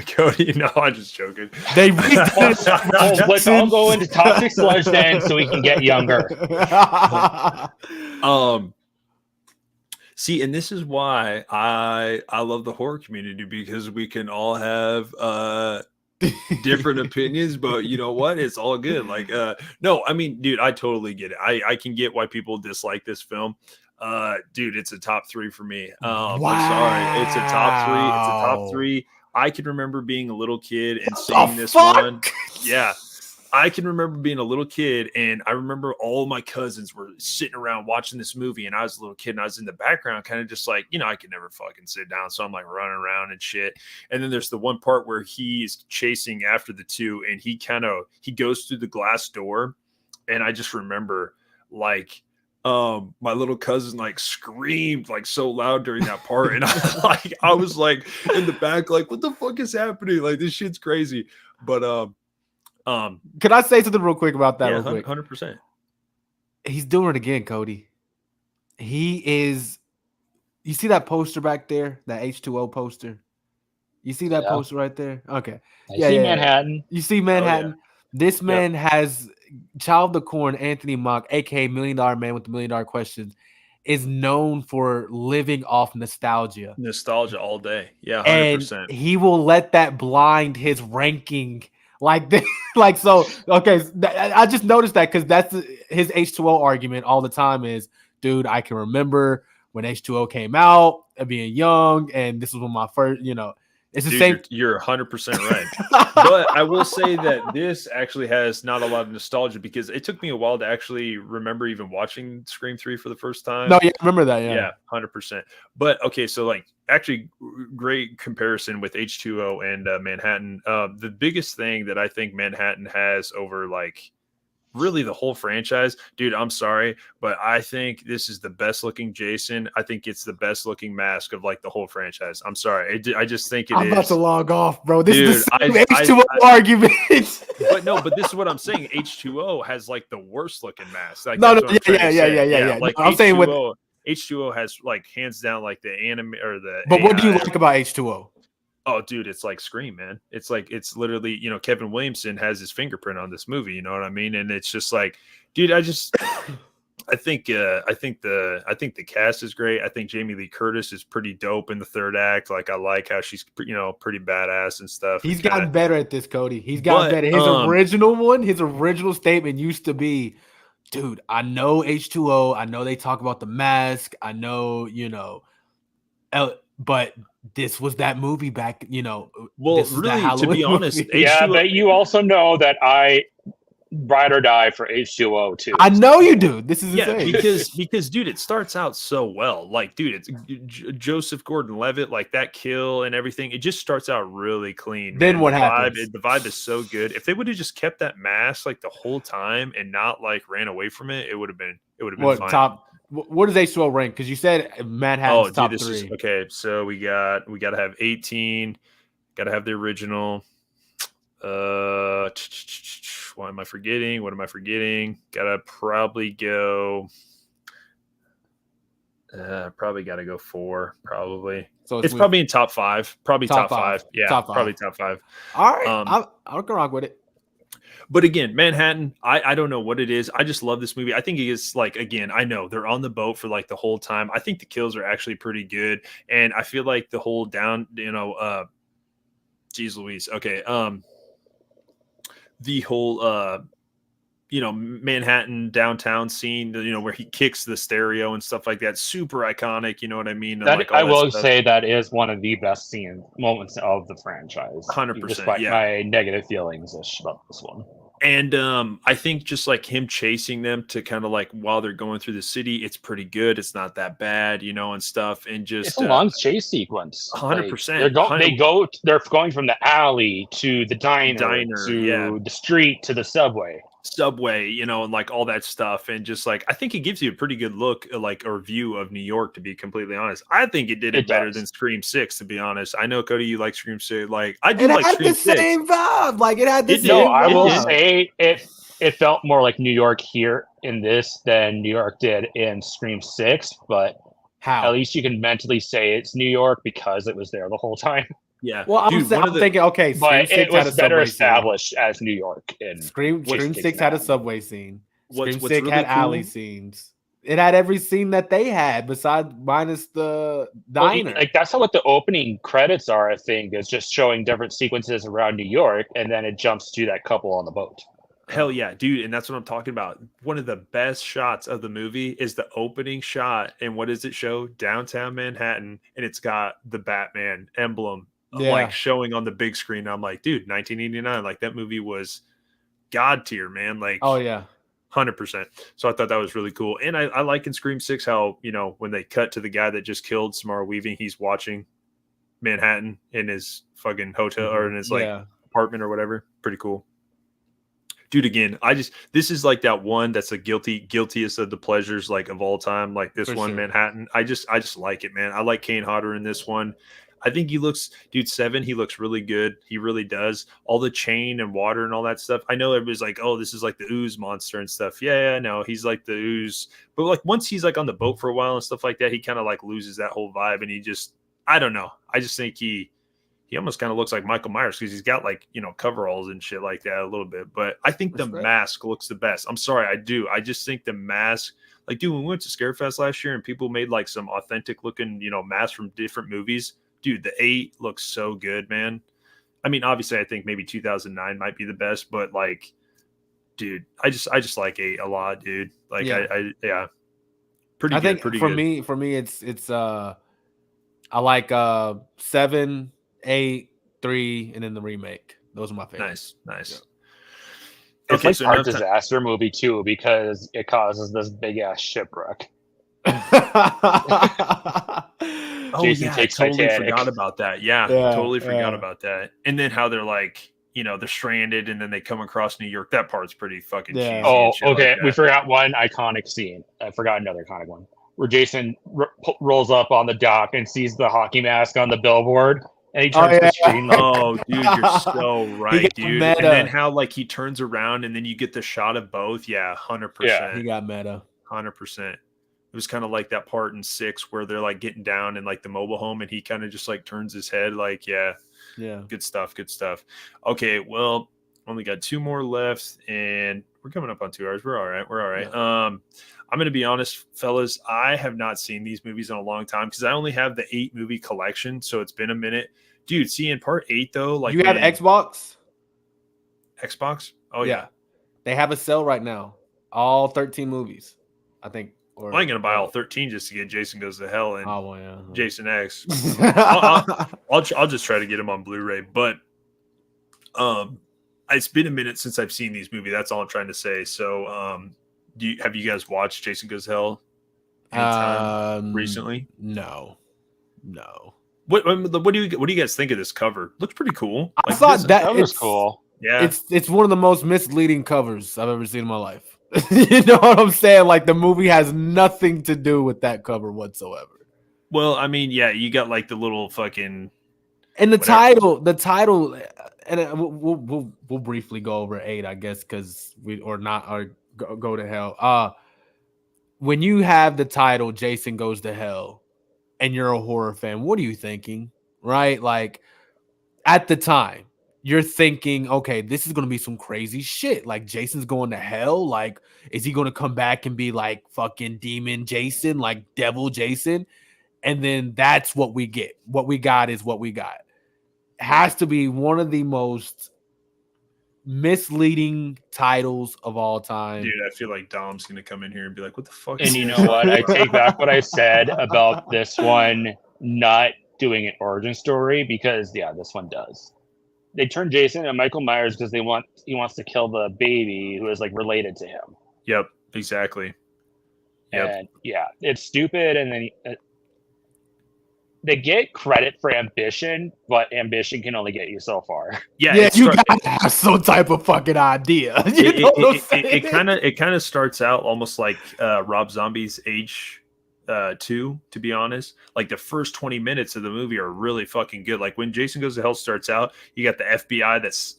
Cody, no, I'm just joking. Let's all go into toxic sludge then so we can get younger. See, and this is why I love the horror community, because we can all have different opinions, but you know what? It's all good. Like, no, I mean, dude, I totally get it. I can get why people dislike this film. Dude, it's a top 3 for me. Wow. I'm sorry, it's a top 3. It's a top 3. I can remember being a little kid and seeing this one. Yeah, I can remember being a little kid, and I remember all my cousins were sitting around watching this movie, and I was a little kid, and I was in the background, kind of just like, you know, I could never fucking sit down, so I'm like running around and shit. And then there's the one part where he's chasing after the two, and he goes through the glass door, and I just remember like my little cousin like screamed like so loud during that part, and I was like in the back like, what the fuck is happening? Like, this shit's crazy. But can I say something real quick about that? Yeah, real quick? 100%. He's doing it again, Cody. He is. You see that poster back there, that H2O poster? You see that poster right there? Okay. I see Manhattan. You see Manhattan. Oh, yeah. This man has Child of the Corn, Anthony Mock, aka $1 Million Man with the $1 Million Questions, is known for living off nostalgia. Nostalgia all day. Yeah, 100%. And he will let that blind his ranking like this. Like, so, okay, I just noticed that because that's his H2O argument all the time is, dude, I can remember when H2O came out, being young, and this was one of my first, you know, it's the same. You're 100% right. But I will say that this actually has not a lot of nostalgia, because it took me a while to actually remember even watching Scream 3 for the first time. No, yeah, I remember that. Yeah, 100%. But okay, so like actually great comparison with H2O and Manhattan. The biggest thing that I think Manhattan has over like really the whole franchise, dude, I'm sorry, but I think this is the best looking Jason. I think it's the best looking mask of like the whole franchise. I'm sorry. I just think it is. I'm about to log off, bro. This is the same H2O argument. But this is what I'm saying. H2O has like the worst looking mask. Like, yeah. Like, I'm saying with H2O has like hands down like the anime or the. But what do you like about H2O? Oh, dude, it's like Scream, man. It's like, it's literally, you know, Kevin Williamson has his fingerprint on this movie. You know what I mean? And it's just like, dude, I think the cast is great. I think Jamie Lee Curtis is pretty dope in the third act. Like, I like how she's, you know, pretty badass and stuff. He's gotten better at this, Cody. He's gotten better. His original statement used to be, dude, I know H2O. I know they talk about the mask. I know, you know, but this was that movie back, you know. Well, really, to be honest, yeah, but you also know that I ride or die for H2O too. I know you do. This is insane. because dude, it starts out so well. Like, dude, it's Joseph Gordon-Levitt, like that kill and everything. It just starts out really clean. Then what happens? The vibe is so good. If they would have just kept that mask like the whole time and not like ran away from it, it would have been fine. What does H2O rank? Because you said Manhattan's top 3. Okay, so we got to have 18. Got to have the original. What am I forgetting? Got to probably go. Probably got to go 4. Probably. So it's probably in top 5. Probably top 5. Yeah, probably top 5. All right, I'll go rock with it. But again, Manhattan, I don't know what it is. I just love this movie. I think it is like, again, I know they're on the boat for like the whole time. I think the kills are actually pretty good. And I feel like the whole geez Louise. Okay. The whole, Manhattan downtown scene, you know, where he kicks the stereo and stuff like that. Super iconic. You know what I mean? I will say that is one of the best moments of the franchise. 100%. Despite my negative feelings about this one. And I think just like him chasing them to kind of like while they're going through the city, it's pretty good. It's not that bad, and stuff. And just it's a long chase sequence. 100%. They're going from the alley to the diner to the street to the subway, and like all that stuff. And just like, I think it gives you a pretty good look, like, or view of New York, to be completely honest. I think it did it better than Scream 6, to be honest. I know, Cody, you like Scream 6. Like, I do like Scream 6. It had the same vibe. Like, it had the same No, vibe. I will say it felt more like New York here in this than New York did in Scream 6, but at least you can mentally say it's New York because it was there the whole time. Yeah. Well, I'm thinking, okay, but it was better established as New York. In Scream 6 had a subway scene. Scream 6 really had alley scenes. It had every scene that they had, minus the diner. Like, that's what the opening credits are, I think, is just showing different sequences around New York, and then it jumps to that couple on the boat. Hell yeah, dude. And that's what I'm talking about. One of the best shots of the movie is the opening shot. And what does it show? Downtown Manhattan. And it's got the Batman emblem like showing on the big screen. I'm like, dude, 1989, like that movie was God tier, man. Like, oh yeah, 100%. So I thought that was really cool. And I like in Scream 6 how, when they cut to the guy that just killed Samara Weaving, he's watching Manhattan in his fucking hotel or in his apartment or whatever. Pretty cool. Dude, again, this is like that one that's a guiltiest of the pleasures, like, of all time. Like this one, Manhattan. I just like it, man. I like Kane Hodder in this one. I think he looks, dude, 7, he looks really good. He really does. All the chain and water and all that stuff. I know everybody's like, oh, this is like the ooze monster and stuff. Yeah, no, he's like the ooze. But like once he's like on the boat for a while and stuff like that, he kind of like loses that whole vibe. And he just, I don't know. I just think he almost kind of looks like Michael Myers because he's got like, coveralls and shit like that a little bit. But I think the mask looks the best. I'm sorry, I do. I just think the mask, like, dude, when we went to Scarefest last year and people made like some authentic looking, masks from different movies. Dude, the 8 looks so good, man. I mean, obviously, I think maybe 2009 might be the best, but like, dude, I just like 8 a lot, dude. Like, pretty good. Pretty good. For me, it's I like 7, 8, 3, and then the remake. Those are my favorites. Nice. Yeah. It's like a disaster movie too because it causes this big ass shipwreck. Jason takes totally Titanic. Forgot about that. Totally forgot about that. And then how they're like, they're stranded and then they come across New York. That part's pretty fucking cheesy. Oh, okay. Like we forgot one iconic scene. I forgot another iconic one where Jason rolls up on the dock and sees the hockey mask on the billboard. And he turns the screen. Like, oh, dude, you're so right, dude. Meta. And then how like he turns around and then you get the shot of both. Yeah, 100%. Yeah, he got meta. 100%. It was kind of like that part in 6 where they're like getting down in like the mobile home and he kind of just like turns his head like, yeah. Good stuff. Okay, well, only got 2 more left and we're coming up on 2 hours. We're all right. Yeah. I'm going to be honest, fellas. I have not seen these movies in a long time because I only have the 8 movie collection. So it's been a minute. Dude, see, in part 8, though, like, you have Xbox? Oh, yeah. They have a sale right now. All 13 movies, I think. Or, I ain't going to buy all 13 just to get Jason Goes to Hell and Jason X. I'll just try to get him on Blu-ray. But it's been a minute since I've seen these movies. That's all I'm trying to say. So, have you guys watched Jason Goes to Hell anytime recently? No. What do you guys think of this cover? Looks pretty cool. I thought that was cool. Yeah, it's one of the most misleading covers I've ever seen in my life. You know what I'm saying? Like the movie has nothing to do with that cover whatsoever. Well, I mean, yeah, you got like the little fucking and the title, and we'll briefly go over 8, I guess, because go to hell. When you have the title Jason Goes to Hell and you're a horror fan, what are you thinking? Right? Like at the time, you're thinking, okay, this is going to be some crazy shit. Like Jason's going to hell. Like, is he going to come back and be like fucking demon Jason, like devil Jason? And then that's what we get. What we got is what we got. It has to be one of the most misleading titles of all time. Dude, I feel like Dom's gonna come in here and be like, what the fuck? And you know what? I take back what I said about this one not doing an origin story because this one does. they turn Jason into Michael Myers because he wants to kill the baby who is like related to him. Yep, exactly. Yep. And yeah, it's stupid. And then they get credit for ambition, but ambition can only get you so far. Yeah, you gotta have some type of fucking idea. It kind of starts out almost like Rob Zombie's Age 2, to be honest. Like the first 20 minutes of the movie are really fucking good. Like when Jason Goes to Hell starts out, you got the FBI that's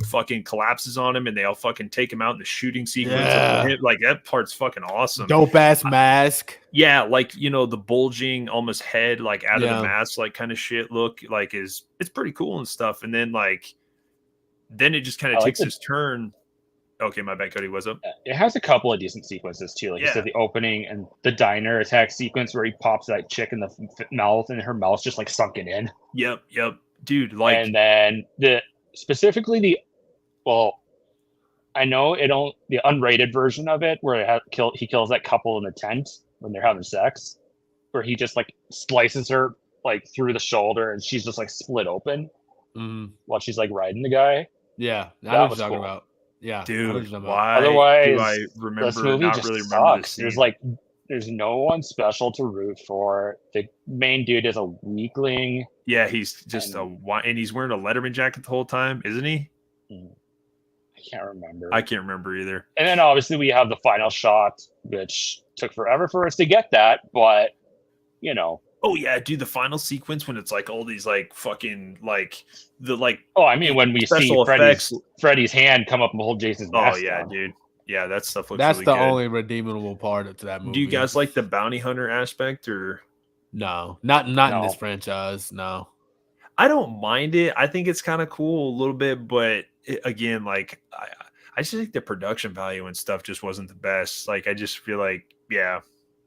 fucking collapses on him, and they all fucking take him out in the shooting sequence. Yeah. Like that part's fucking awesome. Dope ass mask. Yeah, like the bulging almost head like out of the mask, like kind of shit look like it's pretty cool and stuff. And then then it just kind of takes this turn. Okay, my bad, Cody. What's up? It has a couple of decent sequences too. Like you said, the opening and the diner attack sequence where he pops that chick in the mouth and her mouth's just like sunken in. Yep, dude. Like, and then I know the unrated version of it where he kills that couple in the tent when they're having sex, where he just like slices her like through the shoulder and she's just like split open while she's like riding the guy. Yeah, I know what you're talking about. Yeah, dude. Why? Otherwise, do I remember? This movie not just really sucks. remember this scene. There's no one special to root for. The main dude is a weakling. Yeah, he's just and he's wearing a Letterman jacket the whole time, isn't he? I can't remember. I can't remember either. And then obviously we have the final shot, which took forever for us to get that, but Oh yeah, dude, the final sequence when it's like all these like fucking like the like. Oh, I mean when we see Freddy's hand come up and hold Jason's mask. Oh yeah, down. Dude. Yeah, that stuff looks. That's really the good. only redeemable part of that movie. Do you guys like the bounty hunter aspect or? No, not in this franchise. No, I don't mind it. I think it's kind of cool a little bit, but again, like I just think the production value and stuff just wasn't the best. Like I just feel like,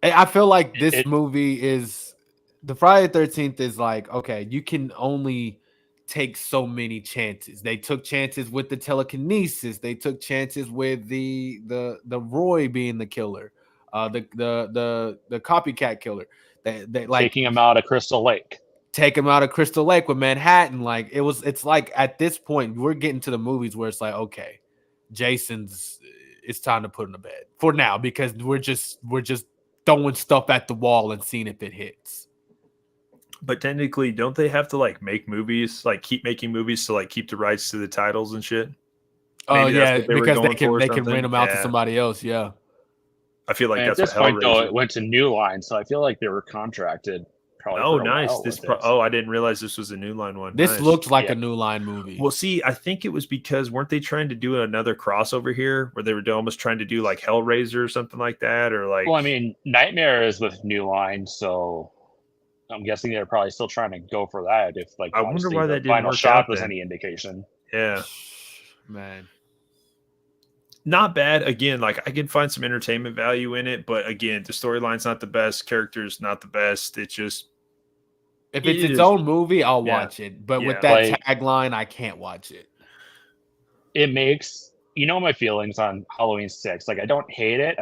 I feel like this movie is. The Friday the 13th is like, okay, you can only take so many chances. They took chances with the telekinesis. They took chances with the Roy being the killer, the copycat killer. They like taking him out of Crystal Lake. Take him out of Crystal Lake with Manhattan. Like it's like at this point we're getting to the movies where it's like, okay, it's time to put him to bed for now because we're just throwing stuff at the wall and seeing if it hits. But technically, don't they have to like make movies, like keep making movies to like keep the rights to the titles and shit? Oh yeah, because they can rent them out to somebody else. Yeah, I feel like that's at this point though. It went to New Line, so I feel like they were contracted. Oh, nice. I didn't realize this was a New Line one. This looked like a New Line movie. Well, see, I think it was because weren't they trying to do another crossover here where they were almost trying to do like Hellraiser or something like that, or like? Well, I mean, Nightmare is with New Line, so. I'm guessing they're probably still trying to go for that. If like, I wonder why that didn't final work shot out was then. any indication. Yeah, man, not bad. Again, like I can find some entertainment value in it, but again, the storyline's not the best, characters not the best. It's just if it's its own movie, I'll watch it. But with that tagline, I can't watch it. It makes my feelings on Halloween 6. Like I don't hate it.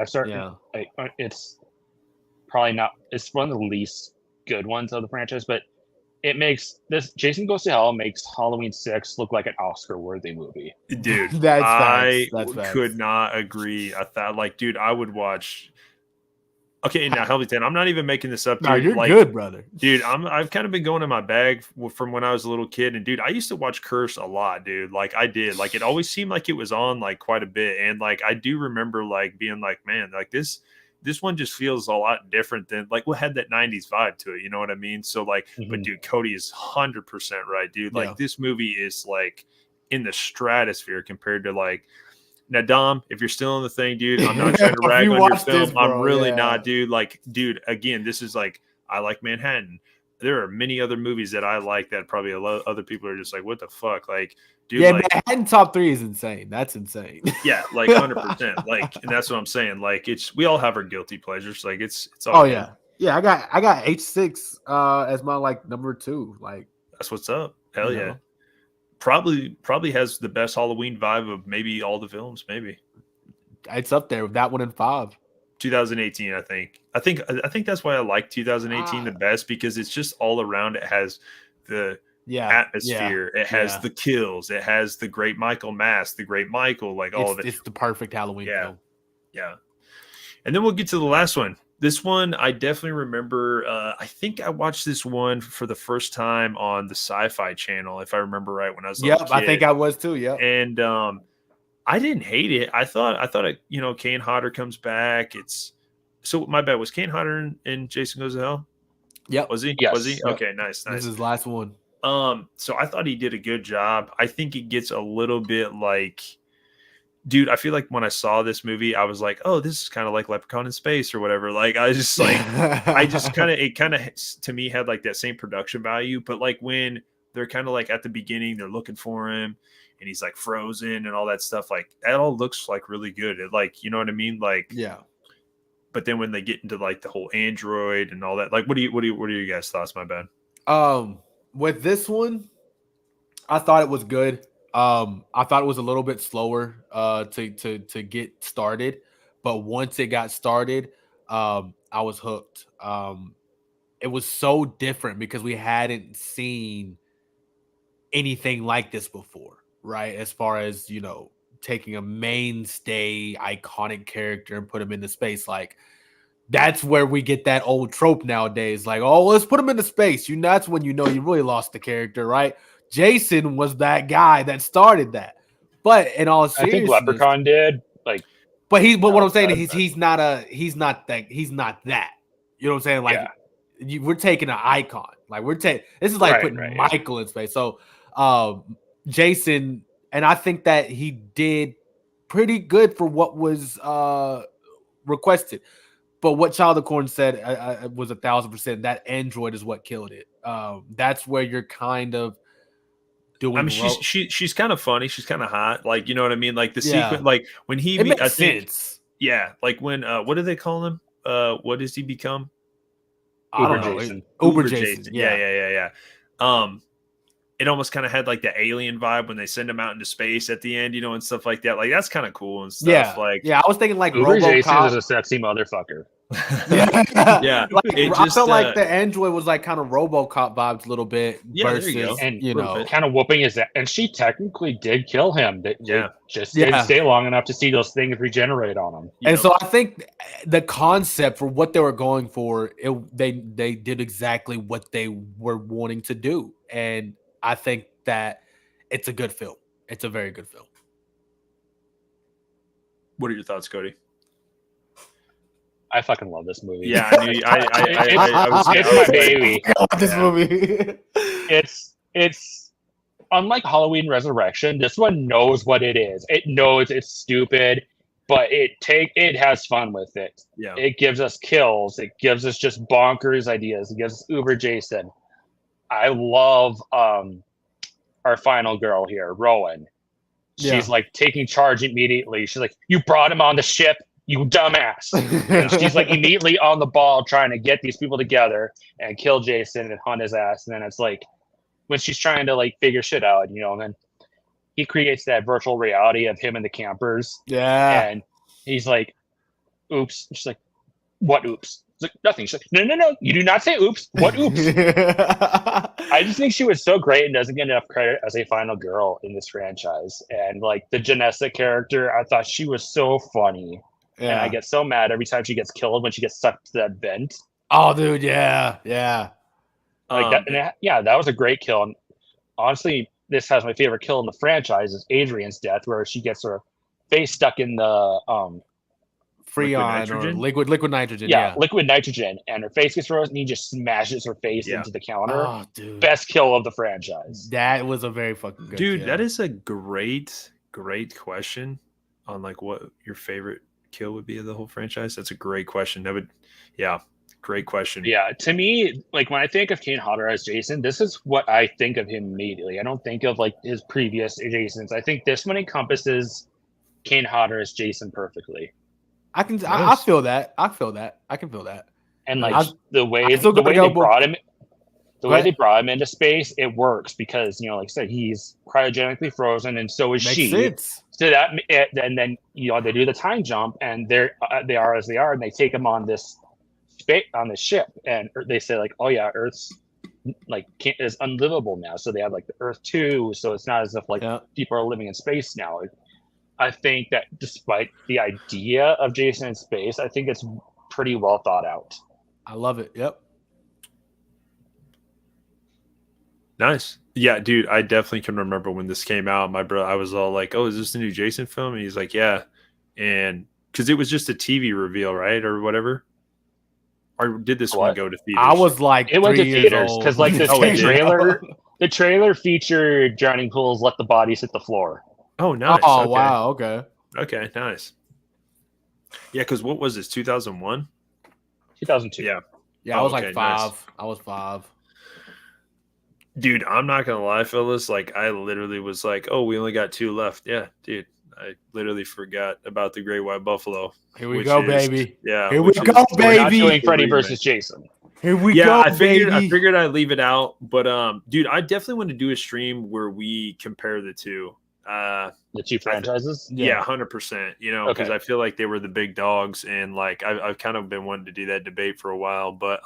It's probably not. It's one of the least good ones of the franchise, but it makes this Jason Goes to Hell makes Halloween 6 look like an Oscar-worthy movie. Dude, I could not agree. I thought, like, dude, I would watch. Okay, now help me, Dan. I'm not even making this up. Dude. No, you're like, good, brother. Dude, I've kind of been going in my bag from when I was a little kid, and dude, I used to watch Curse a lot, dude. Like I did. Like it always seemed like it was on like quite a bit, and like I do remember like being like, man, like this one just feels a lot different than like what had that 90s vibe to it. You know what I mean? So like, but dude, Cody is 100% right, dude. Like this movie is like in the stratosphere compared to like, now Dom, if you're still in the thing, dude, I'm not trying to rag on your film. I'm really not, dude. Like, dude, again, this is like, I like Manhattan. There are many other movies that I like that probably a lot of other people are just like, what the fuck? Like, dude, yeah, like, Manhattan top 3 is insane. That's insane. Yeah, like 100%. Like, and that's what I'm saying. Like, we all have our guilty pleasures. Like, it's all. Oh yeah, yeah. I got H6 as my like number 2. Like, that's what's up. Hell yeah. Probably has the best Halloween vibe of maybe all the films. Maybe it's up there with that one and 5. 2018, I think that's why I like 2018 the best, because it's just all around. It has the atmosphere. It has the kills. It has the great Michael mask, the great Michael, like all of it. It's the perfect Halloween film. Yeah. And then we'll get to the last one. This one, I definitely remember. I think I watched this one for the first time on the Sci-Fi Channel, if I remember right, when I was a little kid. I think I was too. Yeah, and I didn't hate it. I thought Kane Hodder comes back. So my bad, was Kane Hodder in Jason Goes to Hell? Yep. Was he? Yes. Was he? Yep. Okay, nice. This is his last one. So I thought he did a good job. I think it gets a little bit like. Dude, I feel like when I saw this movie, I was like, "Oh, this is kind of like Leprechaun in Space or whatever." Like, I was just like, it kind of to me had like that same production value. But like when they're kind of like at the beginning, they're looking for him, and he's like frozen and all that stuff. Like that all looks like really good. It, like, you know what I mean? Like, yeah. But then when they get into like the whole android and all that, like, what are you guys' thoughts? My bad. With this one, I thought it was good. I thought it was a little bit slower to get started, but once it got started, I was hooked. It was so different because we hadn't seen anything like this before, right? As far as, taking a mainstay iconic character and put him into space, like that's where we get that old trope nowadays. Like, oh, let's put him into space. That's when you really lost the character, right? Jason was that guy that started that, but in all seriousness, I think Leprechaun did. Like, but what I'm saying is he's not that. You know what I'm saying? Like, we're taking an icon. Like this is like putting Michael in space. So, Jason, and I think that he did pretty good for what was requested. But what Child of Corn said was 1,000%. That android is what killed it. That's where you're kind of. I mean, she's kind of funny. She's kind of hot. Like, you know what I mean? Like the sequence, like when he, makes sense. Yeah. Like when, what do they call him? What does he become? Uber Jason. Uber Jason. Yeah. It almost kind of had like the Alien vibe when they send him out into space at the end, and stuff like that. Like that's kind of cool and stuff. Yeah. I was thinking like Uber Jason is a sexy motherfucker. Yeah. I felt like the android was like kind of RoboCop vibes a little bit versus, kind of whooping his ass. And she technically did kill him. Just didn't stay long enough to see those things regenerate on him. And so I think the concept for what they were going for, they did exactly what they were wanting to do. And I think that it's a good film. It's a very good film. What are your thoughts, Cody? I fucking love this movie. Yeah, it's my baby. I love this movie. It's unlike Halloween Resurrection. This one knows what it is. It knows it's stupid, but it has fun with it. Yeah. It gives us kills. It gives us just bonkers ideas. It gives us Uber Jason. I love our final girl here, Rowan. She's like taking charge immediately. She's like, "You brought him on the ship, you dumbass." And she's like immediately on the ball trying to get these people together and kill Jason and hunt his ass. And then it's like when she's trying to like figure shit out, and then he creates that virtual reality of him and the campers. Yeah. And he's like, "Oops." She's like, "What oops?" It's like, "Nothing." She's like, No, you do not say oops. What oops? I just think she was so great and doesn't get enough credit as a final girl in this franchise. And like the Janessa character, I thought she was so funny. Yeah. And I get so mad every time she gets killed when she gets sucked to that vent. Oh, dude, yeah. Like that, and that was a great kill. And honestly, this has my favorite kill in the franchise is Adrian's death, where she gets her face stuck in the Freon or liquid nitrogen. Yeah, liquid nitrogen, and her face gets frozen. And he just smashes her face into the counter. Oh, dude. Best kill of the franchise. That was a very fucking good dude. Kill. That is a great question on like what your favorite kill would be of the whole franchise. That's a great question. Great question. Yeah, to me, like when I think of Kane Hodder as Jason, this is what I think of him immediately. I don't think of like his previous Jasons. I think this one encompasses Kane Hodder as Jason perfectly. I can feel that. I can feel that. And like the way they brought him into space, it works because like I said, he's cryogenically frozen, and so is she. Sense. So and then they do the time jump, and they are as they are, and they take him on this ship, and they say like, "Oh yeah, Earth's is unlivable now. So they have like the Earth 2, so it's not as if like people are living in space now. I think that despite the idea of Jason in space, I think it's pretty well thought out. I love it. Yep. Nice. Yeah, dude, I definitely can remember when this came out. My brother, I was all like, "Oh, is this the new Jason film?" And he's like, "Yeah," and because it was just a TV reveal, right, or whatever. Or did this one go to theaters? I was like, it went to theaters because like the trailer featured drowning pools, let the bodies hit the floor. Oh, nice. Oh, okay. Wow. Okay. Okay, nice. Yeah, because what was this? 2001? 2002. Yeah. Yeah, I was like 5. Nice. I was 5. Dude, I'm not gonna lie, fellas. Like, I literally was like, "Oh, we only got 2 left." Yeah, dude, I literally forgot about the Great White Buffalo. Here we go, baby. Yeah, here we go, baby. We're not doing Freddy versus Jason. Here we go, I figured, baby. I figured I'd leave it out, but dude, I definitely want to do a stream where we compare the two. The 2 franchises? Yeah, 100%. You know, because I feel like they were the big dogs, and like I've kind of been wanting to do that debate for a while. But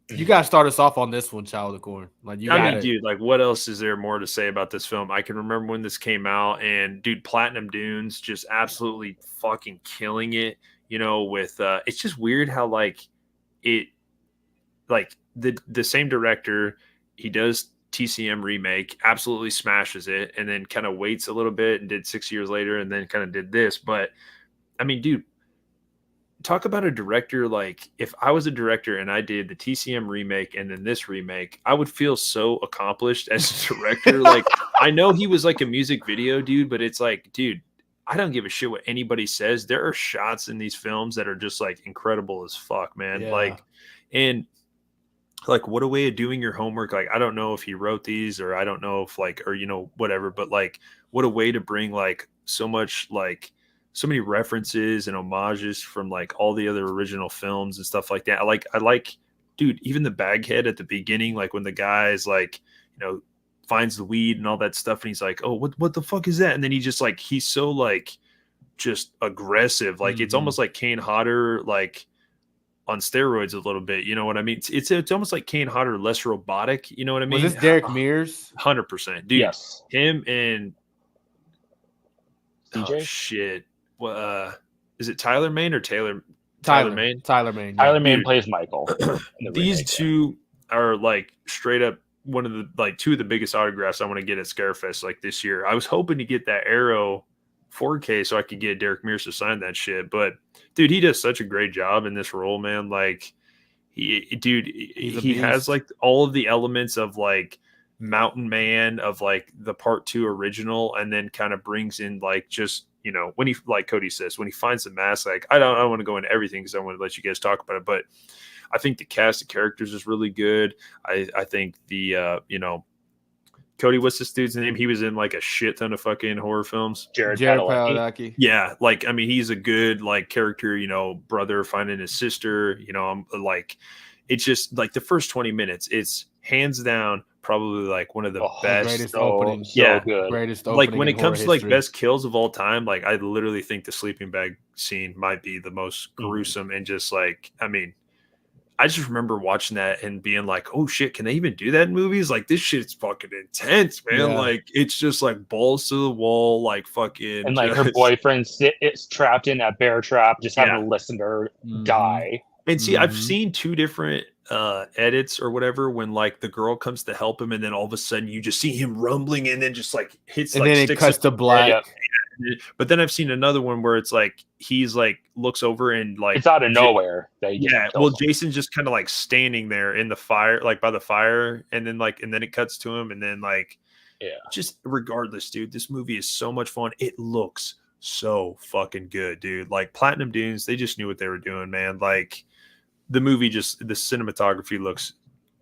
you gotta start us off on this one, Child of the Corn. Like, dude, like, what else is there more to say about this film? I can remember when this came out, and dude, Platinum Dunes just absolutely fucking killing it. You know, with it's just weird how like the same director, he does TCM remake, absolutely smashes it, and then kind of waits a little bit and did 6 years later, and then kind of did this. But I mean, dude, talk about a director. Like, if I was a director and I did the TCM remake and then this remake, I would feel so accomplished as a director. Like, I know he was like a music video dude, but it's like, dude, I don't give a shit what anybody says. There are shots in these films that are just like incredible as fuck, man. Yeah. Like, and like, what a way of doing your homework. Like, I don't know if he wrote these, or I don't know if like, or, you know, whatever, but like, what a way to bring like so much, like so many references and homages from like all the other original films and stuff like that. I like, dude, even the Baghead at the beginning, like when the guy is like, you know, finds the weed and all that stuff, and he's like, "Oh, what the fuck is that?" And then he just like, he's so like just aggressive. Like, it's almost like Kane Hodder, like on steroids a little bit, you know what I mean? It's almost like Kane Hodder, less robotic, you know what I mean? Was this Derek Mears? 100%, dude. Yes. Him and CJ? Oh shit. Well, is it Tyler Mane or Taylor Mane? Tyler Mane. Tyler Mane plays Michael. These two are like straight up one of the like 2 of the biggest autographs I want to get at Scarefest like this year. I was hoping to get that Arrow 4K so I could get Derek Mears to sign that shit, but dude, he does such a great job in this role, man. Like, he has like all of the elements of like Mountain Man, of like the Part 2 original, and then kind of brings in like, just, you know, when he, like Cody says, when he finds the mask, like, I don't want to go into everything because I want to let you guys talk about it, but I think the cast of characters is really good. I think the you know, Cody, what's this dude's name? He was in like a shit ton of fucking horror films. Jared Padalecki. Yeah, like, I mean, he's a good like character, you know, brother finding his sister. You know, I'm like, it's just like the first 20 minutes, it's hands down probably like one of the best. Greatest opening. Yeah, so good. Greatest opening. Like, when it comes to like best kills of all time, like, I literally think the sleeping bag scene might be the most gruesome, and just like, I mean, I just remember watching that and being like, "Oh shit, can they even do that in movies? Like, this shit's fucking intense, man." Yeah. Like, it's just like balls to the wall, like fucking. And like her boyfriend is trapped in that bear trap, just having to listen to her die. And see, I've seen 2 different edits or whatever when like the girl comes to help him, and then all of a sudden you just see him rumbling, and then just like hits, and like, then it cuts to black. Yeah. But then I've seen another one where it's like he's like looks over and like it's out of nowhere. Jason's just kind of like standing there in the fire, like by the fire, and then it cuts to him, and then like, just regardless, dude, this movie is so much fun. It looks so fucking good, dude. Like, Platinum Dunes, they just knew what they were doing, man. Like, the movie, just the cinematography looks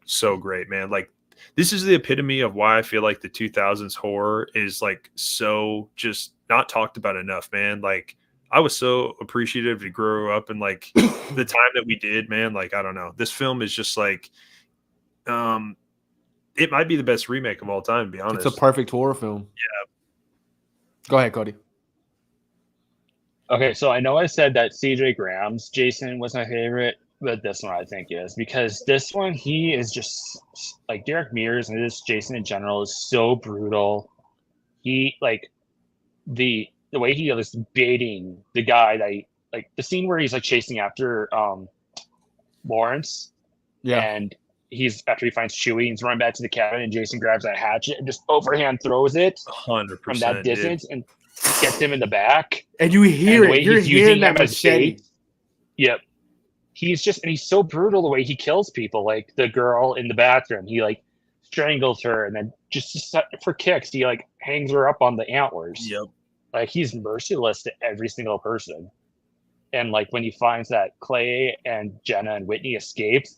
so great, man. Like, this is the epitome of why I feel like the 2000s horror is like so just not talked about enough, man. Like, I was so appreciative to grow up in like the time that we did, man. Like, I don't know. This film is just like, it might be the best remake of all time, to be honest. It's a perfect horror film. Yeah. Go ahead, Cody. Okay, so I know I said that CJ Graham's Jason was my favorite. what this one I think is, because this one he is just like Derek Mears, and this Jason in general is so brutal. He like the way he was baiting the guy that like the scene where he's like chasing after Lawrence, and he's after he finds Chewie, he's running back to the cabin, and Jason grabs that hatchet and just overhand throws it 100% from that distance and gets him in the back. And you hear it. You're hearing that machete. Yep. He's so brutal the way he kills people. Like the girl in the bathroom, he like strangles her, and then just for kicks, he like hangs her up on the antlers. Yep. Like he's merciless to every single person. And like when he finds that Clay and Jenna and Whitney escaped,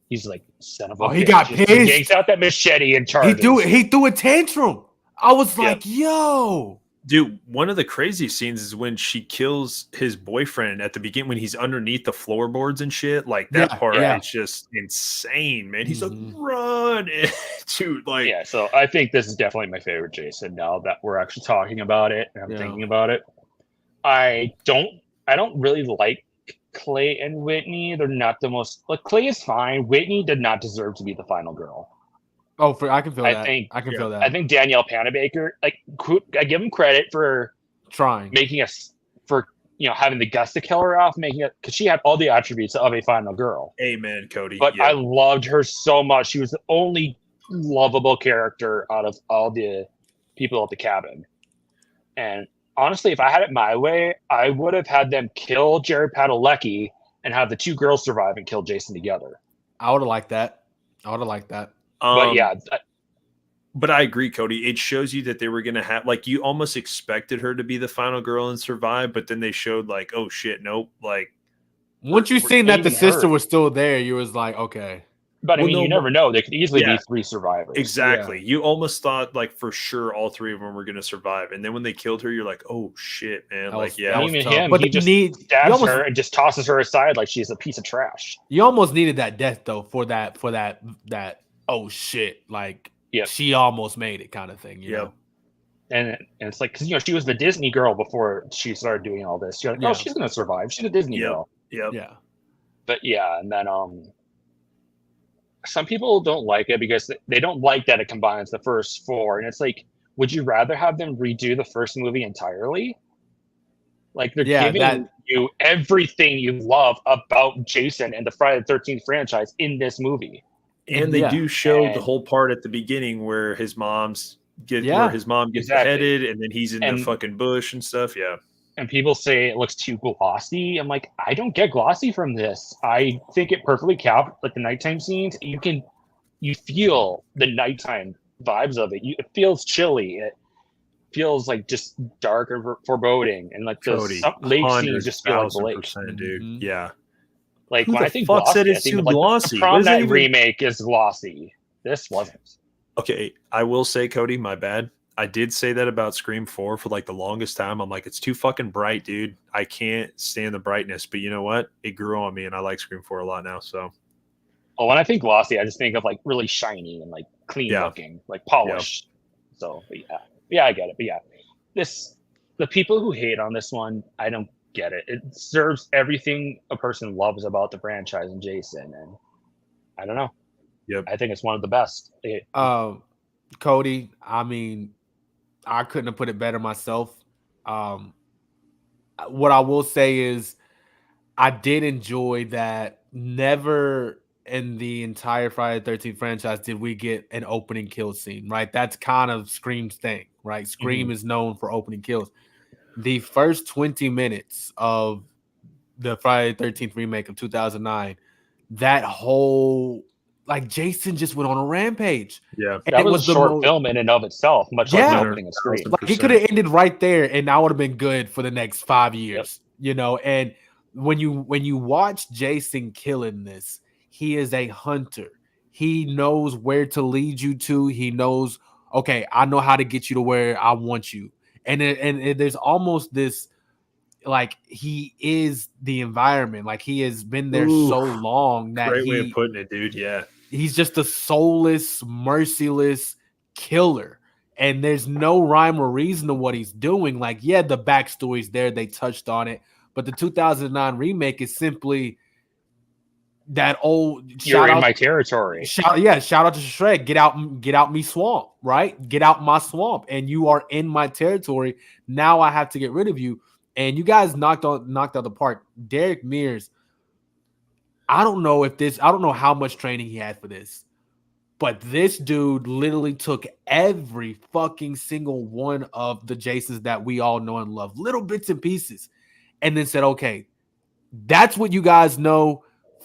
he's like, son of a bitch. He got pissed. He yanks out that machete and charges. He threw a tantrum. I was like, yo. Dude, one of the crazy scenes is when she kills his boyfriend at the beginning when he's underneath the floorboards and shit. Like that part is just insane, man. He's like, run. Dude, like so I think this is definitely my favorite Jason now that we're actually talking about it and I'm thinking about it. I don't really like Clay and Whitney. They're not the most Clay is fine. Whitney did not deserve to be the final girl. Oh, I can feel that. I can feel that. I think Danielle Panabaker, like, I give him credit for trying, making us, for having the guts to kill her off, making it, because she had all the attributes of a final girl. Amen, Cody. But I loved her so much. She was the only lovable character out of all the people at the cabin. And honestly, if I had it my way, I would have had them kill Jared Padalecki and have the two girls survive and kill Jason together. I would have liked that. But I agree, Cody. It shows you that they were going to have, like, you almost expected her to be the final girl and survive, but then they showed, like, oh shit, nope. Like, once you seen that the sister was still there, you was like, okay. But I mean, you never know. There could easily be three survivors. Exactly. Yeah. You almost thought, like, for sure all three of them were going to survive. And then when they killed her, you're like, oh, shit, man. Even him, but he just stabs her and just tosses her aside like she's a piece of trash. You almost needed that death, though, for that oh, shit. Like, she almost made it kind of thing. You know? And it's like, because, she was the Disney girl before she started doing all this. You're like, oh, she's going to survive. She's a Disney girl. Yeah. But, and then, some people don't like it because they don't like that it combines the first four. And it's like, would you rather have them redo the first movie entirely? Like they're giving you everything you love about Jason and the Friday the 13th franchise in this movie. And they do show the whole part at the beginning where his mom gets beheaded and then he's in the fucking bush and stuff. Yeah. And people say it looks too glossy. I'm like, I don't get glossy from this. I think it perfectly captured like the nighttime scenes. You feel the nighttime vibes of it. It feels chilly. It feels like just dark and foreboding. And like the lake scenes just feel like the lake. Dude. Mm-hmm. Yeah. Like when I think glossy, said it's too glossy. The Prom Night remake is glossy. This wasn't. Okay, I will say, Cody, my bad. I did say that about Scream 4 for like the longest time. I'm like, it's too fucking bright, dude. I can't stand the brightness. But you know what? It grew on me, and I like Scream 4 a lot now. So, when I think glossy, I just think of like really shiny and like clean looking, like polished. Yeah. So, but I get it. But the people who hate on this one, I don't get it. It serves everything a person loves about the franchise and Jason, and I don't know. Yep. I think it's one of the best. Cody, I mean, I couldn't have put it better myself. What I will say is I did enjoy that never in the entire Friday the 13th franchise did we get an opening kill scene, right? That's kind of Scream's thing, right? Scream is known for opening kills. The first 20 minutes of the Friday the 13th remake of 2009, that whole like Jason just went on a rampage. Yeah, and that was a short film in and of itself, much like the opening of Scream. Like he could have ended right there, and I would have been good for the next 5 years. You know, and when you watch Jason killing this, he is a hunter. He knows where to lead you to. He knows, okay, I know how to get you to where I want you. And there's almost this, like he is the environment. Like he has been there so long that great way of putting it, dude. Yeah. He's just a soulless, merciless killer. And there's no rhyme or reason to what he's doing. Like, yeah, the backstory's there. They touched on it. But the 2009 remake is simply that old you're in my territory. Shout out to Shrek. Get out me swamp, right? Get out my swamp, and you are in my territory. Now I have to get rid of you. And you guys knocked out the park. Derek Mears. I don't know how much training he had for this, but this dude literally took every fucking single one of the Jasons that we all know and love, little bits and pieces, and then said, okay, that's what you guys know.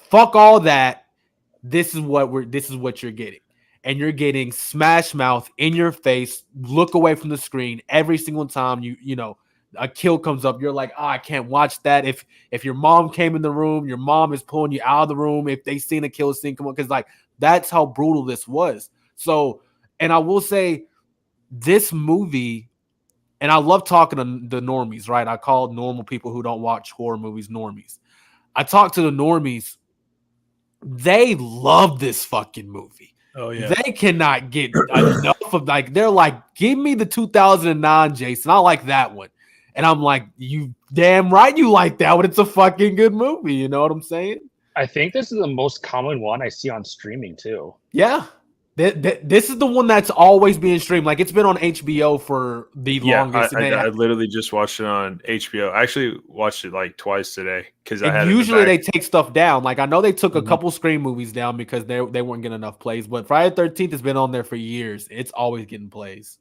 Fuck all that. This is what you're getting. And you're getting Smash Mouth in your face, look away from the screen every single time you know a kill comes up. You're like, I can't watch that. If your mom came in the room, your mom is pulling you out of the room if they seen a kill scene come up, because like that's how brutal this was. So, and I will say this movie, and I love talking to the normies, right? I call normal people who don't watch horror movies normies. I talk to the normies. They love this fucking movie. Oh yeah. They cannot get enough of, like, they're like, give me the 2009 Jason. I like that one. And I'm like, you damn right you like that one. It's a fucking good movie. You know what I'm saying? I think this is the most common one I see on streaming too. Yeah. This is the one that's always being streamed. Like, it's been on HBO for the longest. I literally just watched it on HBO. I actually watched it like twice today because usually they take stuff down. Like, I know they took a couple Scream movies down because they weren't getting enough plays. But Friday the 13th has been on there for years. It's always getting plays.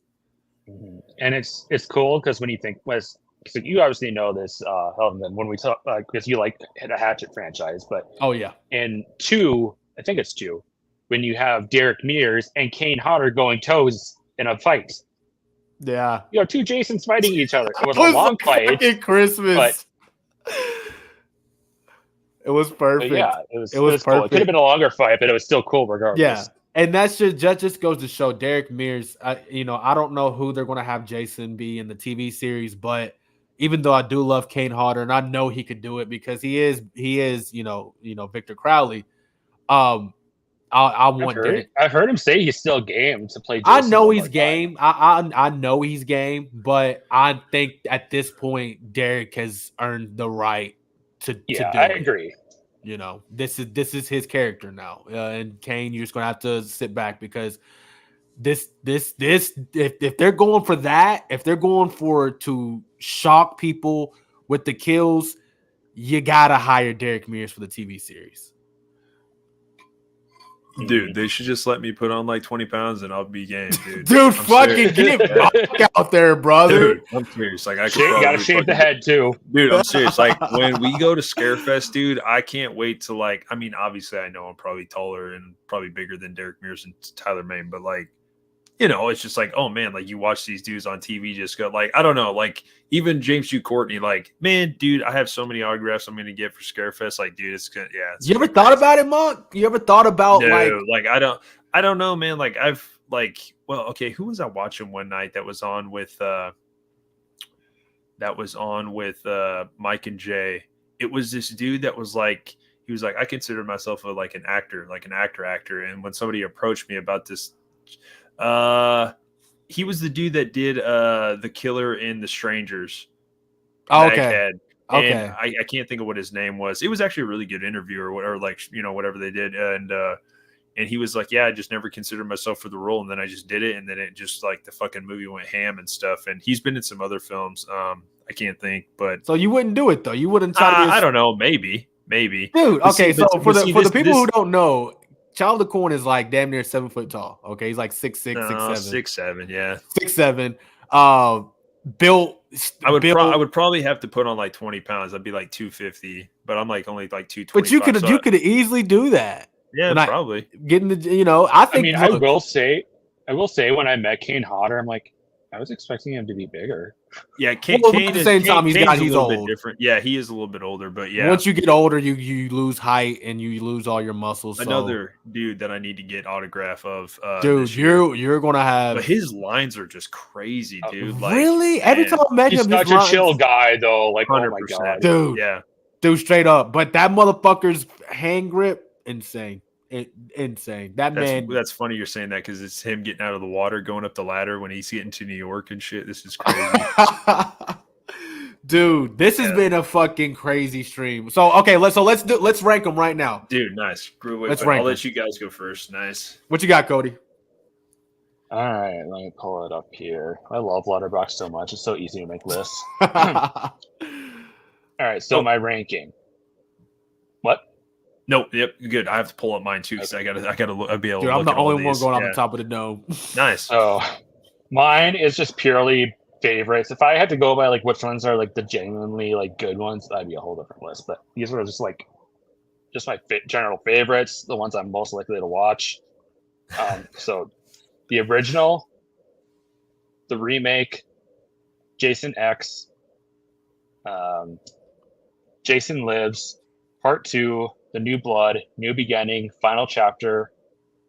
And it's cool because when you think, so you obviously know this, Helman, when we talk, because you like the Hatchet franchise, but oh yeah, in 2, I think it's 2, when you have Derek Mears and Kane Hodder going toes in a fight. Yeah, you know, 2 Jasons fighting each other. It was a long fight. Christmas. It was perfect. Yeah, it was perfect. Cool. It could have been a longer fight, but it was still cool regardless. Yeah. And that just goes to show Derek Mears. I don't know who they're going to have Jason be in the TV series, but even though I do love Kane Hodder and I know he could do it because he is Victor Crowley. I want Derek. I've heard him say he's still game to play Jason. I know he's game. I know he's game, but I think at this point Derek has earned the right to do it. I agree. You know, this is his character now, and Kane, you're just gonna have to sit back because this if they're going for that, if they're going for to shock people with the kills, you gotta hire Derek Mears for the TV series. Dude, they should just let me put on like 20 pounds and I'll be game, dude. Dude, fucking get out there, brother. Dude, I'm serious. Like, you gotta shave the head too. Dude, I'm serious. Like, when we go to Scarefest, dude, I can't wait to, like, I mean, obviously I know I'm probably taller and probably bigger than Derek Mears and Tyler Mane, but like, you know, it's just like, oh man, like you watch these dudes on TV just go, like, I don't know, like even James Hugh Courtney, like, man, dude, I have so many autographs I'm gonna get for Scarefest. Like, dude, it's gonna, yeah. You ever thought about it, Monk? You ever thought about I don't know, man. Like, I've like, well, okay, who was I watching one night that was on with Mike and Jay? It was this dude that was like, he was like, I consider myself an actor. And when somebody approached me about this, he was the dude that did the killer in The Strangers. Oh, okay. Okay. And I can't think of what his name was. It was actually a really good interview or whatever, like, you know, whatever they did. And he was like, yeah, I just never considered myself for the role. And then I just did it. And then it just like the fucking movie went ham and stuff. And he's been in some other films. I can't think, but. So you wouldn't do it though. You wouldn't try to. I don't know. Maybe. Dude. Okay. So for the people who don't know, Child of the Corn is like damn near 7 foot tall. Okay. He's like 6'6", 6'7". 6'7", yeah. 6'7". Built. I would probably have to put on like 20 pounds. I'd be like 250, but I'm like only like 225. But you could easily do that. Yeah, probably. Getting the, you know, I think. I mean, I will say when I met Kane Hodder, I'm like, I was expecting him to be bigger. Yeah, Kane. At the same time, he's old. Bit different. Yeah, he is a little bit older, but yeah. Once you get older, you lose height and you lose all your muscles. Another dude that I need to get autograph of. Dude, you're gonna have. But his lines are just crazy, dude. Like, really? Every time I met him, he's such a chill guy, though. Like, 100%. Oh my god, dude. Yeah, dude, straight up. But that motherfucker's hand grip, insane. Insane. That's funny you're saying that because it's him getting out of the water, going up the ladder when he's getting to New York and shit. This is crazy. Dude, this has been a fucking crazy stream. So okay, let's rank them right now. Dude, nice. Let's rank I'll let you guys go first. Nice. What you got, Cody? All right, let me pull it up here. I love Letterboxd so much; it's so easy to make lists. All right, so my ranking. What? No, yep, good. I have to pull up mine too because I gotta look. I'll be able. Dude, to I'm look the at all only one these. going off the top of the dome. Nice. Oh, mine is just purely favorites. If I had to go by like which ones are like the genuinely like good ones, that'd be a whole different list. But these are just my general favorites, the ones I'm most likely to watch. So the original, the remake, Jason X, Jason Lives, Part 2, The New Blood, New Beginning, Final Chapter,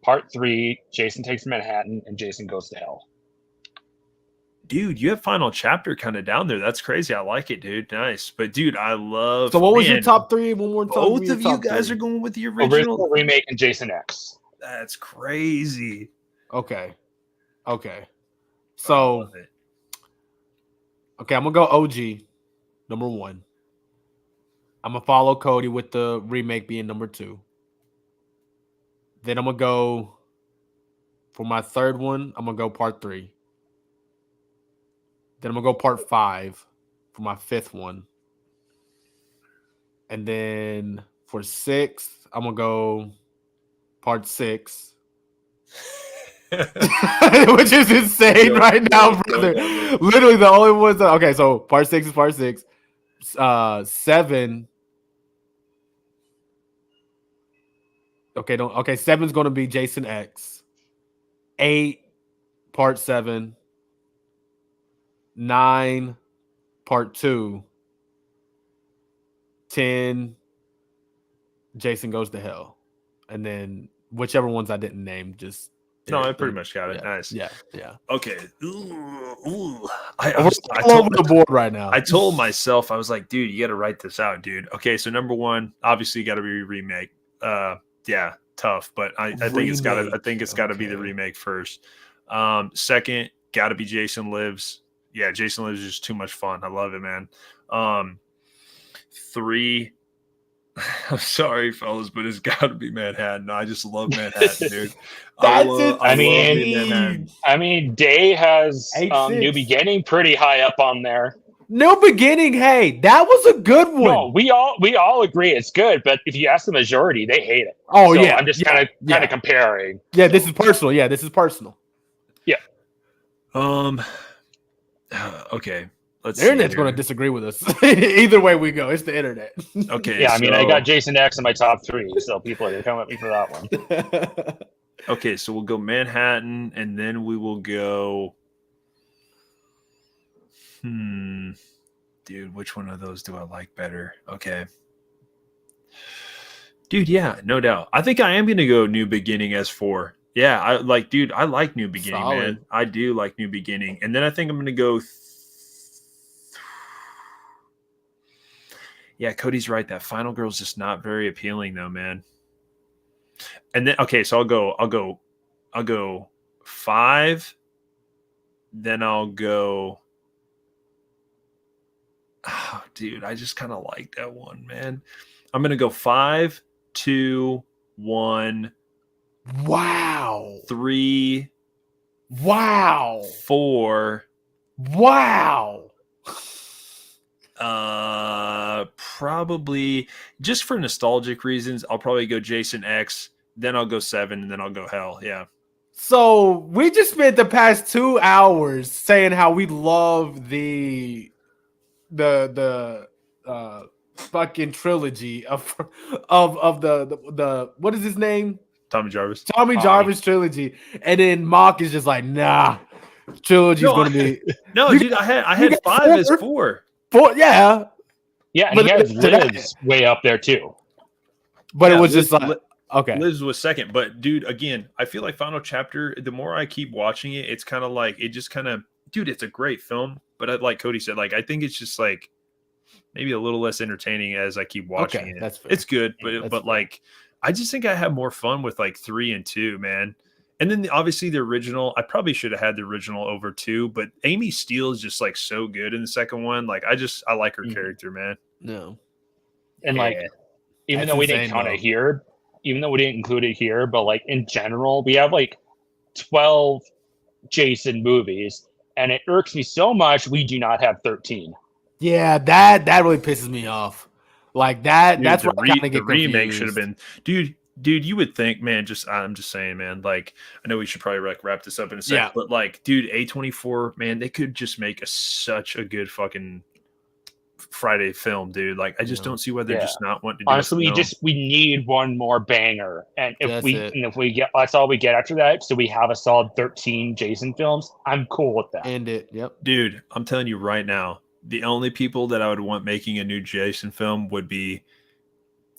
Part 3, Jason Takes Manhattan, and Jason Goes to Hell. Dude, you have Final Chapter kind of down there. That's crazy. I like it, dude. Nice. But dude, I love. So what was your top 3? One more time. Both of you guys are going with the original remake and Jason X. That's crazy. Okay. So okay, I'm gonna go OG, number 1. I'm gonna follow Cody with the remake being number 2. Then I'm gonna go for my third one. I'm gonna go Part 3. Then I'm gonna go Part 5 for my 5th one. And then for 6th, I'm gonna go Part 6. Which is insane right now, brother. Literally the only ones okay, so Part 6 is Part 6. 7. Okay, 7's gonna be Jason X. 8, Part 7. 9, Part 2. 10, Jason Goes to Hell. And then whichever ones I didn't name, just no, I pretty much got it. Yeah, Nice. Yeah. Okay. Ooh. I all over the board right now. I told myself, I was like, dude, you got to write this out, dude. Okay, so number 1, obviously, got to be remake. Yeah, tough, but I think it's got to. I think it's got to be the remake first. Second, got to be Jason Lives. Yeah, Jason Lives is just too much fun. I love it, man. 3. I'm sorry, fellas, but it's got to be Manhattan. I just love Manhattan, dude. I mean, Day has New Beginning pretty high up on there. New Beginning, hey, that was a good one. No, we all agree it's good, but if you ask the majority, they hate it. Oh so yeah, I'm just kind of comparing. Yeah, this is personal. Yeah, this is personal. Yeah. Okay. The internet's going to disagree with us. Either way we go, it's the internet. Okay. Yeah, I mean, I got Jason X in my top 3, so people are going to come at me for that one. Okay, so we'll go Manhattan, and then we will go. Dude, which one of those do I like better? Okay. Dude, yeah, no doubt. I think I am going to go New Beginning as 4. Yeah, I like New Beginning, solid. Man. I do like New Beginning. And then I think I'm going to go. Yeah, Cody's right. That Final Girl's just not very appealing, though, man. And then okay, so I'll go 5. Then I'll go. Oh, dude, I just kind of like that one, man. I'm gonna go 5, 2, 1. Wow. 3. Wow. 4. Wow. Probably just for nostalgic reasons, I'll probably go Jason X, then I'll go 7, and then I'll go Hell. Yeah. So we just spent the past 2 hours saying how we love the fucking trilogy of the what is his name? Tommy Jarvis. Tommy Jarvis trilogy, and then Mock is just like, nah, trilogy's gonna be no, dude. I had 5 as 4. 4, yeah. Yeah, and he has Lives way up there too. But it was just like okay. Lives was second, but dude, again, I feel like Final Chapter, the more I keep watching it, it's kind of like dude, it's a great film, but like Cody said, like I think it's just like maybe a little less entertaining as I keep watching it. That's fair. It's good, but like I just think I have more fun with like 3 and 2, man. And then obviously the original, I probably should have had the original over too, but Amy Steele is just like so good in the second one. Like I like her character, man. No. And like, even though we didn't count it here, even though we didn't include it here, but like in general, we have like 12 Jason movies, and it irks me so much we do not have 13. Yeah, that really pisses me off. Like that. Dude, that's what the remake should have been, dude. You would think, man. I'm just saying, man. Like, I know we should probably wrap this up in a second, but like, dude, A24, man, they could just make such a good fucking Friday film, dude. Like, I just don't see why they're just not wanting to do honestly, we need one more banger, and if we get, that's all we get after that, so we have a solid 13 Jason films, I'm cool with that. End it. Yep, dude. I'm telling you right now, the only people that I would want making a new Jason film would be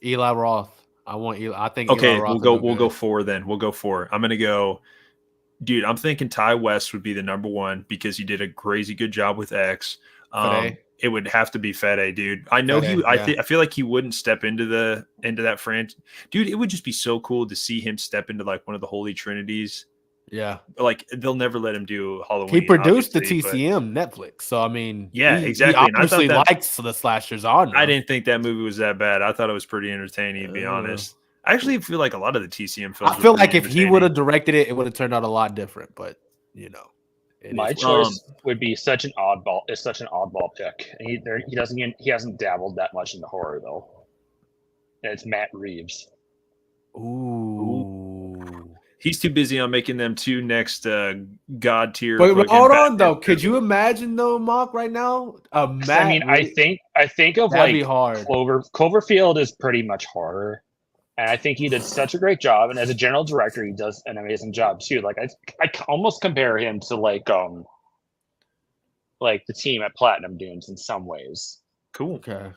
Eli Roth. I want Eli. I think. Okay, Eli Roth we'll go 4 then. We'll go 4. I'm gonna go, dude. I'm thinking Ty West would be the number 1 because he did a crazy good job with X. It would have to be Fede, dude. I know Fede, I feel like he wouldn't step into that franchise, dude. It would just be so cool to see him step into like one of the Holy Trinities. Yeah, like they'll never let him do Halloween. He produced the TCM Netflix, so I mean, exactly. He obviously likes the slasher genre. I didn't think that movie was that bad. I thought it was pretty entertaining, to be honest. I actually feel like a lot of the TCM films. I feel like if he would have directed it, it would have turned out a lot different. But you know. My choice would be such an oddball. It's such an oddball pick. He hasn't dabbled that much in the horror though. And it's Matt Reeves. Ooh. He's too busy on making them 2 next god tier. But hold on though, could you imagine though, Mock, right now? I mean, I think of like Cloverfield is pretty much horror. And I think he did such a great job. And as a general director, he does an amazing job too. Like I almost compare him to like the team at Platinum Dunes in some ways. Cool. Okay.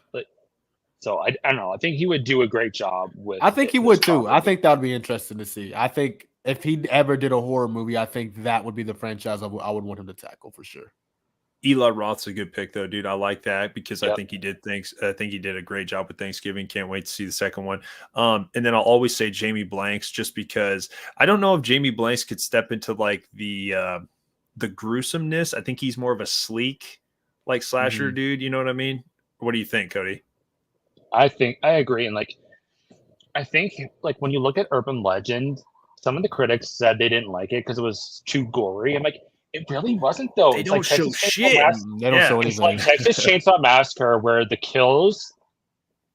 So I don't know. I think he would do a great job with. I think he would too. I think that would be interesting to see. I think if he ever did a horror movie, I think that would be the franchise I would want him to tackle for sure. Eli Roth's a good pick though, dude. I like that because I think he did a great job with Thanksgiving. Can't wait to see the second one. And then I'll always say Jamie Blanks just because I don't know if Jamie Blanks could step into like the gruesomeness. I think he's more of a sleek like slasher dude. You know what I mean? What do you think, Cody? I agree. And like, I think like when you look at Urban Legend, some of the critics said they didn't like it because it was too gory. I'm like, it really wasn't though. They don't show shit. They don't show anything. It's like Texas Chainsaw Massacre, where the kills,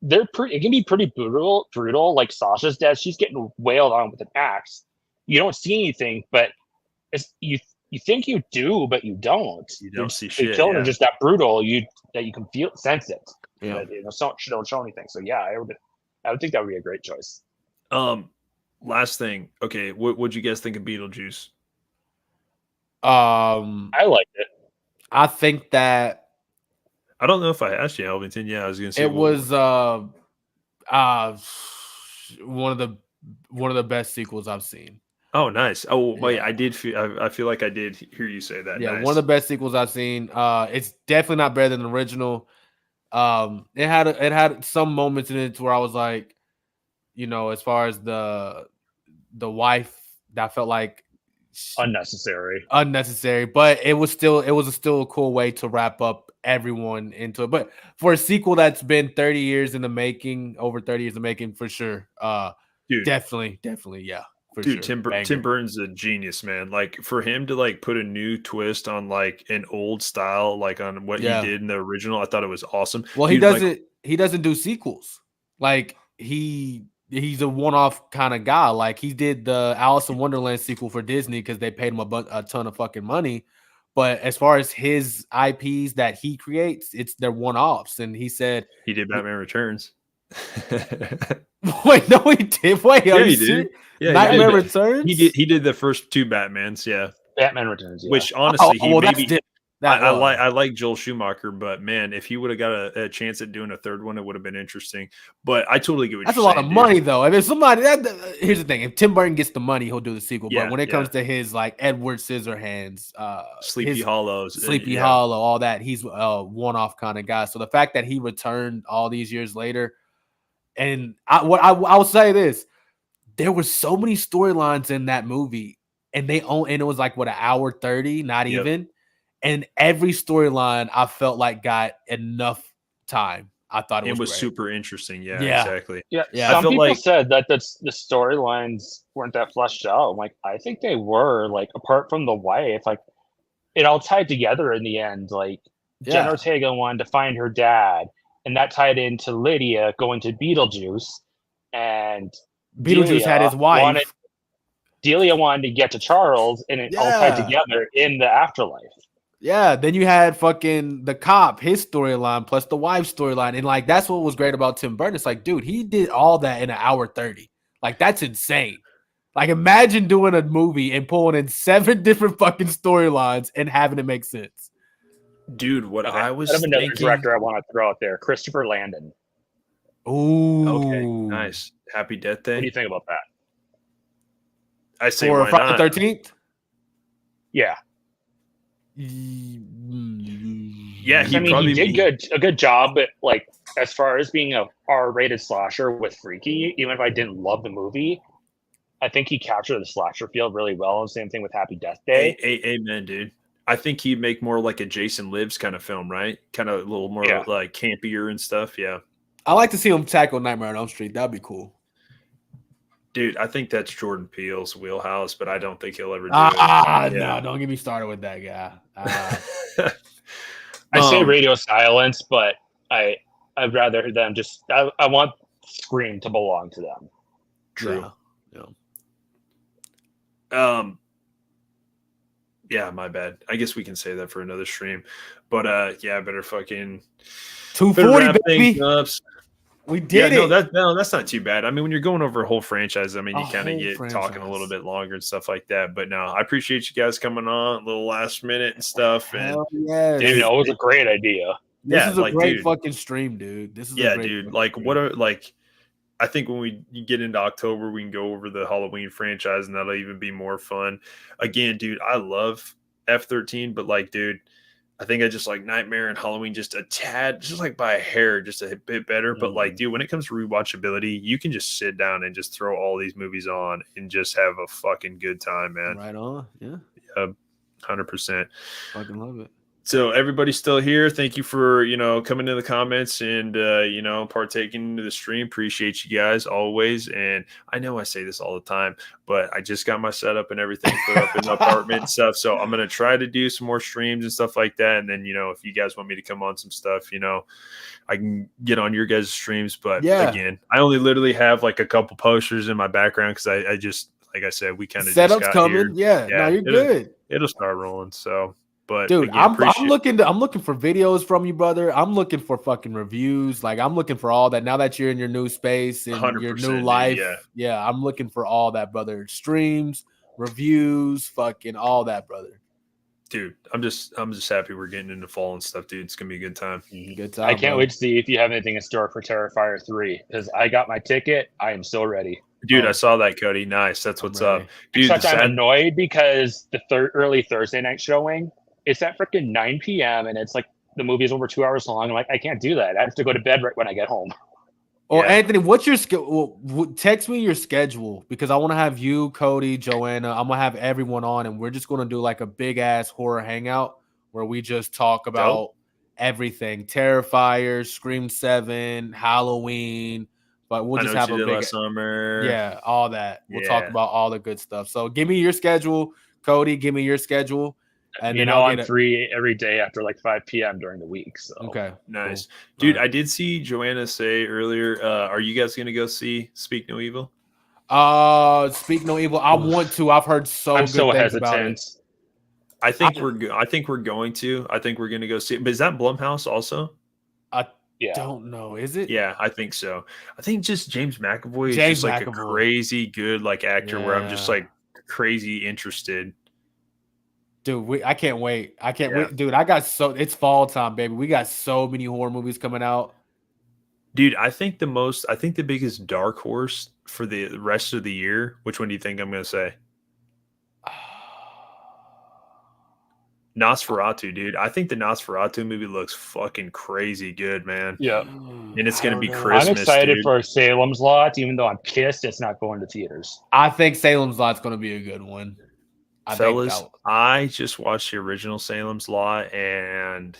it can be pretty brutal. Like Sasha's death, she's getting wailed on with an axe. You don't see anything, but you think you do, but you don't. You don't see shit. The kills are just that brutal. That you can sense it. Yeah. But, don't show anything. So yeah, I would think that would be a great choice. Last thing. Okay, what'd you guys think of Beetlejuice? I liked it. I think that I don't know if I asked you, Elvington. Yeah, I was gonna say it was one of the best sequels I've seen. Oh, nice. Oh, wait, I feel like I did hear you say that. Yeah, nice. One of the best sequels I've seen. It's definitely not better than the original. It had some moments in it where I was like, as far as the wife, that felt like unnecessary, but it was still a cool way to wrap up everyone into it. But for a sequel that's been 30 years in the making, over 30 years in the making, for sure. Dude, definitely, yeah. Dude, sure. Tim Burton's a genius, man. Like for him to like put a new twist on like an old style, like on what he did in the original, I thought it was awesome. Well, he doesn't do sequels. Like he's a one-off kind of guy. Like he did the Alice in Wonderland sequel for Disney because they paid him a ton of fucking money. But as far as his IPs that he creates, they're one-offs. And he said he did Batman Returns. Wait, no, he did. Wait, yeah, he did. Yeah, Nightmare Returns. He did the first 2 Batmans. Yeah, Batman Returns. Yeah. Which honestly, I like Joel Schumacher, but man, if he would have got a chance at doing a third one, it would have been interesting. But I totally get what that's you're saying. That's a lot of money, though. I mean, here's the thing: if Tim Burton gets the money, he'll do the sequel. Yeah, but when it comes to his like Edward Scissorhands, Sleepy Hollow, all that, he's a one-off kind of guy. So the fact that he returned all these years later, and I will say this: there were so many storylines in that movie and it was like what, an hour 30, not even. And every storyline I felt like got enough time. I thought it was super interesting. Yeah, exactly. Yeah. Some people said that the storylines weren't that fleshed out. I'm like, I think they were. Like, apart from the wife, like it all tied together in the end. Like Jen Ortega wanted to find her dad, and that tied into Lydia going to Beetlejuice, and Beetlejuice had his wife. Delia wanted to get to Charles, and it all tied together in the afterlife. Yeah, then you had fucking the cop, his storyline, plus the wife's storyline. And, like, that's what was great about Tim Burton. It's like, dude, he did all that in an hour 30. Like, that's insane. Like, imagine doing a movie and pulling in 7 different fucking storylines and having it make sense. Dude, what I was thinking... another director I want to throw out there, Christopher Landon. Ooh. Okay, nice. Happy Death Day. What do you think about that? I say why Friday not? the 13th? Yeah. Yeah, he did a good job, but like as far as being a R-rated slasher with Freaky, even if I didn't love the movie, I think he captured the slasher feel really well. And same thing with Happy Death Day. Amen, dude. I think he'd make more like a Jason Lives kind of film, right? Kind of a little more like campier and stuff. Yeah. I like to see him tackle Nightmare on Elm Street. That'd be cool. Dude, I think that's Jordan Peele's wheelhouse, but I don't think he'll ever do it. No, don't get me started with that guy. I say Radio Silence, but I'd rather them just. I want Scream to belong to them. True. Yeah. Yeah, my bad. I guess we can say that for another stream, but yeah, better fucking 240, baby. We did it. That's not too bad. I mean, when you're going over a whole franchise, I mean, you kind of get talking a little bit longer and stuff like that. But no, I appreciate you guys coming on a little last minute and stuff. And yes. Dude, it was a great idea. This is a great fucking stream, dude. This is dude. Like, I think when we get into October, we can go over the Halloween franchise, and that'll even be more fun. Again, dude, I love F-13, but like, dude, I think I just like Nightmare and Halloween just a tad, just like by a hair, just a bit better. But like, dude, when it comes to rewatchability, you can just sit down and just throw all these movies on and just have a fucking good time, man. Right on. Yeah. 100%. Fucking love it. So everybody's still here. Thank you for, coming in the comments and, partaking into the stream. Appreciate you guys always. And I know I say this all the time, but I just got my setup and everything put up in the apartment and stuff. So I'm going to try to do some more streams and stuff like that. And then, if you guys want me to come on some stuff, I can get on your guys' streams. But again, I only literally have like a couple posters in my background because I just, like I said, we kind of setup's just got coming. Here. Yeah, no, you're good. It'll start rolling. So. But dude, again, I'm looking for videos from you, brother. I'm looking for fucking reviews. Like, I'm looking for all that. Now that you're in your new space and your new life, I'm looking for all that, brother. Streams, reviews, fucking all that, brother. Dude, I'm just happy we're getting into fall and stuff, dude. It's gonna be a good time. Good time. I can't wait to see if you have anything in store for Terrifier 3 because I got my ticket. I am still ready. Dude, I saw that, Cody. Nice. That's what's up. Dude, except I'm annoyed because the early Thursday night showing. It's at freaking 9 p.m. and it's like the movie is over 2 hours long. I'm like, I can't do that. I have to go to bed right when I get home. Or Anthony, what's your schedule? Text me your schedule because I want to have you, Cody, Joanna. I'm gonna have everyone on, and we're just gonna do like a big ass horror hangout where we just talk about everything: Terrifier, Scream 7, Halloween. But we'll just have a big summer. all that. We'll talk about all the good stuff. So give me your schedule, Cody. Give me your schedule. And I'm free every day after like 5 p.m. during the week. So okay, nice, cool. Dude. Right. I did see Joanna say earlier. Are you guys gonna go see Speak No Evil? Speak No Evil. I want to. I've heard I'm good so things hesitant. About it. I think we're going to. I think we're gonna go see it. But is that Blumhouse also? Don't know. Is it? Yeah, I think so. I think just James McAvoy is just like a crazy good like actor where I'm just like crazy interested. Dude, I can't wait. I can't wait. Dude, it's fall time, baby. We got so many horror movies coming out. Dude, I think the biggest dark horse for the rest of the year, which one do you think I'm going to say? Nosferatu, dude. I think the Nosferatu movie looks fucking crazy good, man. Yeah. And it's going to be Christmas, I'm excited dude. for Salem's Lot, even though I'm pissed it's not going to theaters. I think Salem's Lot's going to be a good one. Fellas, I just watched the original Salem's Lot, and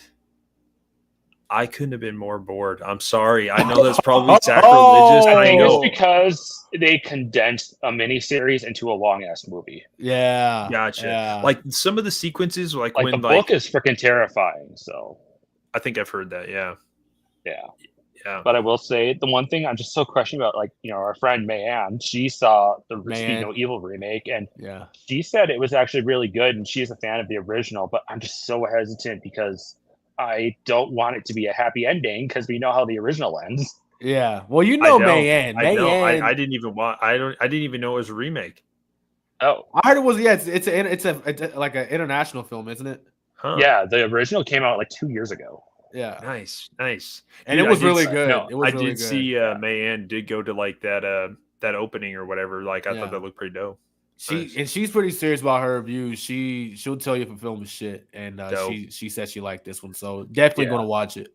I couldn't have been more bored. I'm sorry. I know that's probably sacrilegious. I think it's because they condensed a miniseries into a long-ass movie. Yeah. Gotcha. Yeah. Like some of the sequences, like when the book is freaking terrifying. So I think I've heard that. Yeah. Yeah. But I will say the one thing I'm just so questioning about, like, our friend Mayanne, she saw the Speak No Evil remake, and she said it was actually really good, and she's a fan of the original. But I'm just so hesitant because I don't want it to be a happy ending because we know how the original ends. Yeah. Well, Mayanne. I didn't even want. I didn't even know it was a remake. Oh, I heard it was. Yeah, it's like an international film, isn't it? Huh. Yeah, the original came out like 2 years ago. Yeah, nice, and Dude, it was really good. No, it was I really did good. see Mayanne did go to like that opening or whatever. Like I thought that looked pretty dope. She's pretty serious about her reviews. She'll tell you if a film is shit, and she said she liked this one, so definitely gonna watch it.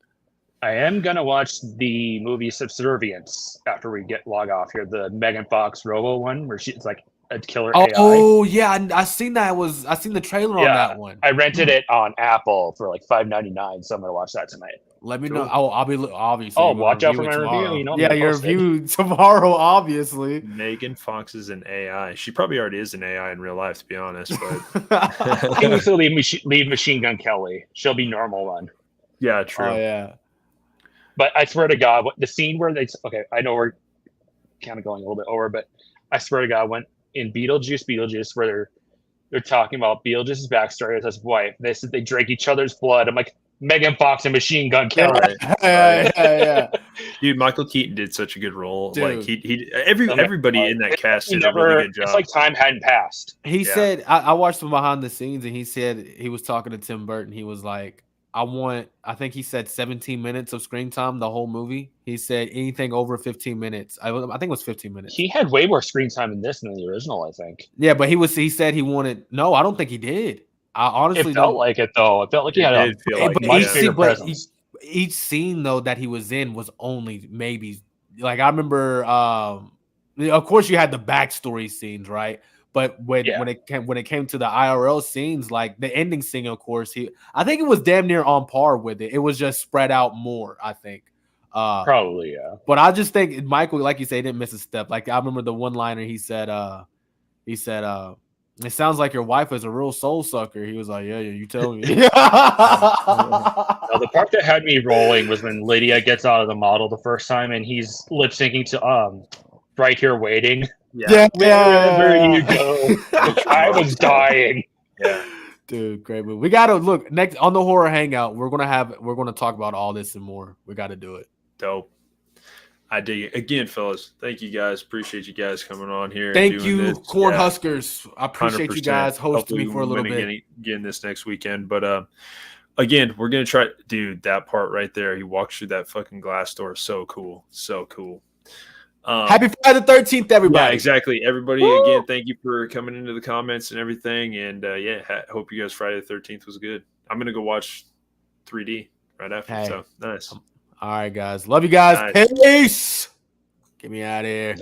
I am gonna watch the movie Subservience after we log off here, the Megan Fox Robo one where she's like a killer AI. Oh yeah, I seen that. I seen the trailer on that one. I rented it on Apple for like $5.99, so I'm gonna watch that tonight. Let me know. I'll be obviously. Oh, watch out for my review. Your review tomorrow, obviously. Megan Fox is an AI. She probably already is an AI in real life, to be honest. But I think we'll leave Machine Gun Kelly. She'll be normal one. Yeah, true. Oh yeah. But I swear to God, the scene where I know we're kind of going a little bit over, but I swear to God, when in Beetlejuice, where they're talking about Beetlejuice's backstory with his wife, they said they drank each other's blood. I'm like, Megan Fox and Machine Gun Kelly. Yeah. Dude, Michael Keaton did such a good role. Dude. Like everybody in that cast did a really good job. It's like time hadn't passed. He said, I watched him behind the scenes, and he said he was talking to Tim Burton. He was like, I think he said 17 minutes of screen time the whole movie. He said anything over 15 minutes. I think it was 15 minutes. He had way more screen time in this than the original, I think. Yeah, but he said he wanted. No, I don't think he did. I honestly felt like it though. It felt like he had a much bigger presence. Each scene though that he was in was only maybe like I remember. Of course, you had the backstory scenes, right? But when it came to the IRL scenes, like the ending scene, of course, I think it was damn near on par with it. It was just spread out more, I think. Probably, yeah. But I just think Michael, like you say, didn't miss a step. Like I remember the one-liner he said, it sounds like your wife is a real soul sucker. He was like, yeah, you tell me. Now, the part that had me rolling was when Lydia gets out of the model the first time and he's lip syncing to Right Here Waiting. Yeah. Wherever you go. I was dying. Yeah. Dude, great movie. We gotta look next on the horror hangout. We're gonna talk about all this and more. We gotta do it. Dope. I dig it. Again, fellas, thank you guys. Appreciate you guys coming on here. Thank you, Cornhuskers. I appreciate 100%. You guys hosting me for a little bit. Getting this next weekend. But again, we're going to try. Dude, that part right there. He walks through that fucking glass door. So cool. So cool. Happy Friday the 13th, everybody. Yeah, exactly. Everybody, again, thank you for coming into the comments and everything. And hope you guys Friday the 13th was good. I'm going to go watch 3D right after. So nice. All right, guys. Love you guys. Nice. Peace. Get me out of here.